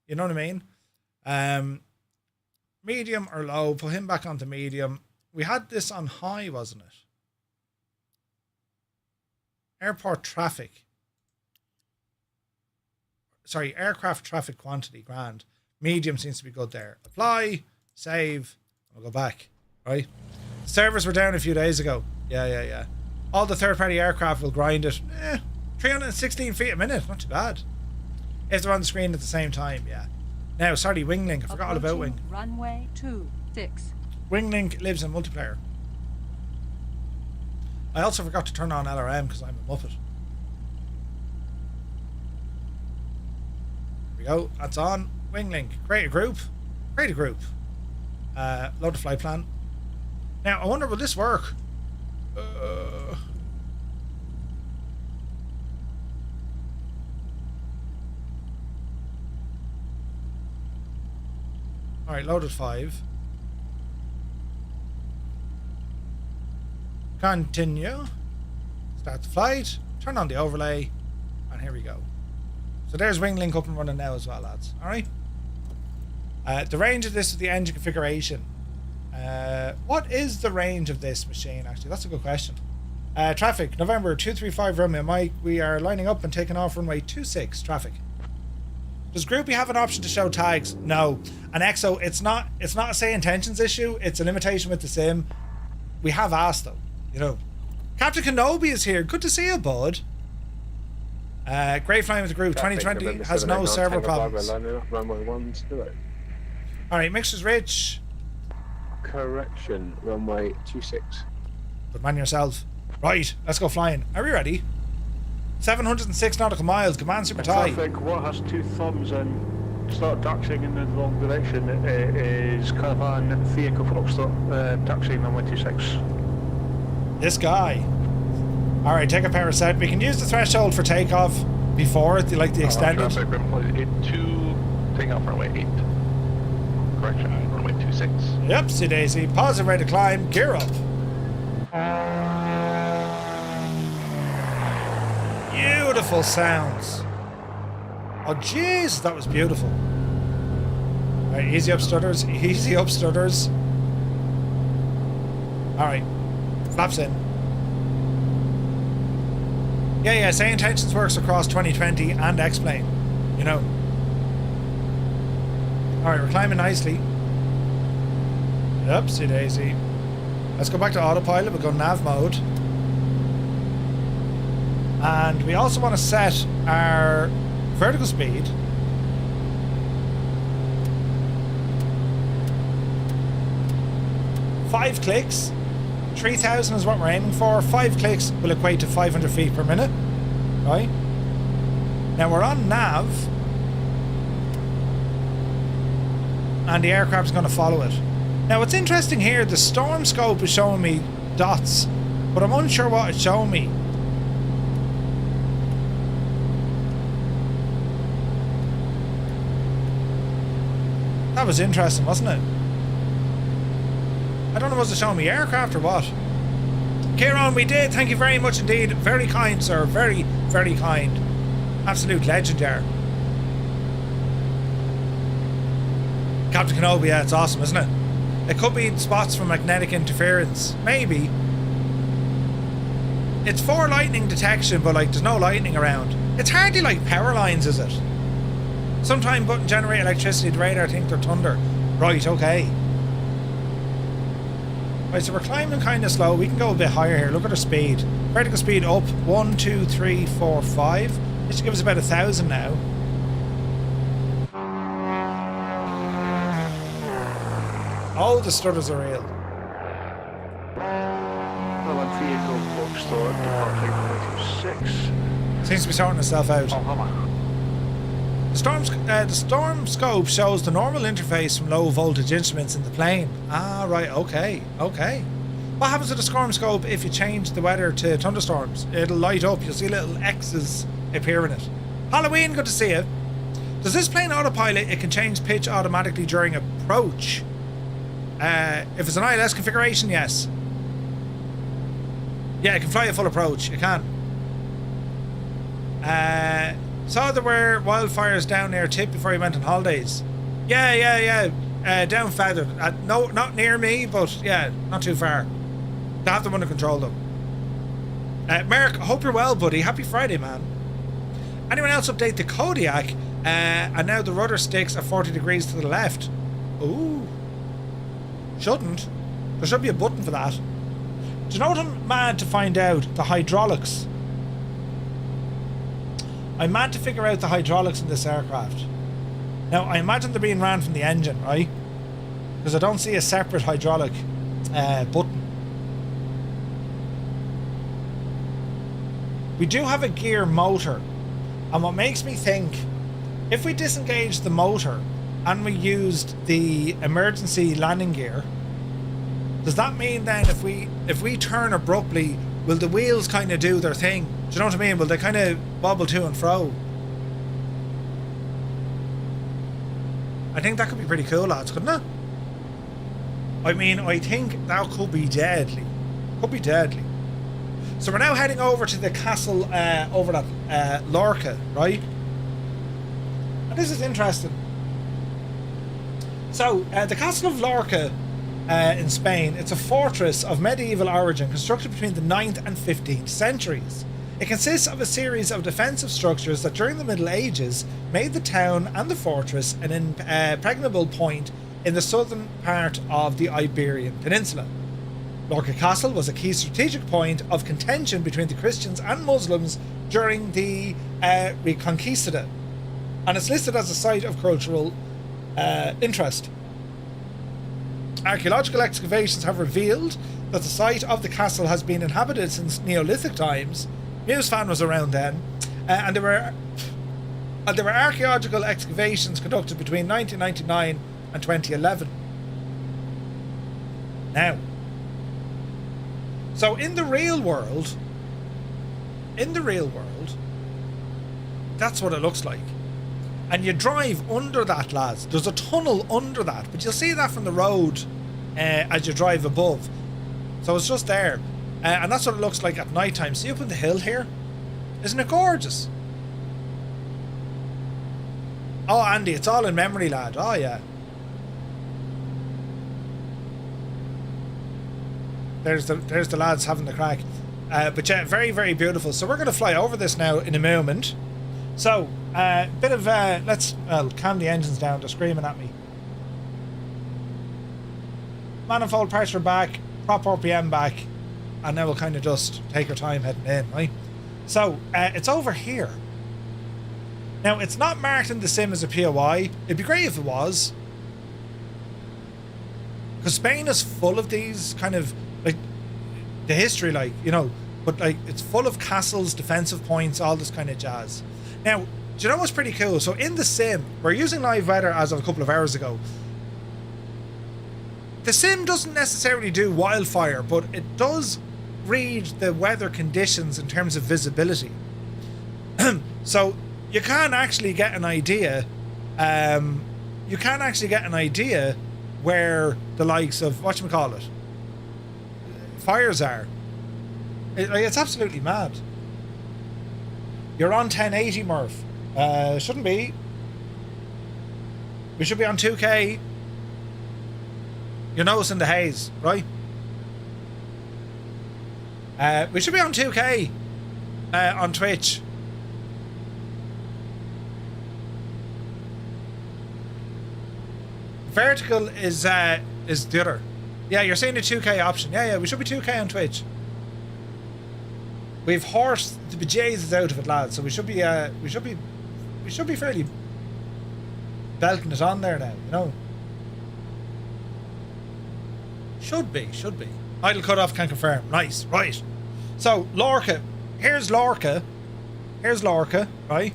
You know what I mean? Medium or low, put him back onto medium. We had this on high, wasn't it? Airport traffic. Sorry, aircraft traffic quantity, grand. Medium seems to be good there. Apply, save, we'll go back, right? Servers were down a few days ago. Yeah. All the third-party aircraft will grind it. 316 feet a minute, not too bad. If they're on the screen at the same time, yeah. Now, sorry, Winglink, I forgot all about Wing. Runway 26. Winglink lives in multiplayer. I also forgot to turn on LRM because I'm a muppet. Here we go, that's on. Winglink, create a group. Load a flight plan. Now, I wonder, will this work? Alright, loaded 5. Continue. Start the flight. Turn on the overlay. And here we go. So there's Winglink up and running now as well, lads. Alright. The range of this is the engine configuration. What is the range of this machine, actually? That's a good question. Traffic, November 235 runway Mike. We are lining up and taking off runway 26. Traffic. Does Groupie have an option to show tags? No. And EXO, it's not a Say Intentions issue. It's a limitation with the sim. We have asked though, you know. Captain Kenobi is here. Good to see you, bud. Great flying with the group. 2020 has no server problems. Alright, mixture's rich. Correction, runway 26. Good man yourself. Right, let's go flying. Are we ready? 706 nautical miles. Command super tie. Traffic, what has 2 thumbs and start taxiing in the wrong direction is Caravan Vehicle Foxtrot taxiing runway 26. This guy. Alright, take a power set. We can use the threshold for takeoff before the extended. Traffic, runway 82, taking off runway 8. Correction, runway 26. Yep, Daisy. Pause and ready to climb. Gear up. Beautiful sounds. Oh jeez, that was beautiful. Alright, easy up stutters. Easy up stutters. Alright. Flaps in. Yeah, Say Intentions works across 2020 and X-Plane. You know. Alright, we're climbing nicely. Oopsie daisy. Let's go back to autopilot. We'll go nav mode. And we also want to set our vertical speed. Five clicks. 3,000 is what we're aiming for. 5 clicks will equate to 500 feet per minute. Right? Now we're on nav. And the aircraft's going to follow it. Now what's interesting here, the storm scope is showing me dots, but I'm unsure what it's showing me. That was interesting, wasn't it? I don't know, was it showing me aircraft or what? Kieran, we did. Thank you very much indeed. Very kind, sir. Very, very kind. Absolute legend there. Captain Kenobi, yeah, it's awesome, isn't it? It could be spots from magnetic interference. Maybe. It's for lightning detection, but like there's no lightning around. It's hardly like power lines, is it? Sometime button generate electricity, the radar think they're thunder. Right, okay. Right, so we're climbing kind of slow. We can go a bit higher here. Look at our speed. Vertical speed up. 1, 2, 3, 4, 5. This should give us about 1,000 now. Oh, the stutters are real. Well, I'm vehicle bookstore, departing 6. Seems to be sorting itself out. Oh, hammer. The storm scope shows the normal interface from low voltage instruments in the plane. Ah, right, okay, okay. What happens to the storm scope if you change the weather to thunderstorms? It'll light up, you'll see little X's appear in it. Halloween, good to see you. Does this plane autopilot? It can change pitch automatically during approach. If it's an ILS configuration, yes. Yeah, it can fly at full approach, it can. Saw there were wildfires down near Tip before you went on holidays. Yeah. Down further. No, not near me, but yeah, not too far. They have them under control though. Mark, I hope you're well, buddy. Happy Friday, man. Anyone else update the Kodiak? And now the rudder sticks are 40 degrees to the left. Ooh. Shouldn't. There should be a button for that. Do you know what I'm mad to find out? The hydraulics. I'm mad to figure out the hydraulics in this aircraft. Now, I imagine they're being ran from the engine, right? Because I don't see a separate hydraulic button. We do have a gear motor. And what makes me think, if we disengage the motor and we used the emergency landing gear, does that mean then if we turn abruptly, will the wheels kind of do their thing? Do you know what I mean? Will they kind of wobble to and fro? I think that could be pretty cool, lads, couldn't it? I mean, I think that could be deadly. Could be deadly. So we're now heading over to the castle over at Lorca, right? And this is interesting. So, the castle of Lorca in Spain, it's a fortress of medieval origin constructed between the 9th and 15th centuries. It consists of a series of defensive structures that during the Middle Ages made the town and the fortress an impregnable point in the southern part of the Iberian Peninsula. Lorca Castle was a key strategic point of contention between the Christians and Muslims during the Reconquista, and it's listed as a site of cultural interest. Archaeological excavations have revealed that the site of the castle has been inhabited since Neolithic times. Newsfan was around then, and there were archaeological excavations conducted between 1999 and 2011. Now, so in the real world, that's what it looks like. And you drive under that, lads. There's a tunnel under that, but you'll see that from the road as you drive above. So it's just there. And that's what it looks like at night time. See up on the hill here? Isn't it gorgeous? Oh, Andy, it's all in memory, lad. Oh, yeah. There's the lads having the crack. But yeah, very, very beautiful. So we're going to fly over this now in a moment. So, bit of, let's calm the engines down. They're screaming at me. Manifold pressure back, prop RPM back, and now we'll kind of just take our time heading in, right? So it's over here. Now it's not marked in the sim as a POI. It'd be great if it was, because Spain is full of these kind of like the history, like, you know, but like it's full of castles, defensive points, all this kind of jazz. Now, do you know what's pretty cool? So in the sim, we're using live weather as of a couple of hours ago. The sim doesn't necessarily do wildfire, but it does read the weather conditions in terms of visibility. So you can actually get an idea. You can actually get an idea where the likes of whatchamacallit fires are. It's absolutely mad. You're on 1080, Murph. Shouldn't be. We should be on 2K. You're noticing the haze, right? We should be on 2K on Twitch. Vertical is the other. Yeah, you're saying the 2K option. Yeah, we should be 2K on Twitch. We've horsed the bejesus out of it, lads. So we should be fairly belting it on there now, you know. Should be. Idle cutoff can confirm. Nice, right. So Lorca, here's Lorca, right?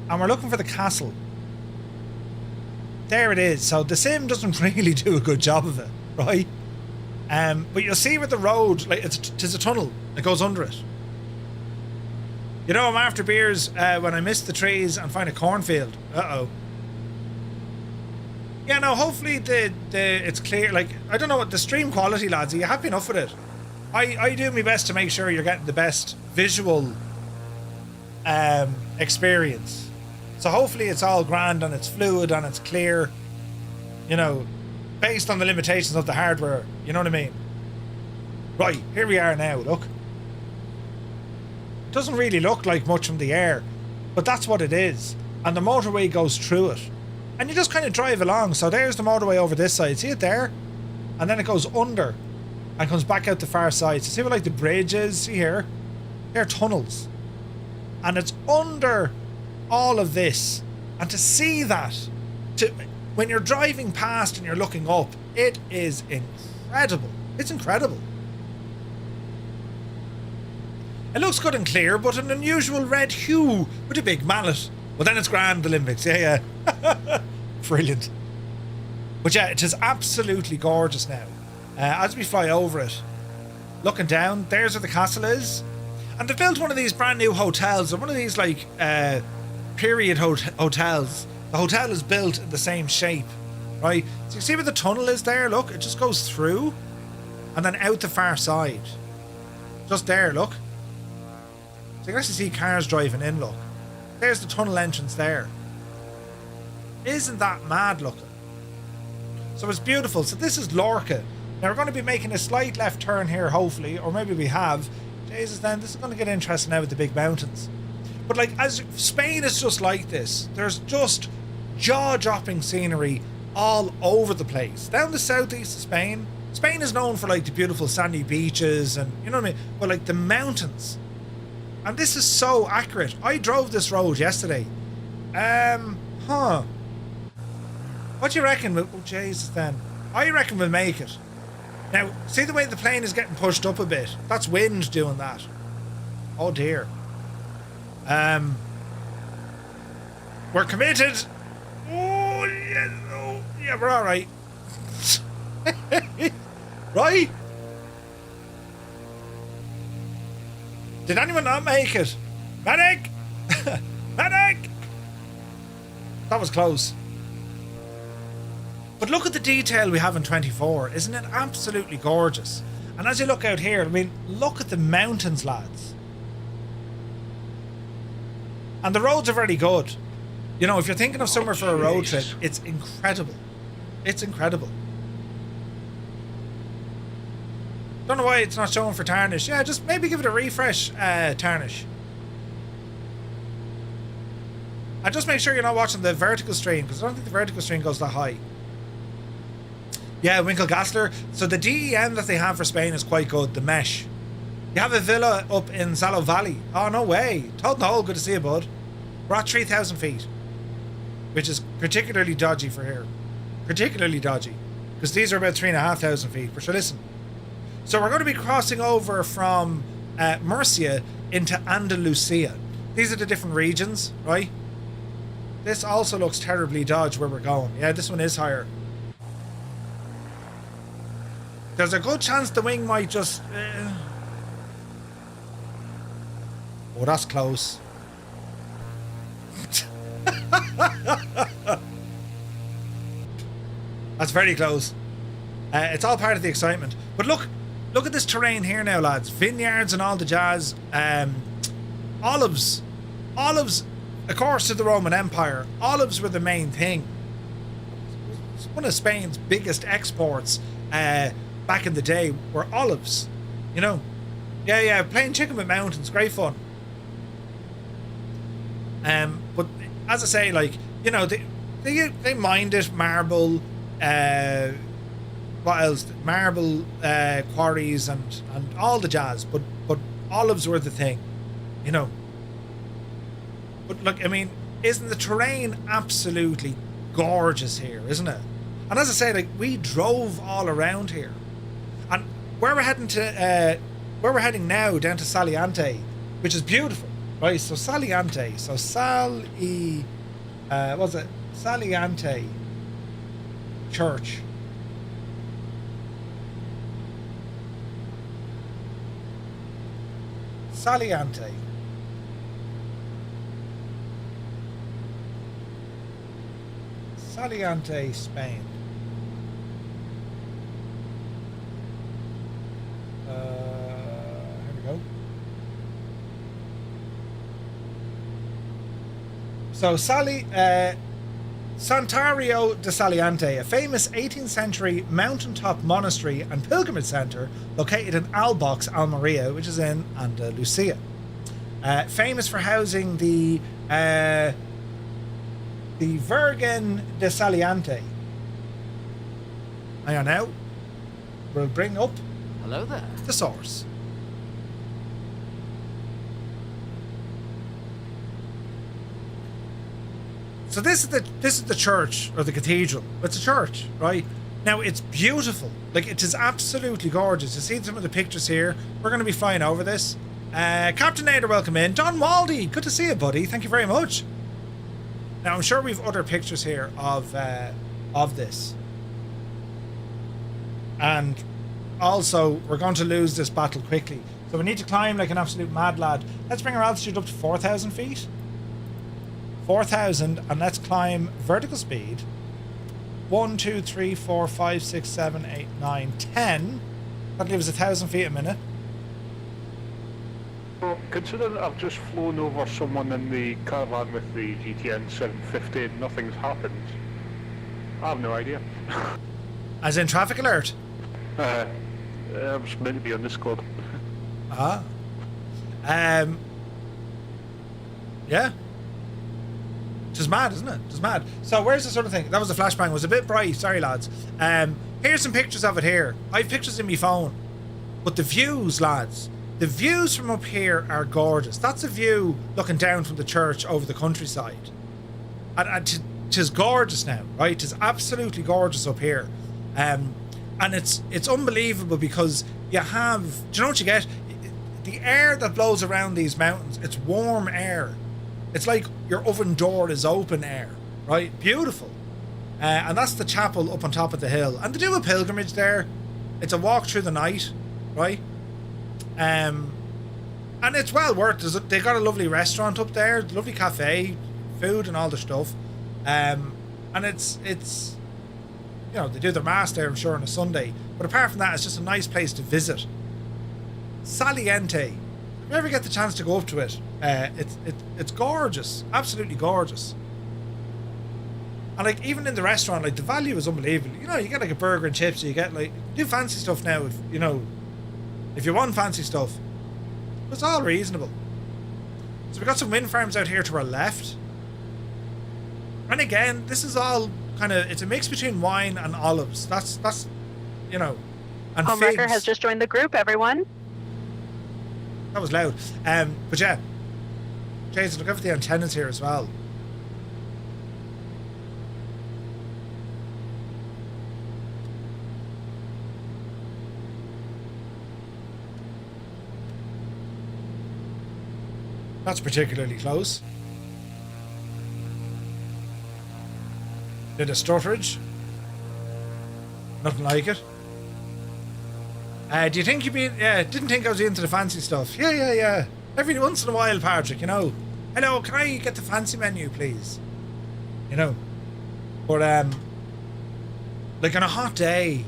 And we're looking for the castle. There it is. So the sim doesn't really do a good job of it, right? But you'll see with the road, like it's a tunnel that goes under it. You know, I'm after beers when I miss the trees and find a cornfield. Uh-oh. Yeah, no, hopefully the it's clear. Like, I don't know what the stream quality, lads. Are you happy enough with it? I do my best to make sure you're getting the best visual experience. So hopefully it's all grand and it's fluid and it's clear. You know, based on the limitations of the hardware. You know what I mean? Right, here we are now, look. Doesn't really look like much from the air, but that's what it is. And the motorway goes through it. And you just kind of drive along. So there's the motorway over this side. See it there? And then it goes under and comes back out the far side. So see what like the bridge is? See here? They're tunnels. And it's under all of this. And to see that, when you're driving past and you're looking up, it is incredible. It's incredible. It looks good and clear, but an unusual red hue with a big mallet. Well, then it's grand, Olympics. Yeah. Brilliant. But yeah, it is absolutely gorgeous now. As we fly over it, looking down, there's where the castle is. And they built one of these brand new hotels, or one of these like period hotels. The hotel is built in the same shape, right? So you see where the tunnel is there? Look, it just goes through and then out the far side. Just there, look. So you can actually see cars driving in, look. There's the tunnel entrance there. Isn't that mad looking? So it's beautiful. So this is Lorca. Now we're going to be making a slight left turn here, hopefully, or maybe we have. Jesus, then this is going to get interesting now with the big mountains. But like, as Spain is just like this. There's just jaw-dropping scenery all over the place. Down the southeast of Spain. Spain is known for like the beautiful sandy beaches and, you know what I mean? But like the mountains. And this is so accurate. I drove this road yesterday. What do you reckon? Oh, Jesus, then. I reckon we'll make it. Now, see the way the plane is getting pushed up a bit? That's wind doing that. Oh, dear. We're committed. Oh, yeah, oh, yeah, we're all right. Right? Did anyone not make it? Medic! Medic! That was close. But look at the detail we have in 24. Isn't it absolutely gorgeous? And as you look out here, I mean, look at the mountains, lads. And the roads are very good. You know, if you're thinking of somewhere for a road trip, it's incredible. It's incredible. Don't know why it's not showing for Tarnish. Yeah, just maybe give it a refresh, Tarnish. And just make sure you're not watching the vertical stream, because I don't think the vertical stream goes that high. Yeah, Winkle Gassler. So the DEM that they have for Spain is quite good, the mesh. You have a villa up in Zallow Valley. Oh, no way. Toad in the hole, good to see you, bud. We're at 3,000 feet, which is particularly dodgy for here. Particularly dodgy, because these are about 3,500 feet. But sure, listen. So we're going to be crossing over from Murcia into Andalucía. These are the different regions, right? This also looks terribly dodgy where we're going. Yeah, this one is higher. There's a good chance the wing might just... Oh, that's close. That's very close. It's all part of the excitement. But look at this terrain here now, lads. Vineyards and all the jazz. Olives, of course, to the Roman Empire. Olives were the main thing. It's one of Spain's biggest exports back in the day were olives. You know? Yeah, playing chicken with mountains, great fun. But as I say, like, you know, they mined it, marble, what else? Marble quarries and all the jazz, but olives were the thing, you know. But look, I mean, isn't the terrain absolutely gorgeous here, isn't it? And as I say, like, we drove all around here, and where we're heading now down to Saliente, which is beautiful, right? So Saliente, what's it? Saliente Church. Saliente. Saliente, Spain. Here we go. So Santuario de Saliente, a famous 18th century mountaintop monastery and pilgrimage centre located in Albox, Almería, which is in Andalucía. Famous for housing the Virgen de Saliente. Hang on now. We'll bring up Hello there. the source. So this is the church, or the cathedral. It's a church, right? Now it's beautiful. Like, it is absolutely gorgeous. You see some of the pictures here. We're going to be flying over this. Captain Nader, welcome in. Don Waldy, good to see you, buddy. Thank you very much. Now I'm sure we've other pictures here of this. And also, we're going to lose this battle quickly. So we need to climb like an absolute mad lad. Let's bring our altitude up to 4,000 feet. 4,000, and let's climb vertical speed. 1, 2, 3, 4, 5, 6, 7, 8, 9, 10. That gives us 1,000 feet a minute. Well, considering I've just flown over someone in the caravan with the GTN 750 and nothing's happened, I have no idea. As in traffic alert. I was meant to be on Discord. Ah. Yeah. Just mad, isn't it? Just mad. So where's the sort of thing? That was a flashbang. It was a bit bright. Sorry, lads. Here's some pictures of it here. I have pictures in my phone. But the views, lads. The views from up here are gorgeous. That's a view looking down from the church over the countryside. And tis gorgeous now, right? It's absolutely gorgeous up here. And it's unbelievable because you have... Do you know what you get? The air that blows around these mountains, it's warm air. It's like your oven door is open air, right? Beautiful. And that's the chapel up on top of the hill. And they do a pilgrimage there. It's a walk through the night, right? And it's well worth it. They got a lovely restaurant up there, lovely cafe, food and all the stuff. And it's you know, they do their mass there, I'm sure, on a Sunday. But apart from that, it's just a nice place to visit. Saliente. If you ever get the chance to go up to it, it's gorgeous, absolutely gorgeous. And like, even in the restaurant, like, the value is unbelievable. You know, you get like a burger and chips, you get like, do fancy stuff now, if you know, if you want fancy stuff. It's all reasonable. So we got some wind farms out here to our left. And again, this is all kind of, it's a mix between wine and olives. That's you know, and Homewrecker figs. has just joined the group, everyone. That was loud. But yeah, Jason, look out for the antennas here as well. That's particularly close. Bit of stutterage. Nothing like it. Do you think you'd be... Yeah, didn't think I was into the fancy stuff. Yeah. Every once in a while, Patrick, you know. Hello, can I get the fancy menu, please? You know. But, like on a hot day,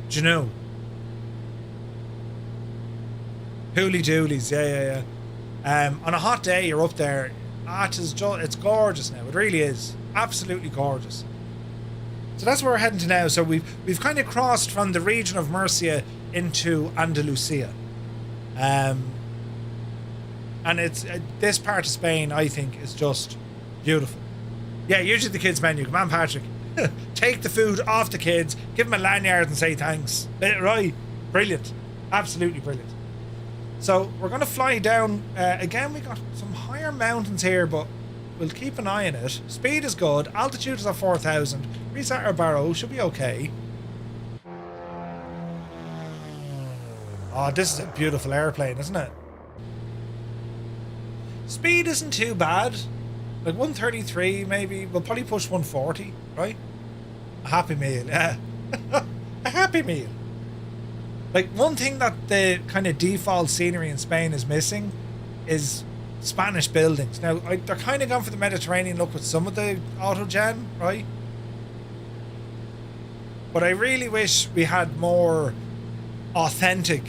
do you know? Hooly-doolies, yeah. On a hot day, you're up there. It's gorgeous now. It really is. Absolutely gorgeous. So that's where we're heading to now. So we've kind of crossed from the region of Murcia into Andalucía. And it's this part of Spain, I think, is just beautiful. Yeah, usually the kids' menu. Come on, Patrick. Take the food off the kids, give them a lanyard and say thanks. Right. Brilliant. Absolutely brilliant. So we're going to fly down. Again, we got some higher mountains here, but we'll keep an eye on it. Speed is good. Altitude is at 4,000. Reset our barrow. Should be okay. Oh, this is a beautiful airplane, isn't it? Speed isn't too bad. Like 133 maybe. We'll probably push 140, right? A happy meal, yeah. A happy meal. Like, one thing that the kind of default scenery in Spain is missing is Spanish buildings. Now, they're kind of gone for the Mediterranean look with some of the autogen, right? But I really wish we had more authentic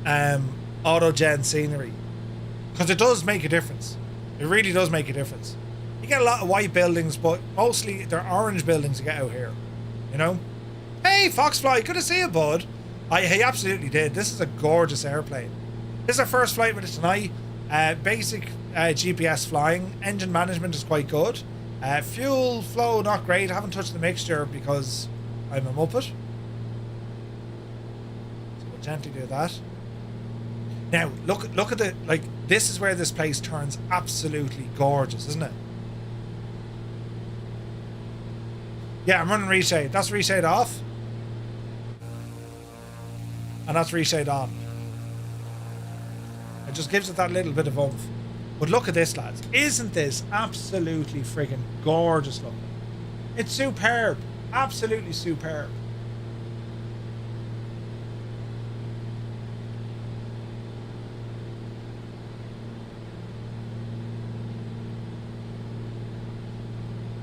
autogen scenery. Because it does make a difference. It really does make a difference. You get a lot of white buildings, but mostly they're orange buildings you get out here. You know? Hey, Foxfly, good to see you, bud. He absolutely did. This is a gorgeous airplane. This is our first flight with it tonight. Basic GPS flying. Engine management is quite good. Fuel flow, not great. I haven't touched the mixture because I'm a muppet. So we'll gently do that. Now, look at the... Like, this is where this place turns absolutely gorgeous, isn't it? Yeah, I'm running reshade. That's reshade off. And that's reshade on. It just gives it that little bit of oomph. But look at this, lads. Isn't this absolutely friggin' gorgeous looking? It's superb. Absolutely superb.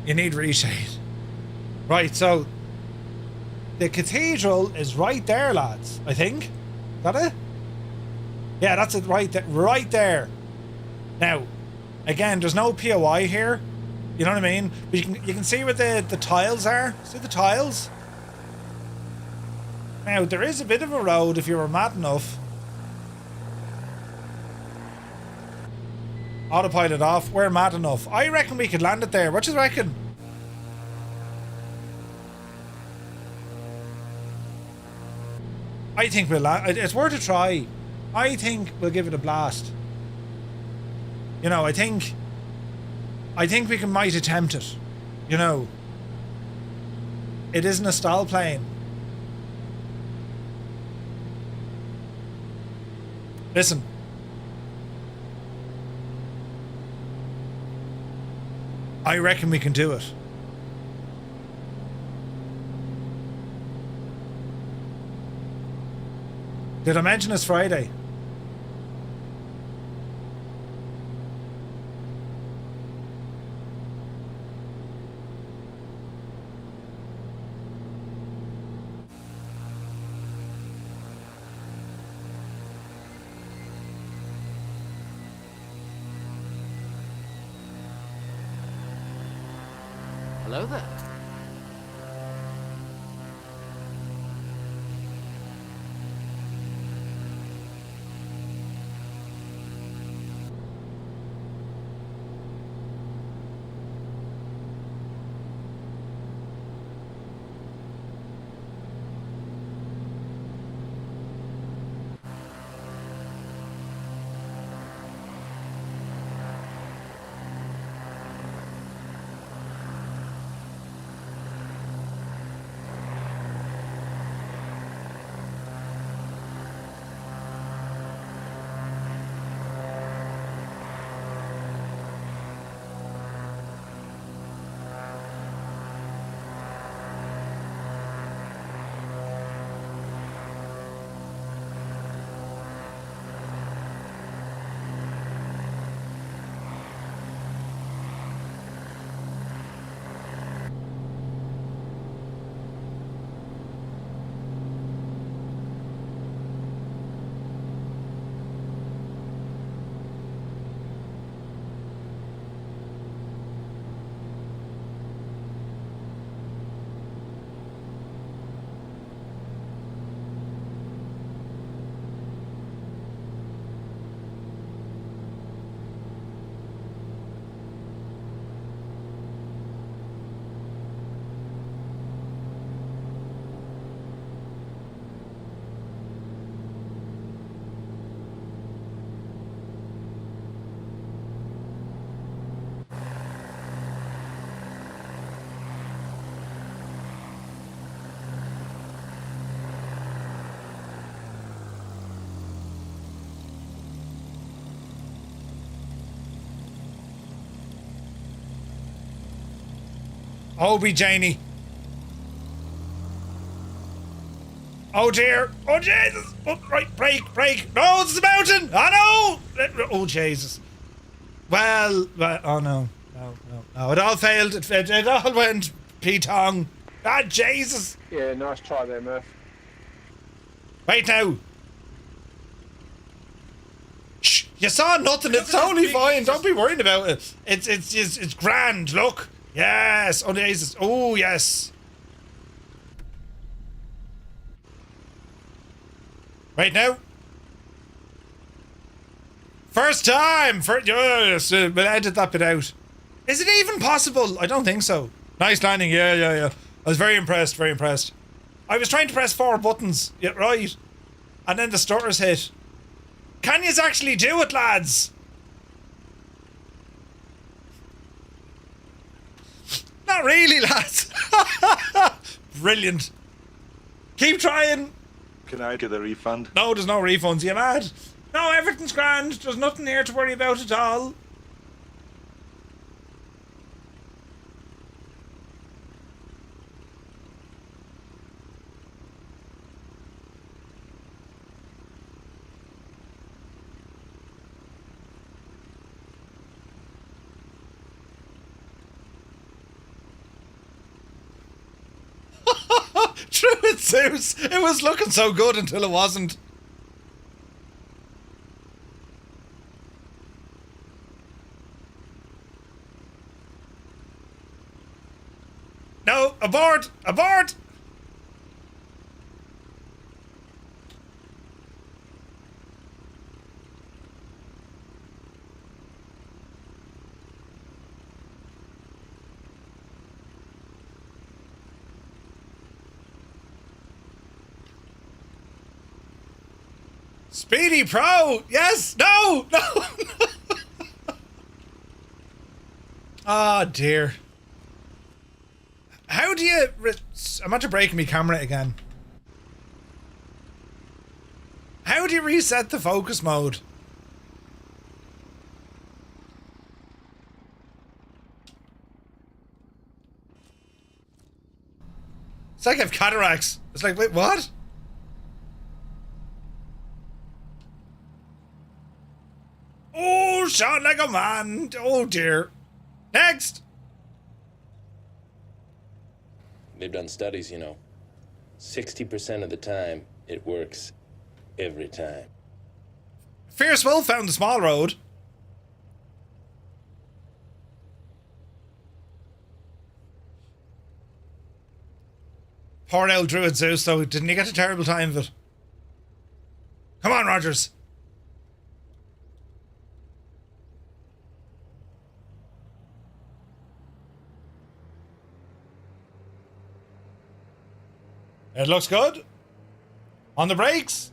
You need reshade. Right, so the cathedral is right there, lads, I think. Is that it? Yeah, that's it right there. Now, again, there's no POI here. You know what I mean? But you can see where the tiles are. See the tiles? Now, there is a bit of a road if you were mad enough. Autopilot off. We're mad enough. I reckon we could land it there. What do you reckon? I think we'll land. It's worth a try. I think we'll give it a blast. You know, I think we might attempt it. You know, it isn't a stall plane. Listen. I reckon we can do it. Did I mention it's Friday? Hello there. Obi Janie. Oh dear. Oh Jesus. Oh, right, brake. No, it's the mountain. Oh no. Oh Jesus. Well, oh no. No, it all failed. It all went P-tong. Ah, Jesus. Yeah, nice try there, Murph. Wait now. Shh, you saw nothing. It's totally fine. Don't be worried about it. It's grand. Look. Yes. Oh Jesus. Oh yes. Right now. First time. Yes. We'll edit that bit out. Is it even possible? I don't think so. Nice landing. Yeah. I was very impressed. I was trying to press 4 buttons. Yeah, right. And then the stutters hit. Can yous actually do it, lads? Not really, lads. Brilliant. Keep trying. Can I get a refund? No, there's no refunds. You mad? No, everything's grand. There's nothing here to worry about at all. True, it Zeus. It was looking so good until it wasn't. No, abort! Speedy Pro! Yes! No! Oh dear. How do you... I'm after breaking my camera again. How do you reset the focus mode? It's like I have cataracts. It's like, wait, what? Oh, shot like a man. Oh dear. Next. They've done studies, 60% of the time, it works every time. Fierce Wolf found the small road. Poor old Druid Zeus, though. Didn't he get a terrible time of it? Come on, Rogers. It looks good. On the brakes.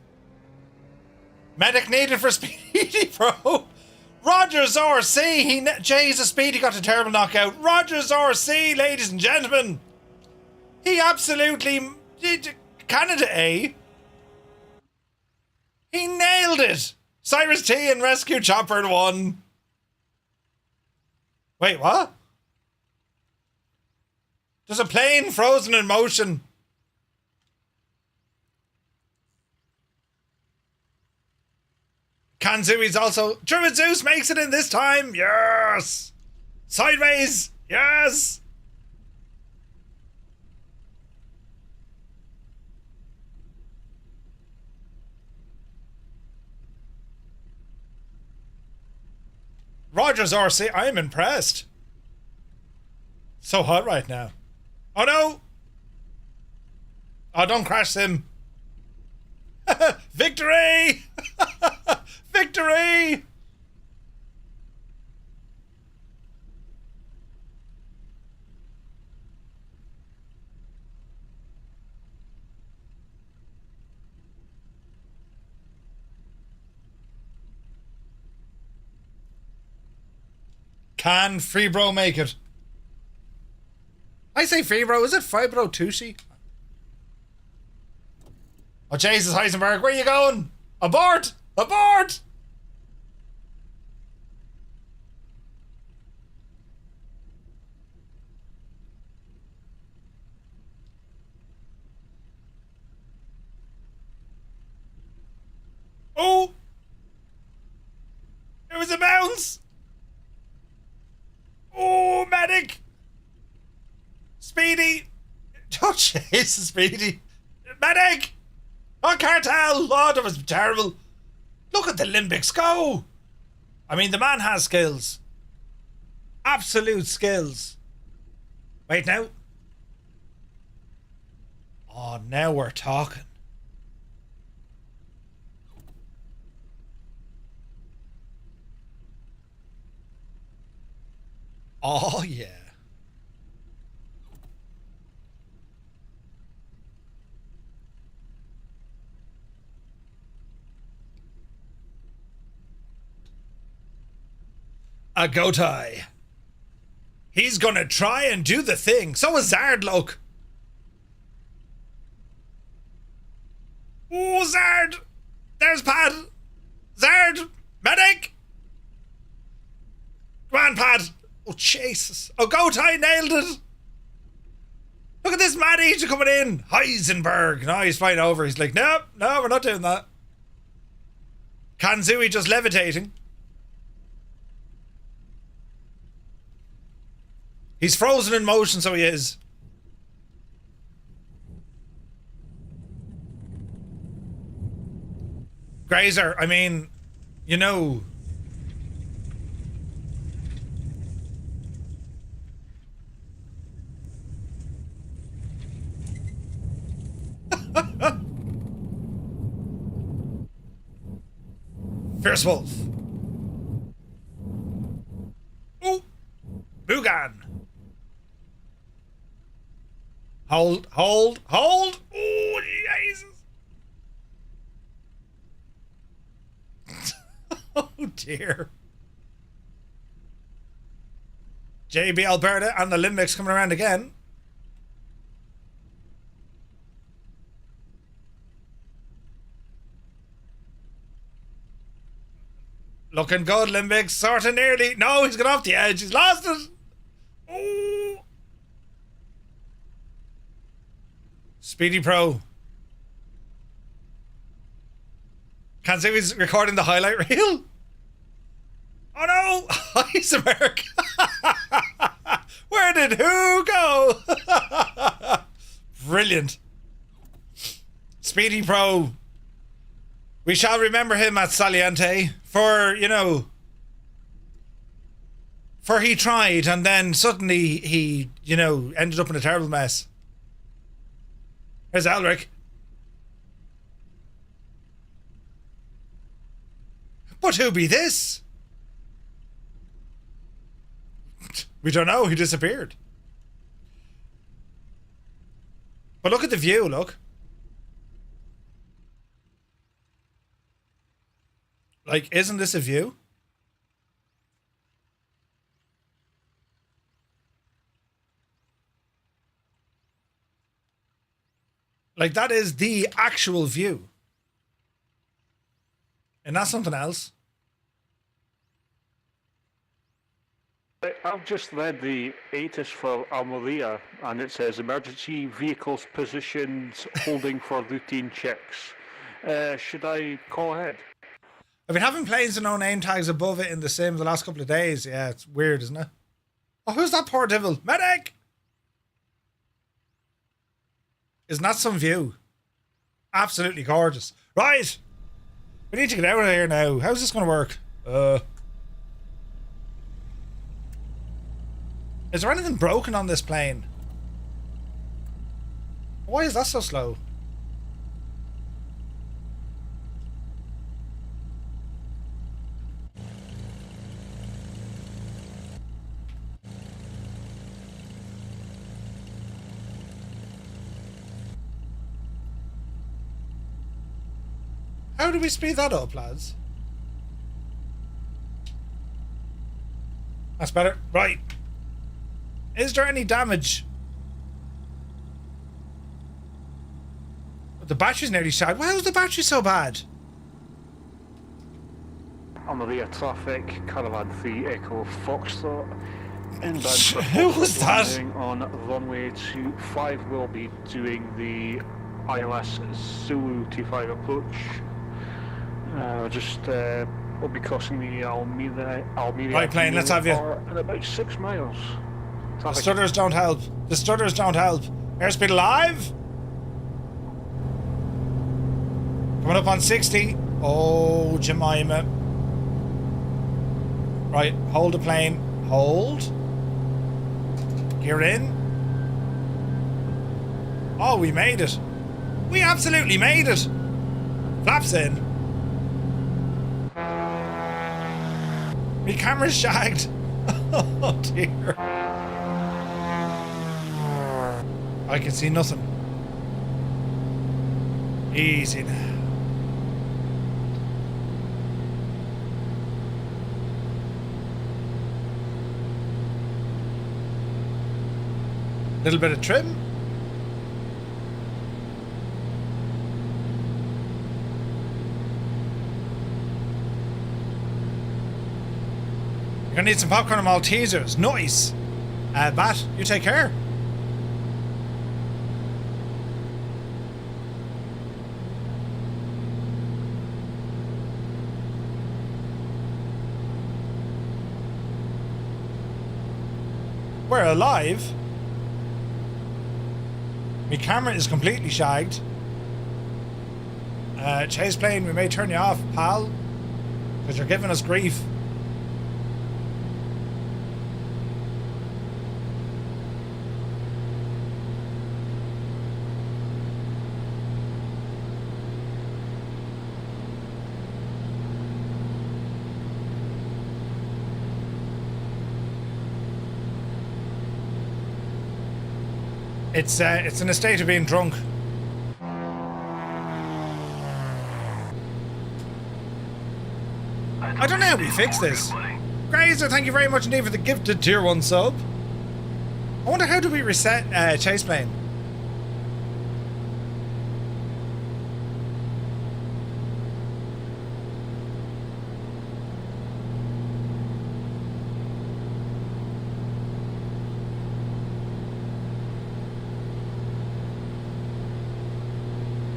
Medic needed for Speedy Pro. Rogers RC. Jesus, Speedy got a terrible knockout. Rogers RC, ladies and gentlemen. He absolutely... Canada A. He nailed it. Cyrus T and Rescue Chopper won. Wait, what? There's a plane frozen in motion. Kanzui's also... Druid Zeus makes it in this time. Yes. Sideways. Yes. Rogers RC, I am impressed. So hot right now. Oh no! Oh, don't crash him. Victory! Victory! Can Free Bro make it? I say Free Bro, is it Fibro Tushi? Oh Jesus, Heisenberg, where are you going? Abort! Abort! was a bounce. Oh, medic. Speedy. Oh, Jesus, Speedy. Medic. Oh, cartel. Oh, that was terrible. Look at the limbics go. I mean, the man has skills. Absolute skills. Wait now. Oh, now we're talking. Oh, yeah. A Gotai. He's gonna try and do the thing. So is Zard, look. Oh, Zard. There's Pad. Zard. Medic. Come on, Pad. Oh, Jesus. Oh, Gotai nailed it. Look at this mad Egypt coming in. Heisenberg. No, he's flying over. He's like, no, we're not doing that. Kanzui just levitating. He's frozen in motion, so he is. Grazer, I mean, you know. Fierce Wolf. Ooh. Bugan. Hold. Oh, Jesus. Oh, dear. JB Alberta and the Limbics coming around again. Looking good, Limbics. Sort of nearly. No, he's got off the edge. He's lost it. Ooh. Speedy Pro. Can't say he's recording the highlight reel. Oh no! Heisenberg! Where did who go? Brilliant. Speedy Pro. We shall remember him at Saliente for, you know, for he tried and then suddenly he, you know, ended up in a terrible mess. There's Elric. But who be this? We don't know. He disappeared. But look at the view, look. Like, isn't this a view? Like, that is the actual view. And that's something else. I've just read the ATIS for Almería, and it says emergency vehicles positioned holding for routine checks. Should I call ahead? I've been having planes with no name tags above it in the sim the last couple of days. Yeah, it's weird, isn't it? Oh, who's that poor devil? Medic! Isn't that some view? Absolutely gorgeous. Right! We need to get out of here now. How's this going to work? Is there anything broken on this plane? Why is that so slow? How do we speed that up, lads? That's better. Right. Is there any damage? The battery's nearly shot. Why was the battery so bad? Almería traffic, Caravan 3 Echo Foxtrot. Inbound for Who was that? landing on runway 25 will be doing the ILS Zulu T5 approach. Just We'll be crossing the Almería Right, plane, let's have you. in about 6 miles. The Traffic. stutters don't help. The stutters don't help. Airspeed alive. Coming up on 60. Oh, Jemima. Right, hold the plane. Hold. Gear in. Oh, we made it. We absolutely made it. Flaps in. My camera's shagged. Oh dear. I can see nothing. Easy now. Little bit of trim. You're gonna need some popcorn and Maltesers. Nice. Matt, you take care. We're alive. My camera is completely shagged. Chase plane, we may turn you off, pal, because you're giving us grief. It's in a state of being drunk. I don't know how we fix this. Grazer, thank you very much indeed for the gifted tier 1 sub. I wonder how do we reset chase plane?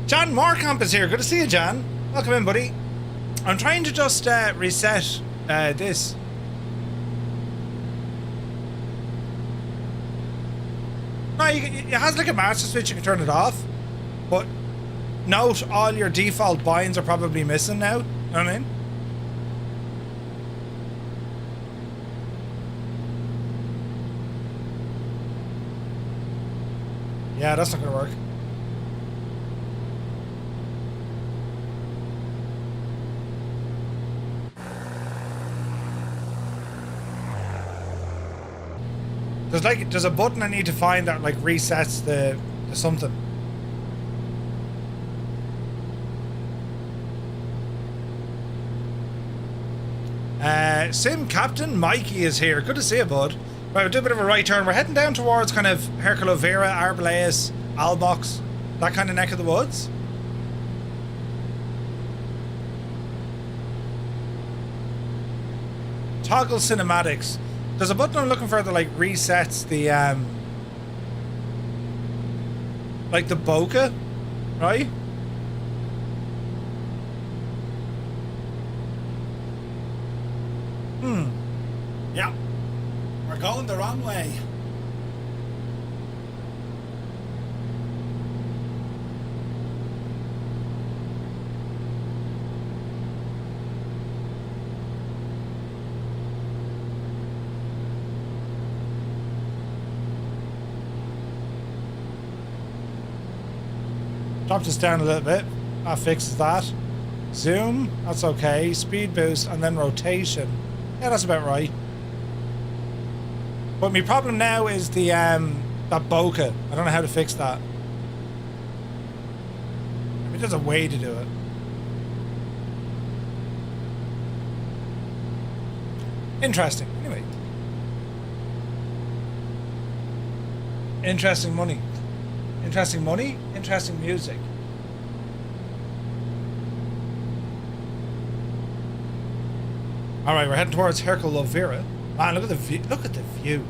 Jan Markamp is here. Good to see you, Jan. Welcome in, buddy. I'm trying to just reset this. No, it has like a master switch. You can turn it off. But note all your default binds are probably missing now. You know what I mean? Yeah, that's not going to work. There's a button I need to find that like resets the something. Sim Captain Mikey is here. Good to see you, bud. Right, we'll do a bit of a right turn. We're heading down towards kind of Herculovera, Arbeláez, Albox, that kind of neck of the woods. Toggle cinematics. There's a button I'm looking for that like resets the like the bokeh, right? Yeah. We're going the wrong way. Drop this down a little bit. That fixes that. Zoom, that's okay. Speed boost and then rotation. Yeah, that's about right. But my problem now is the that bokeh. I don't know how to fix that. I mean, there's a way to do it. Interesting. Anyway. Interesting money. Interesting money, interesting music. All right, we're heading towards Herculovera. Man, look at the view. Look at the view.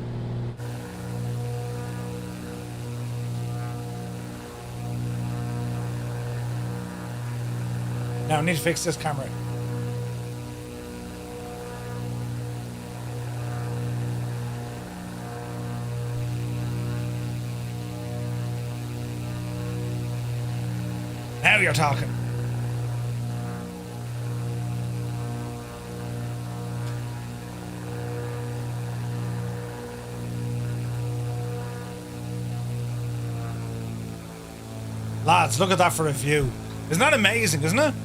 Now I need to fix this camera. Now you're talking. Lads, look at that for a view. Isn't that amazing, isn't it?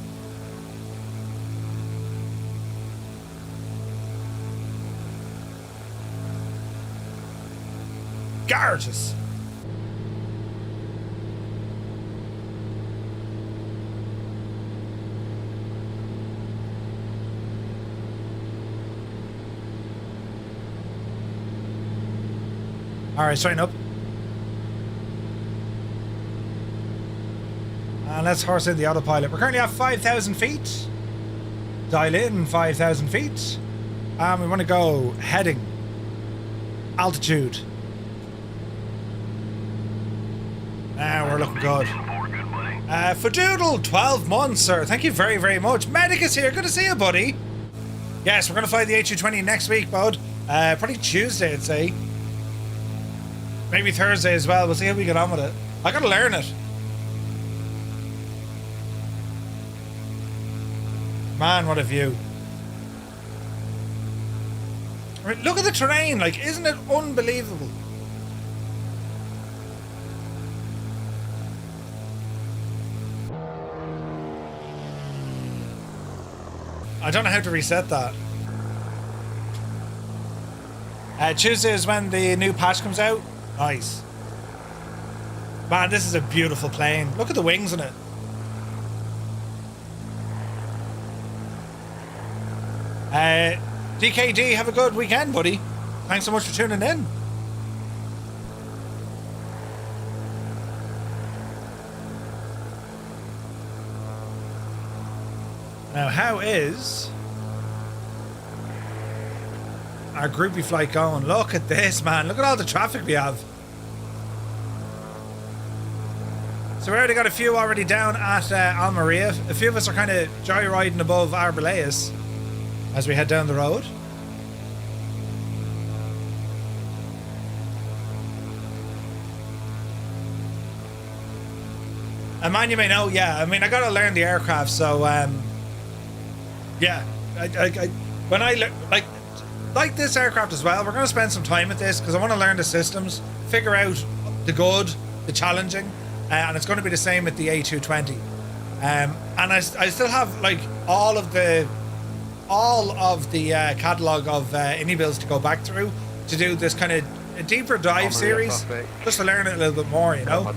Gorgeous. All right, straighten up. And let's horse in the autopilot. We're currently at 5,000 feet. Dial in 5,000 feet. And we want to go heading. Altitude. Now we're looking good. Fadoodle, 12 months, sir. Thank you very, very much. Medic is here. Good to see you, buddy. Yes, we're going to fly the A220 next week, bud. Probably Tuesday, I'd say. Maybe Thursday as well. We'll see how we get on with it. I got to learn it. Man, what a view. I mean, look at the terrain. Like, isn't it unbelievable? I don't know how to reset that. Tuesday is when the new patch comes out. Nice. Man, this is a beautiful plane. Look at the wings in it. DKD, have a good weekend, buddy. Thanks so much for tuning in. Now, how is our groupie flight going? Look at this, man. Look at all the traffic we have. So we already got a few already down at Almería. A few of us are kind of joyriding above Arbeláez as we head down the road. And man, you may know, yeah, I mean, I gotta learn the aircraft, so, yeah, when I like this aircraft as well, we're gonna spend some time with this, because I want to learn the systems, figure out the good, the challenging, and it's going to be the same with the A220. And I still have, like, all of the catalogue of indie builds to go back through to do this kind of a deeper dive series, just to learn it a little bit more, you know?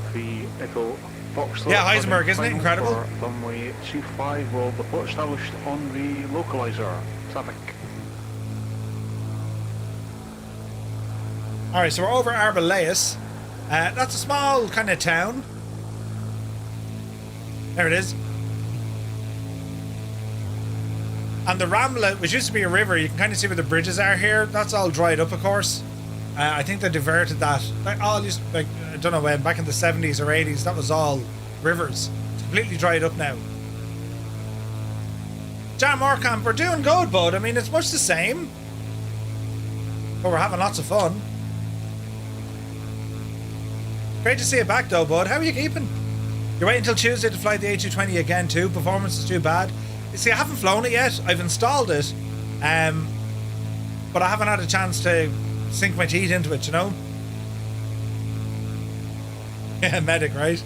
Yeah, Heisenberg, isn't it incredible? Runway 25 will be put established on the localizer. Traffic. Alright, so we're over Arbeláez. That's a small kind of town. There it is. And the Rambla, which used to be a river, you can kind of see where the bridges are here. That's all dried up, of course. I think they diverted that. I don't know when, back in the 70s or 80s, that was all rivers. It's completely dried up now. Jan Morecamp, we're doing good, bud. I mean, it's much the same. But we're having lots of fun. Great to see you back, though, bud. How are you keeping? You're waiting until Tuesday to fly the A220 again, too. Performance is too bad. You see, I haven't flown it yet. I've installed it. But I haven't had a chance to sink my teeth into it, you know? Yeah, medic, right?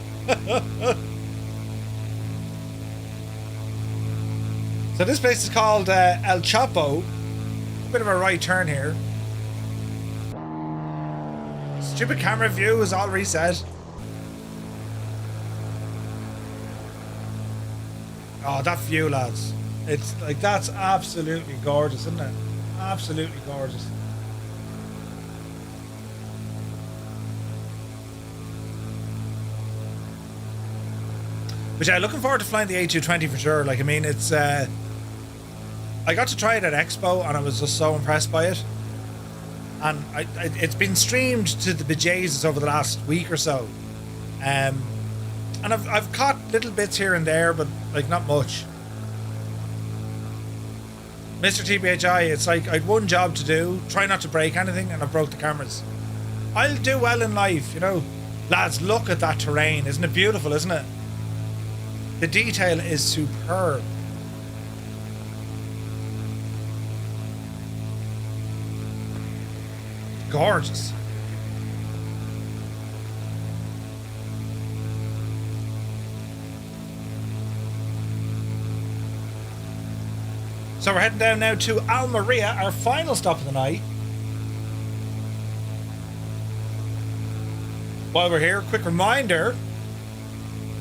So this place is called El Chapo. Bit of a right turn here. Stupid camera view is all reset. Oh, that view, lads. It's like, that's absolutely gorgeous, isn't it? Absolutely gorgeous. But yeah, looking forward to flying the A220 for sure. Like, I mean, it's I got to try it at Expo and I was just so impressed by it. And it's been streamed to the bejesus over the last week or so. And I've caught little bits here and there, but like not much. Mr. TBHI, it's like I'd one job to do, try not to break anything, and I broke the cameras. I'll do well in life, you know. Lads, look at that terrain. Isn't it beautiful, isn't it? The detail is superb. Gorgeous. So we're heading down now to Almería, our final stop of the night. While we're here, quick reminder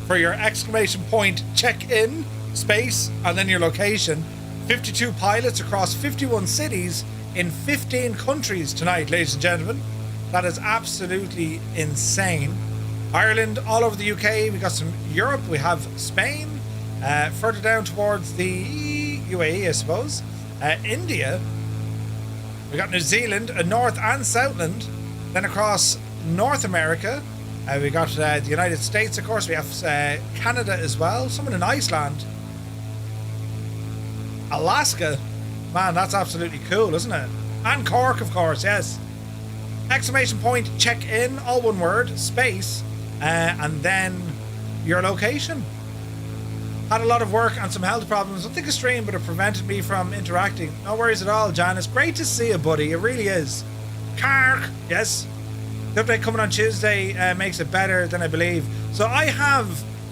for your exclamation point check-in space and then your location. 52 pilots across 51 cities in 15 countries tonight, ladies and gentlemen. That is absolutely insane. Ireland, all over the UK. We got some Europe. We have Spain. Further down towards the UAE, I suppose. India. We got New Zealand, North and Southland. Then across North America, we got the United States, of course. We have Canada as well. Someone in Iceland. Alaska. Man, that's absolutely cool, isn't it? And Cork, of course, yes. Exclamation point, check in, all one word, space, and then your location. Had a lot of work and some health problems. I think a stream, but it prevented me from interacting. No worries at all, Janice. Great to see you, buddy. It really is. Cork, yes. The update coming on Tuesday makes it better than I believe. So I've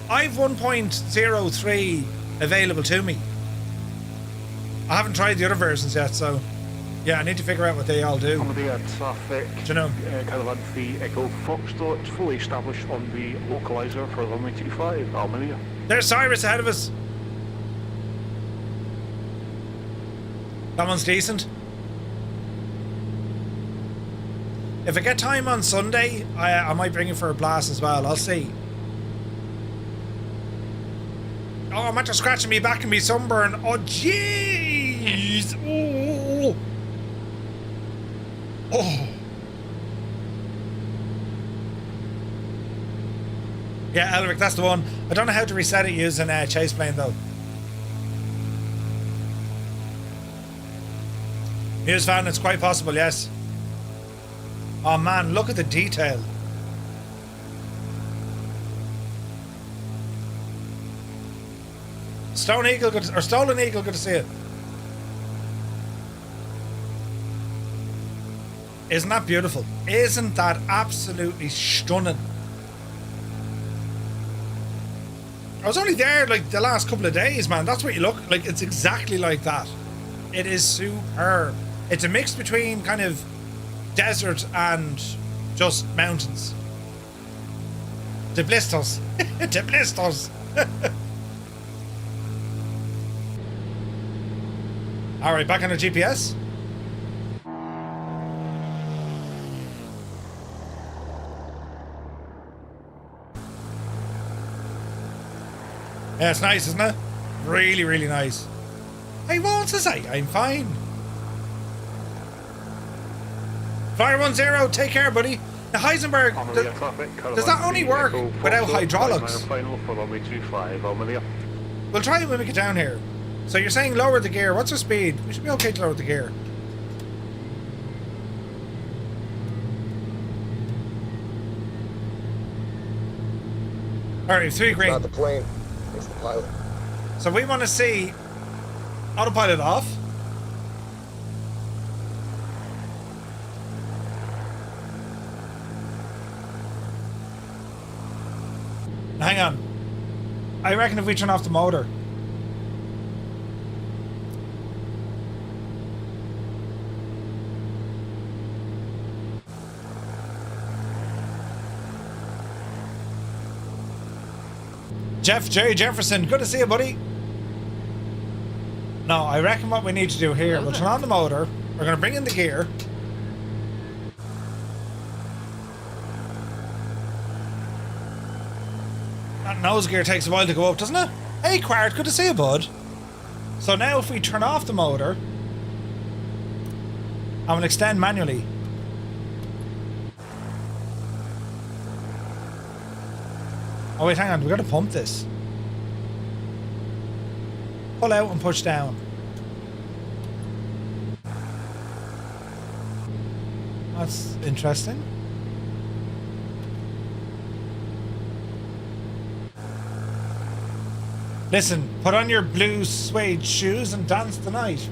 1.03 available to me. I haven't tried the other versions yet, so yeah, I need to figure out what they all do. Almería traffic, Do you know? Caravan 3 Echo Foxtrot, it's fully established on the localizer for runway 25, Almería. There's Cyrus ahead of us. That one's decent. If I get time on Sunday, I might bring you for a blast as well. I'll see. Oh, I'm after scratching me back and me sunburn. Oh, jeez. Oh. Oh. Yeah, Elric, that's the one. I don't know how to reset it using Chase Plane, though. Muse fan, it's quite possible, yes. Oh, man, look at the detail. Stolen Eagle, good to see it. Isn't that beautiful? Isn't that absolutely stunning? I was only there like the last couple of days, man. That's what you look like. It's exactly like that. It is superb. It's a mix between kind of desert and just mountains. The blisters. The blisters. All right, back on the GPS. Yeah, it's nice, isn't it? Really, really nice. Hey, what else to say? I'm fine. Fire 10, take care, buddy. Now, Heisenberg, does that only work without hydraulics? We'll try it when we get down here. So you're saying lower the gear. What's our speed? We should be okay to lower the gear. Alright, 3 green. Not the plane. It's the pilot. So we want to see autopilot off. Hang on. I reckon if we turn off the motor. Jeff J. Jefferson, good to see you, buddy. No, I reckon what we need to do here, we'll turn on the motor, we're going to bring in the gear. That nose gear takes a while to go up, doesn't it? Hey, Quart, good to see you, bud. So now if we turn off the motor, I'm going to extend manually. Oh wait, hang on, we gotta pump this. Pull out and push down. That's interesting. Listen, put on your blue suede shoes and dance the night.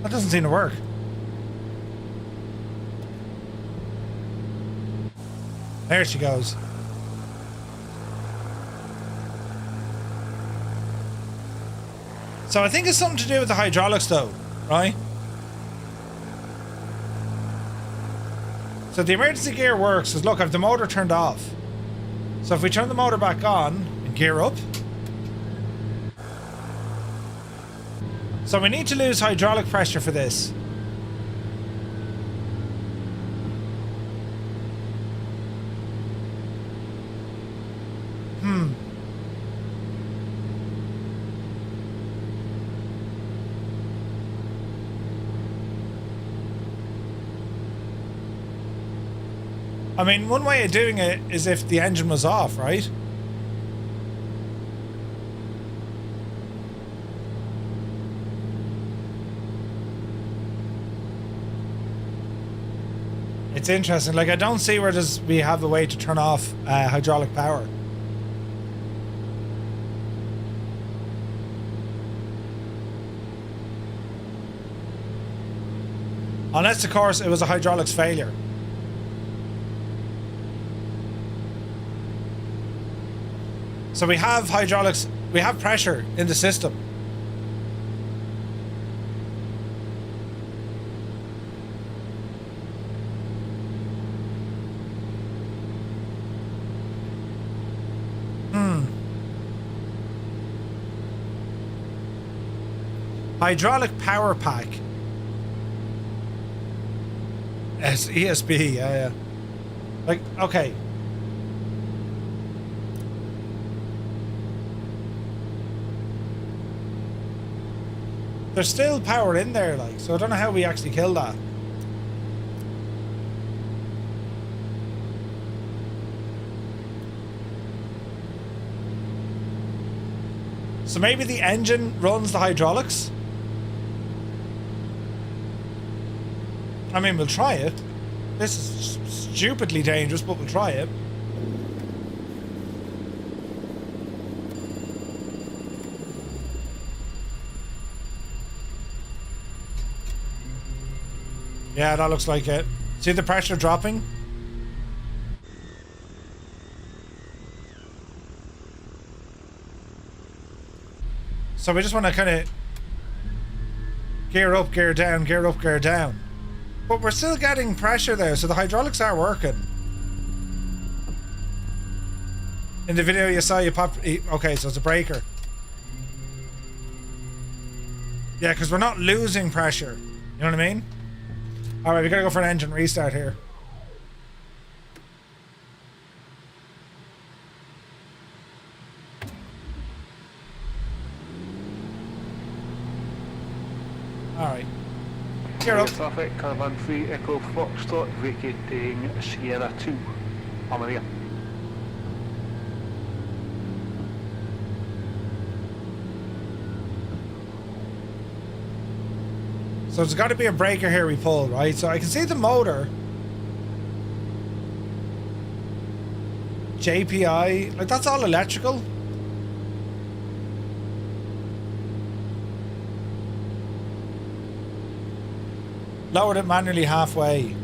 That doesn't seem to work. There she goes. So I think it's something to do with the hydraulics though, right? So the emergency gear works because look, I've the motor turned off. So if we turn the motor back on and gear up. So we need to lose hydraulic pressure for this. I mean, one way of doing it is if the engine was off, right? It's interesting. Like, I don't see where we have a way to turn off hydraulic power. Unless, of course, it was a hydraulics failure. So we have hydraulics, we have pressure in the system. Hydraulic power pack. ESP, yeah. Like, okay. There's still power in there, like, so I don't know how we actually kill that. So maybe the engine runs the hydraulics? I mean, we'll try it. This is stupidly dangerous, but we'll try it. Yeah, that looks like it. See the pressure dropping? So we just want to kind of gear up, gear down, gear up, gear down. But we're still getting pressure there, so the hydraulics are working. In the video you saw, you popped... Okay, so it's a breaker. Yeah, because we're not losing pressure. You know what I mean? Alright, we gotta go for an engine restart here. Alright. Gear up. Traffic, Caravan 3, Echo Foxtrot, vacating Sierra 2, Almería. So there's got to be a breaker here we pull, right? So I can see the motor. JPI, like that's all electrical. Lowered it manually halfway.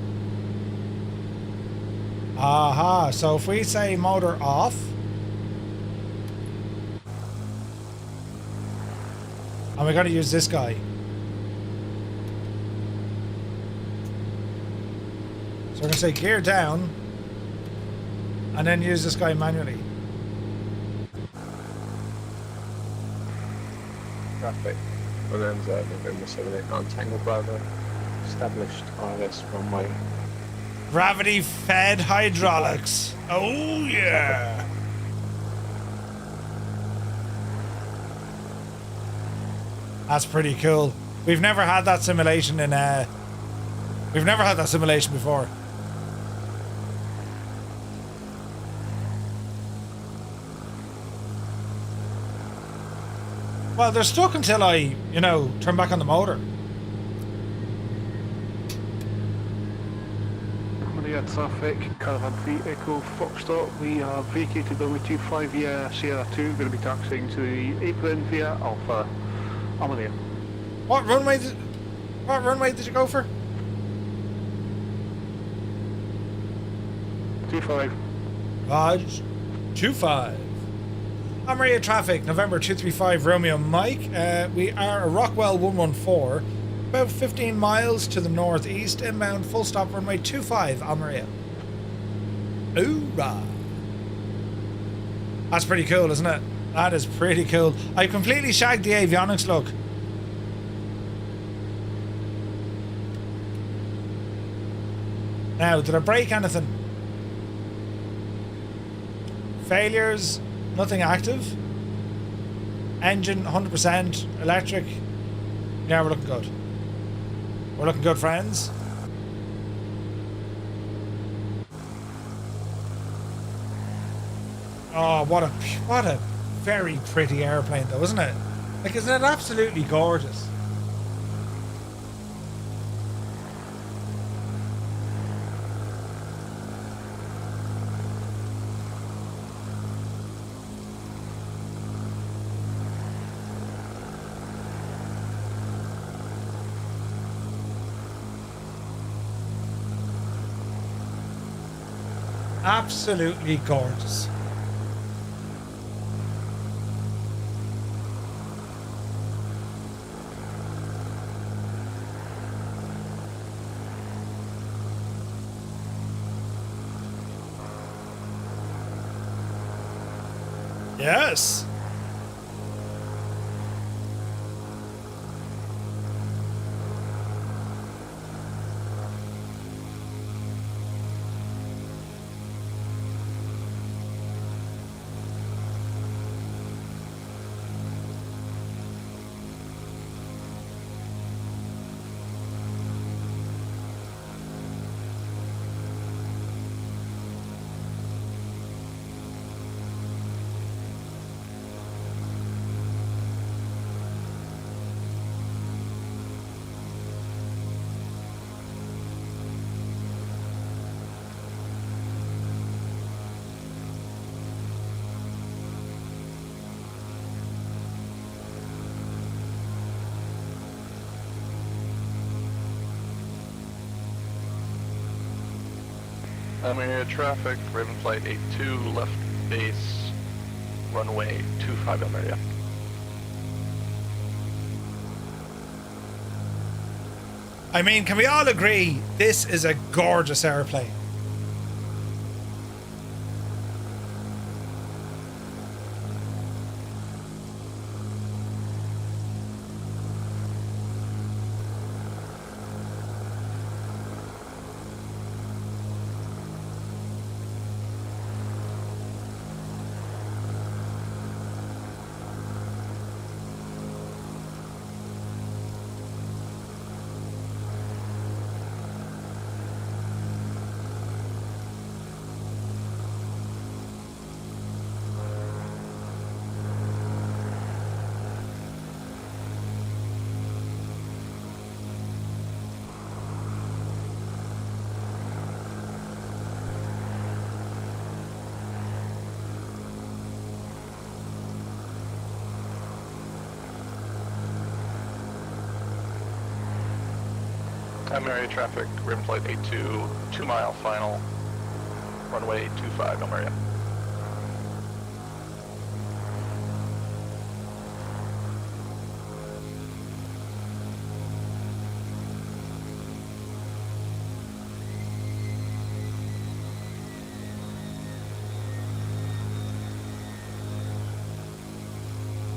Aha, so if we say motor off. And we got to use this guy. So we're going to say gear down. And then use this guy manually. Traffic. Bonanza, November 78 on Tango Bravo. Established RS runway. Gravity fed hydraulics. Oh yeah. That's pretty cool. We've never had that simulation in we've never had that simulation before. Well, they're stuck until I, you know, turn back on the motor. Almería traffic, Caravan 3 Echo Foxtrot. We have vacated runway 25 via Sierra 2. Going to be taxiing to the apron via Alpha Almería. What runway did you go for? 25. Raj 25. Almería traffic, November 235 Romeo Mike. We are a Rockwell 114, about 15 miles to the northeast, inbound full stop runway 25 Almería. Hoorah! That's pretty cool, isn't it? That is pretty cool. I completely shagged the avionics look. Now, did I break anything? Failures, nothing active. Engine 100%, electric. Yeah, we're looking good. We're looking good, friends. Oh, what a very pretty airplane though, isn't it? Like, isn't it absolutely gorgeous? Absolutely gorgeous. Yes. Almería traffic, Raven Flight 82, left base, runway 25 Almería. I mean, can we all agree this is a gorgeous airplane? Almería traffic, Raven Flight 82, 2-mile final, runway 25 Almería.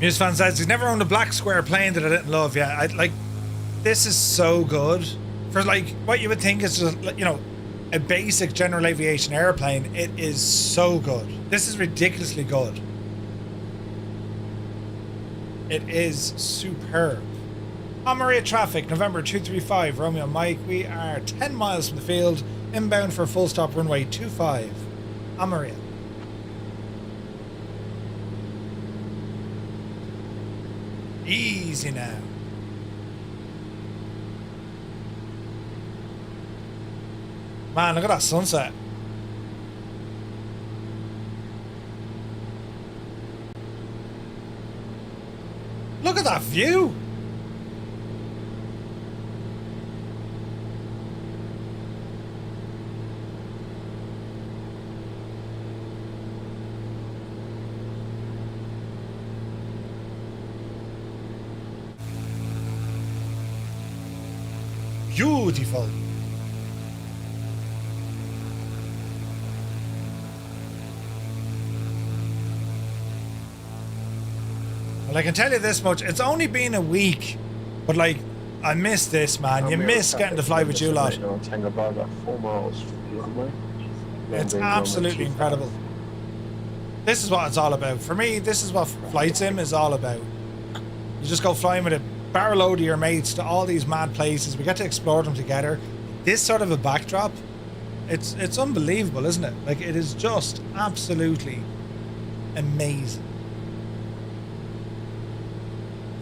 Muse fan says he's never owned a black square plane that I didn't love. Yeah, I like. This is so good for like what you would think is just, you know, a basic general aviation airplane. It is so good. This is ridiculously good. It is superb. Almería traffic, November 235 Romeo Mike. We are 10 miles from the field, inbound for full stop runway 25 Almería. Easy now. Man, look at that sunset. Look at that view. Beautiful. Well, I can tell you this much. It's only been a week, but like, I miss this, man. You miss getting to fly with you lot. 4 miles from the runway. It's absolutely incredible. This is what it's all about. For me, this is what Flight Sim is all about. You just go flying with a barrel load of your mates to all these mad places. We get to explore them together. This sort of a backdrop, it's unbelievable, isn't it? Like, it is just absolutely amazing.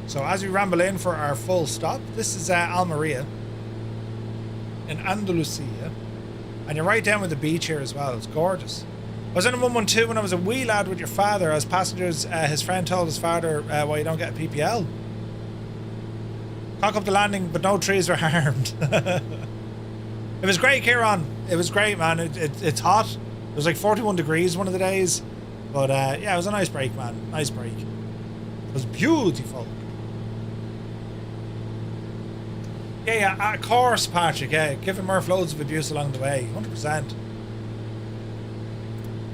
So as we ramble in for our full stop, this is Almería in Andalucía, and you're right down with the beach here as well. It's gorgeous. I was in a 112 when I was a wee lad with your father. As passengers, his friend told his father, why you don't get a PPL. Cock up the landing, but no trees were harmed. It was great, Kieran. It was great, man. It's hot. It was like 41 degrees one of the days. But yeah, it was a nice break, man. Nice break. It was beautiful. Yeah, of course, Patrick. Yeah, giving Murph loads of abuse along the way. 100%.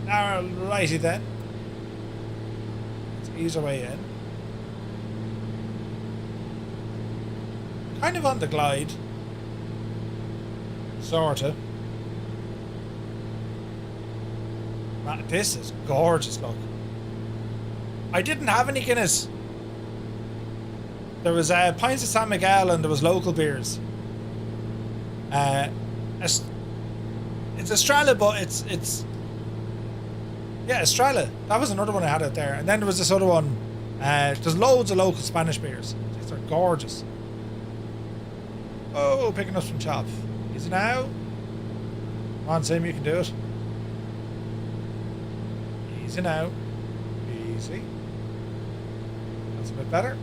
Alrighty then. Let's ease our way in. Kind of on the glide. Sorta. Man, this is gorgeous, look. I didn't have any Guinness. There was pints of San Miguel and there was local beers. It's Estrella, but it's yeah, Estrella. That was another one I had out there. And then there was this other one. There's loads of local Spanish beers. These are gorgeous. Oh, picking up some chop. Easy now. Come on, Sim, you can do it. Easy now. Easy. That's a bit better.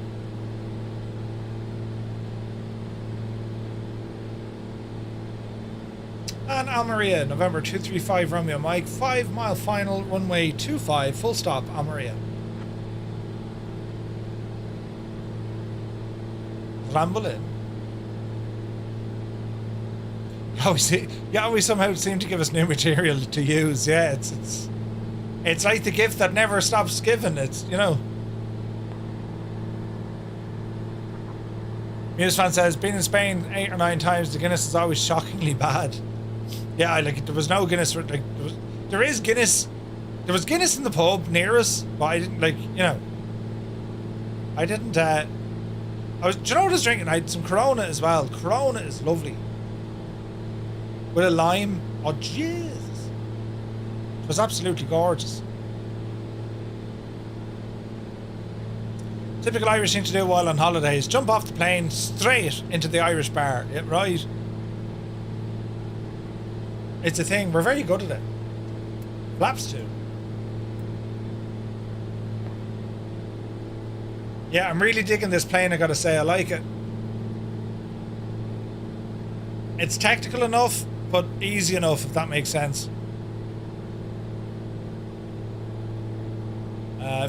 And Almería, November 235 Romeo Mike, 5 mile final, runway 25, full stop, Almería. Ramble in. You always somehow seem to give us new material to use. Yeah, it's like the gift that never stops giving. It's, you know. Muse fan says, been in Spain 8 or 9 times, the Guinness is always shockingly bad. Yeah, like, there was no Guinness. Like, there is Guinness. There was Guinness in the pub near us, but I didn't, like, you know. I didn't, do you know what I was drinking? I had some Corona as well. Corona is lovely. With a lime. Oh, Jesus. It was absolutely gorgeous. Typical Irish thing to do while on holidays. Jump off the plane straight into the Irish bar. Yeah, right. It's a thing. We're very good at it. Flaps too. Yeah, I'm really digging this plane, I gotta say. I like it. It's tactical enough, but easy enough, if that makes sense.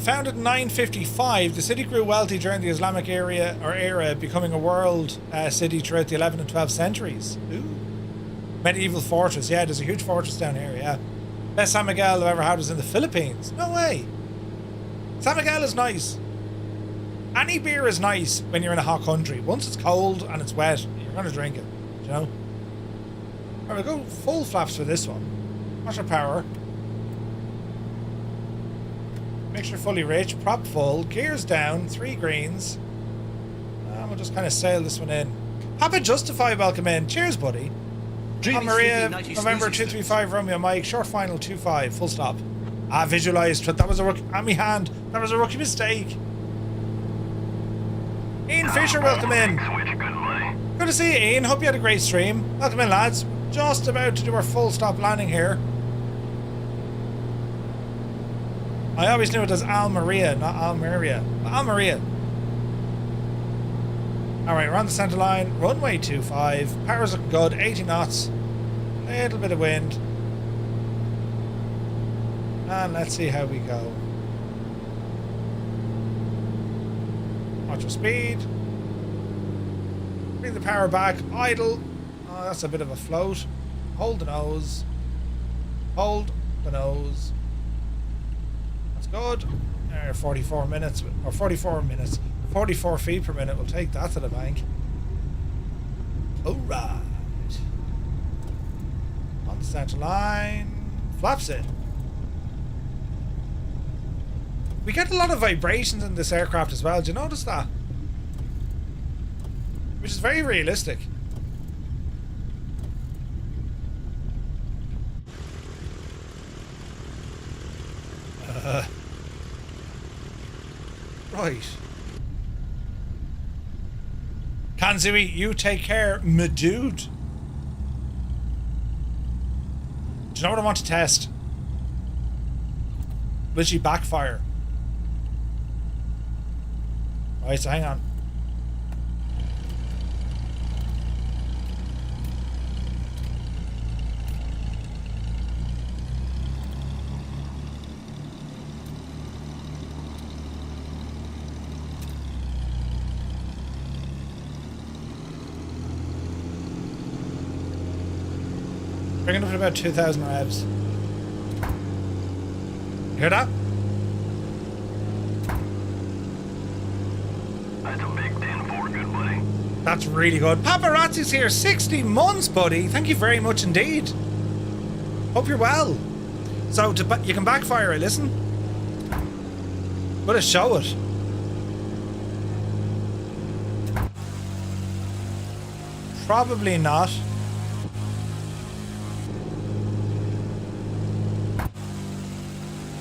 Founded in 955, the city grew wealthy during the Islamic era, becoming a world city throughout the 11th and 12th centuries. Ooh. Medieval fortress. Yeah, there's a huge fortress down here, yeah. Best San Miguel I've ever had was in the Philippines. No way. San Miguel is nice. Any beer is nice when you're in a hot country. Once it's cold and it's wet, you're going to drink it. You know? Alright, we'll go full flaps for this one. Watch our power. Mixture fully rich, prop full, gears down, 3 greens. And we'll just kind of sail this one in. Papa Justify, welcome in. Cheers, buddy. Maria, November 235 Romeo Mike, short final 25, full stop. Visualized, that was a rookie, on me hand, that was a rookie mistake. Ian Fisher, welcome in. Good to see you, Ian. Hope you had a great stream. Welcome in, lads. Just about to do our full stop landing here. I always knew it as Almeria, not Almeria. Almeria. Alright, we're on the centre line. Runway 25. Power's looking good. 80 knots. A little bit of wind. And let's see how we go. Watch your speed. Bring the power back. Idle. Oh, that's a bit of a float. Hold the nose. Hold the nose. That's good. 44 minutes. Or 44 minutes. 44 feet per minute. We'll take that to the bank. Alright. On the centre line. Flaps in. We get a lot of vibrations in this aircraft as well. Do you notice that? Which is very realistic. Right. Kanzui, you take care, my dude. Do you know what I want to test? Will she backfire? Right, so hang on. Bringing up to about 2,000 revs. Hear that? That's a big 10-4, good buddy. That's really good. Paparazzi's here. 60 months, buddy. Thank you very much indeed. Hope you're well. So you can backfire it, listen. Gotta show it. Probably not.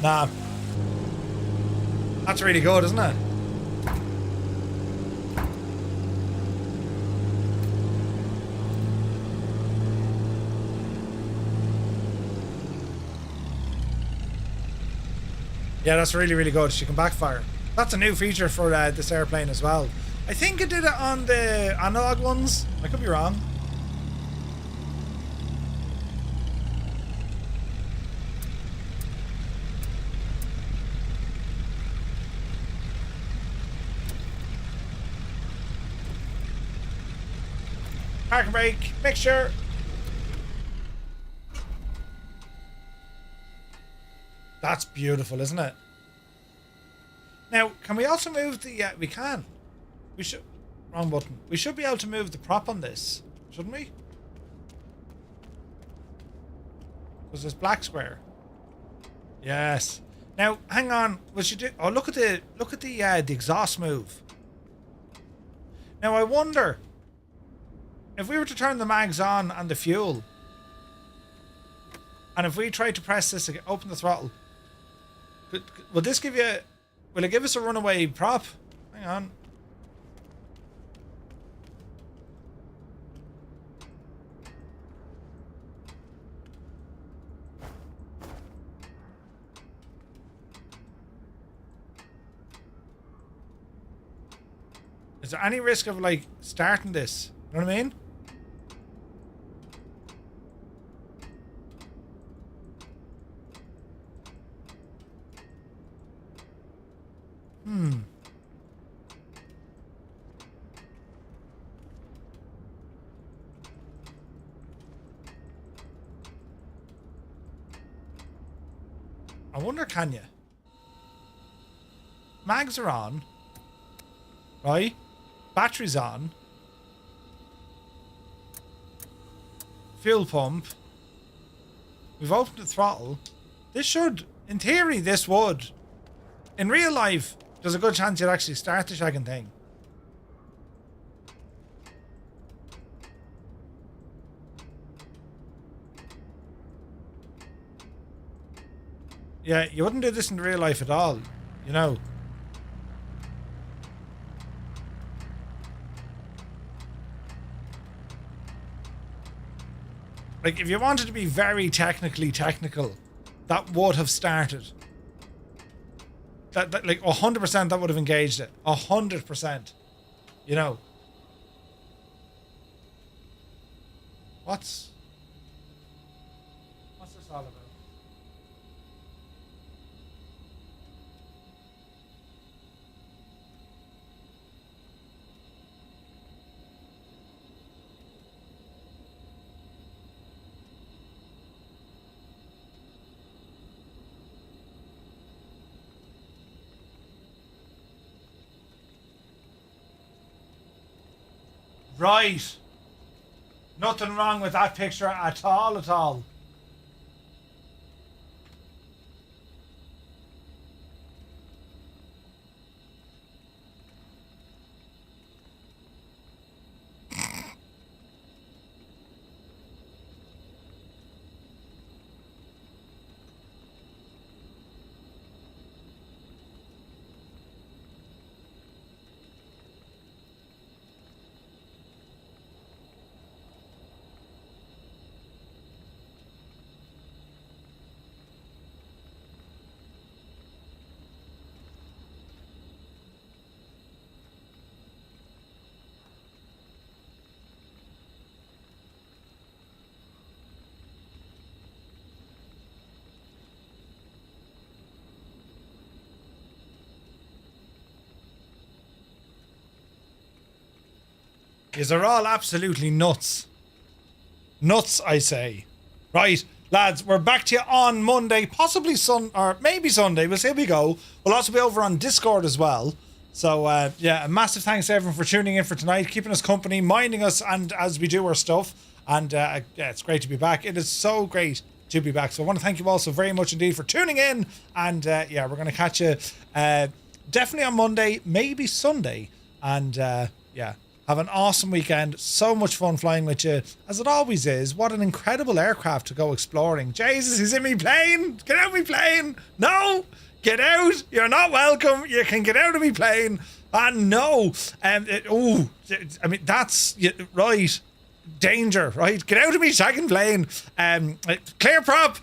Nah. That's really good, isn't it? Yeah, that's really, really good. She can backfire. That's a new feature for this airplane as well. I think it did it on the analog ones. I could be wrong. Park and brake, mixture. That's beautiful, isn't it? Now, can we also move the... we can. We should... Wrong button. We should be able to move the prop on this, shouldn't we? Because there's black square. Yes. Now, hang on. We should do... Oh, look at the exhaust move. Now, I wonder... If we were to turn the mags on and the fuel, and if we try to press this again, open the throttle, will this give you... Will it give us a runaway prop? Hang on. Is there any risk of, like, starting this? You know what I mean? I wonder, can you? Mags are on. Right? Battery's on. Fuel pump. We've opened the throttle. This should, in theory, this would. In real life, there's a good chance you'd actually start the shagging thing. Yeah, you wouldn't do this in real life at all, you know. Like, if you wanted to be very technically technical, that would have started. That like 100% that would have engaged it. 100%. You know. What's this all about? Right. Nothing wrong with that picture at all, at all. Is are all absolutely nuts. Nuts, I say. Right, lads, we're back to you on Monday, possibly or maybe Sunday. We'll see how we go. We'll also be over on Discord as well. So, yeah, a massive thanks to everyone for tuning in for tonight, keeping us company, minding us, and as we do our stuff. And yeah, it's great to be back. It is so great to be back. So I want to thank you all so very much indeed for tuning in. And yeah, we're going to catch you definitely on Monday, maybe Sunday. And yeah. Have an awesome weekend. So much fun flying with you, as it always is. What an incredible aircraft to go exploring. Jesus, he's in me plane. Get out of me plane. No, get out. You're not welcome. You can get out of me plane. And no. I mean, that's right. Danger, right? Get out of me second plane. Clear prop.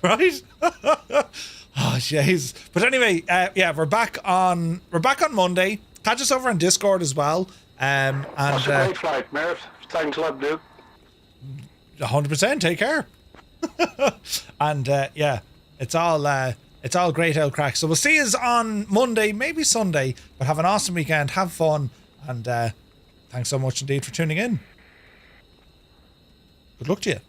Right? Oh, jeez. But anyway, yeah, we're back on Monday. Catch us over on Discord as well. And that's a great flight, Murph. Thanks a lot, dude. 100%. Take care. And yeah, it's all great old crack. So we'll see you on Monday, maybe Sunday. But have an awesome weekend. Have fun. And thanks so much indeed for tuning in. Good luck to you.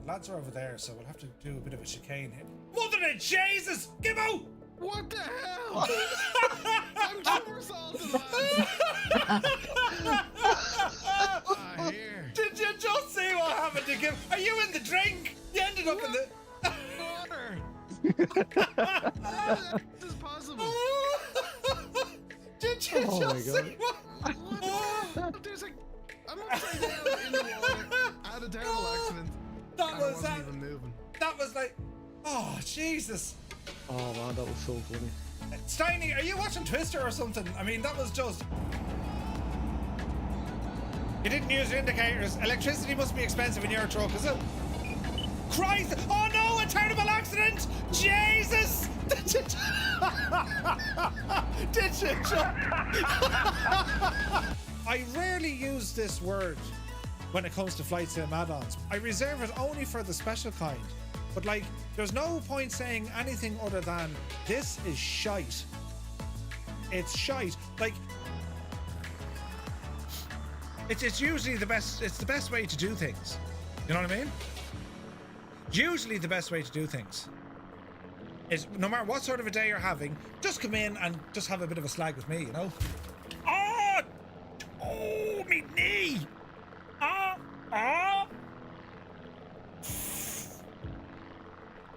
lads are over there, so we'll have to do a bit of a chicane here. Mother of Jesus! Gibbo! What the hell? I'm somersaulting, lads. Here. Did you just see what happened to Gib? Are you in the drink? You ended up in the... Water. How is this possible? Did you just see what... What? There's a... I'm upside down in the water. I had a terrible accident. That I was wasn't that. even moving. That was like... Oh, Jesus. Oh man, that was so funny. Steiny, are you watching Twister or something? I mean, that was just... You didn't use your indicators. Electricity must be expensive in your truck, is it? Christ! Oh no, a terrible accident! Jesus! Did you... Did you just... I rarely use this word when it comes to flight sim add-ons. I reserve it only for the special kind. But like, there's no point saying anything other than this is shite. It's shite. Like, it's usually the best. It's the best way to do things. You know what I mean? Usually the best way to do things is no matter what sort of a day you're having, just come in and just have a bit of a slag with me. You know.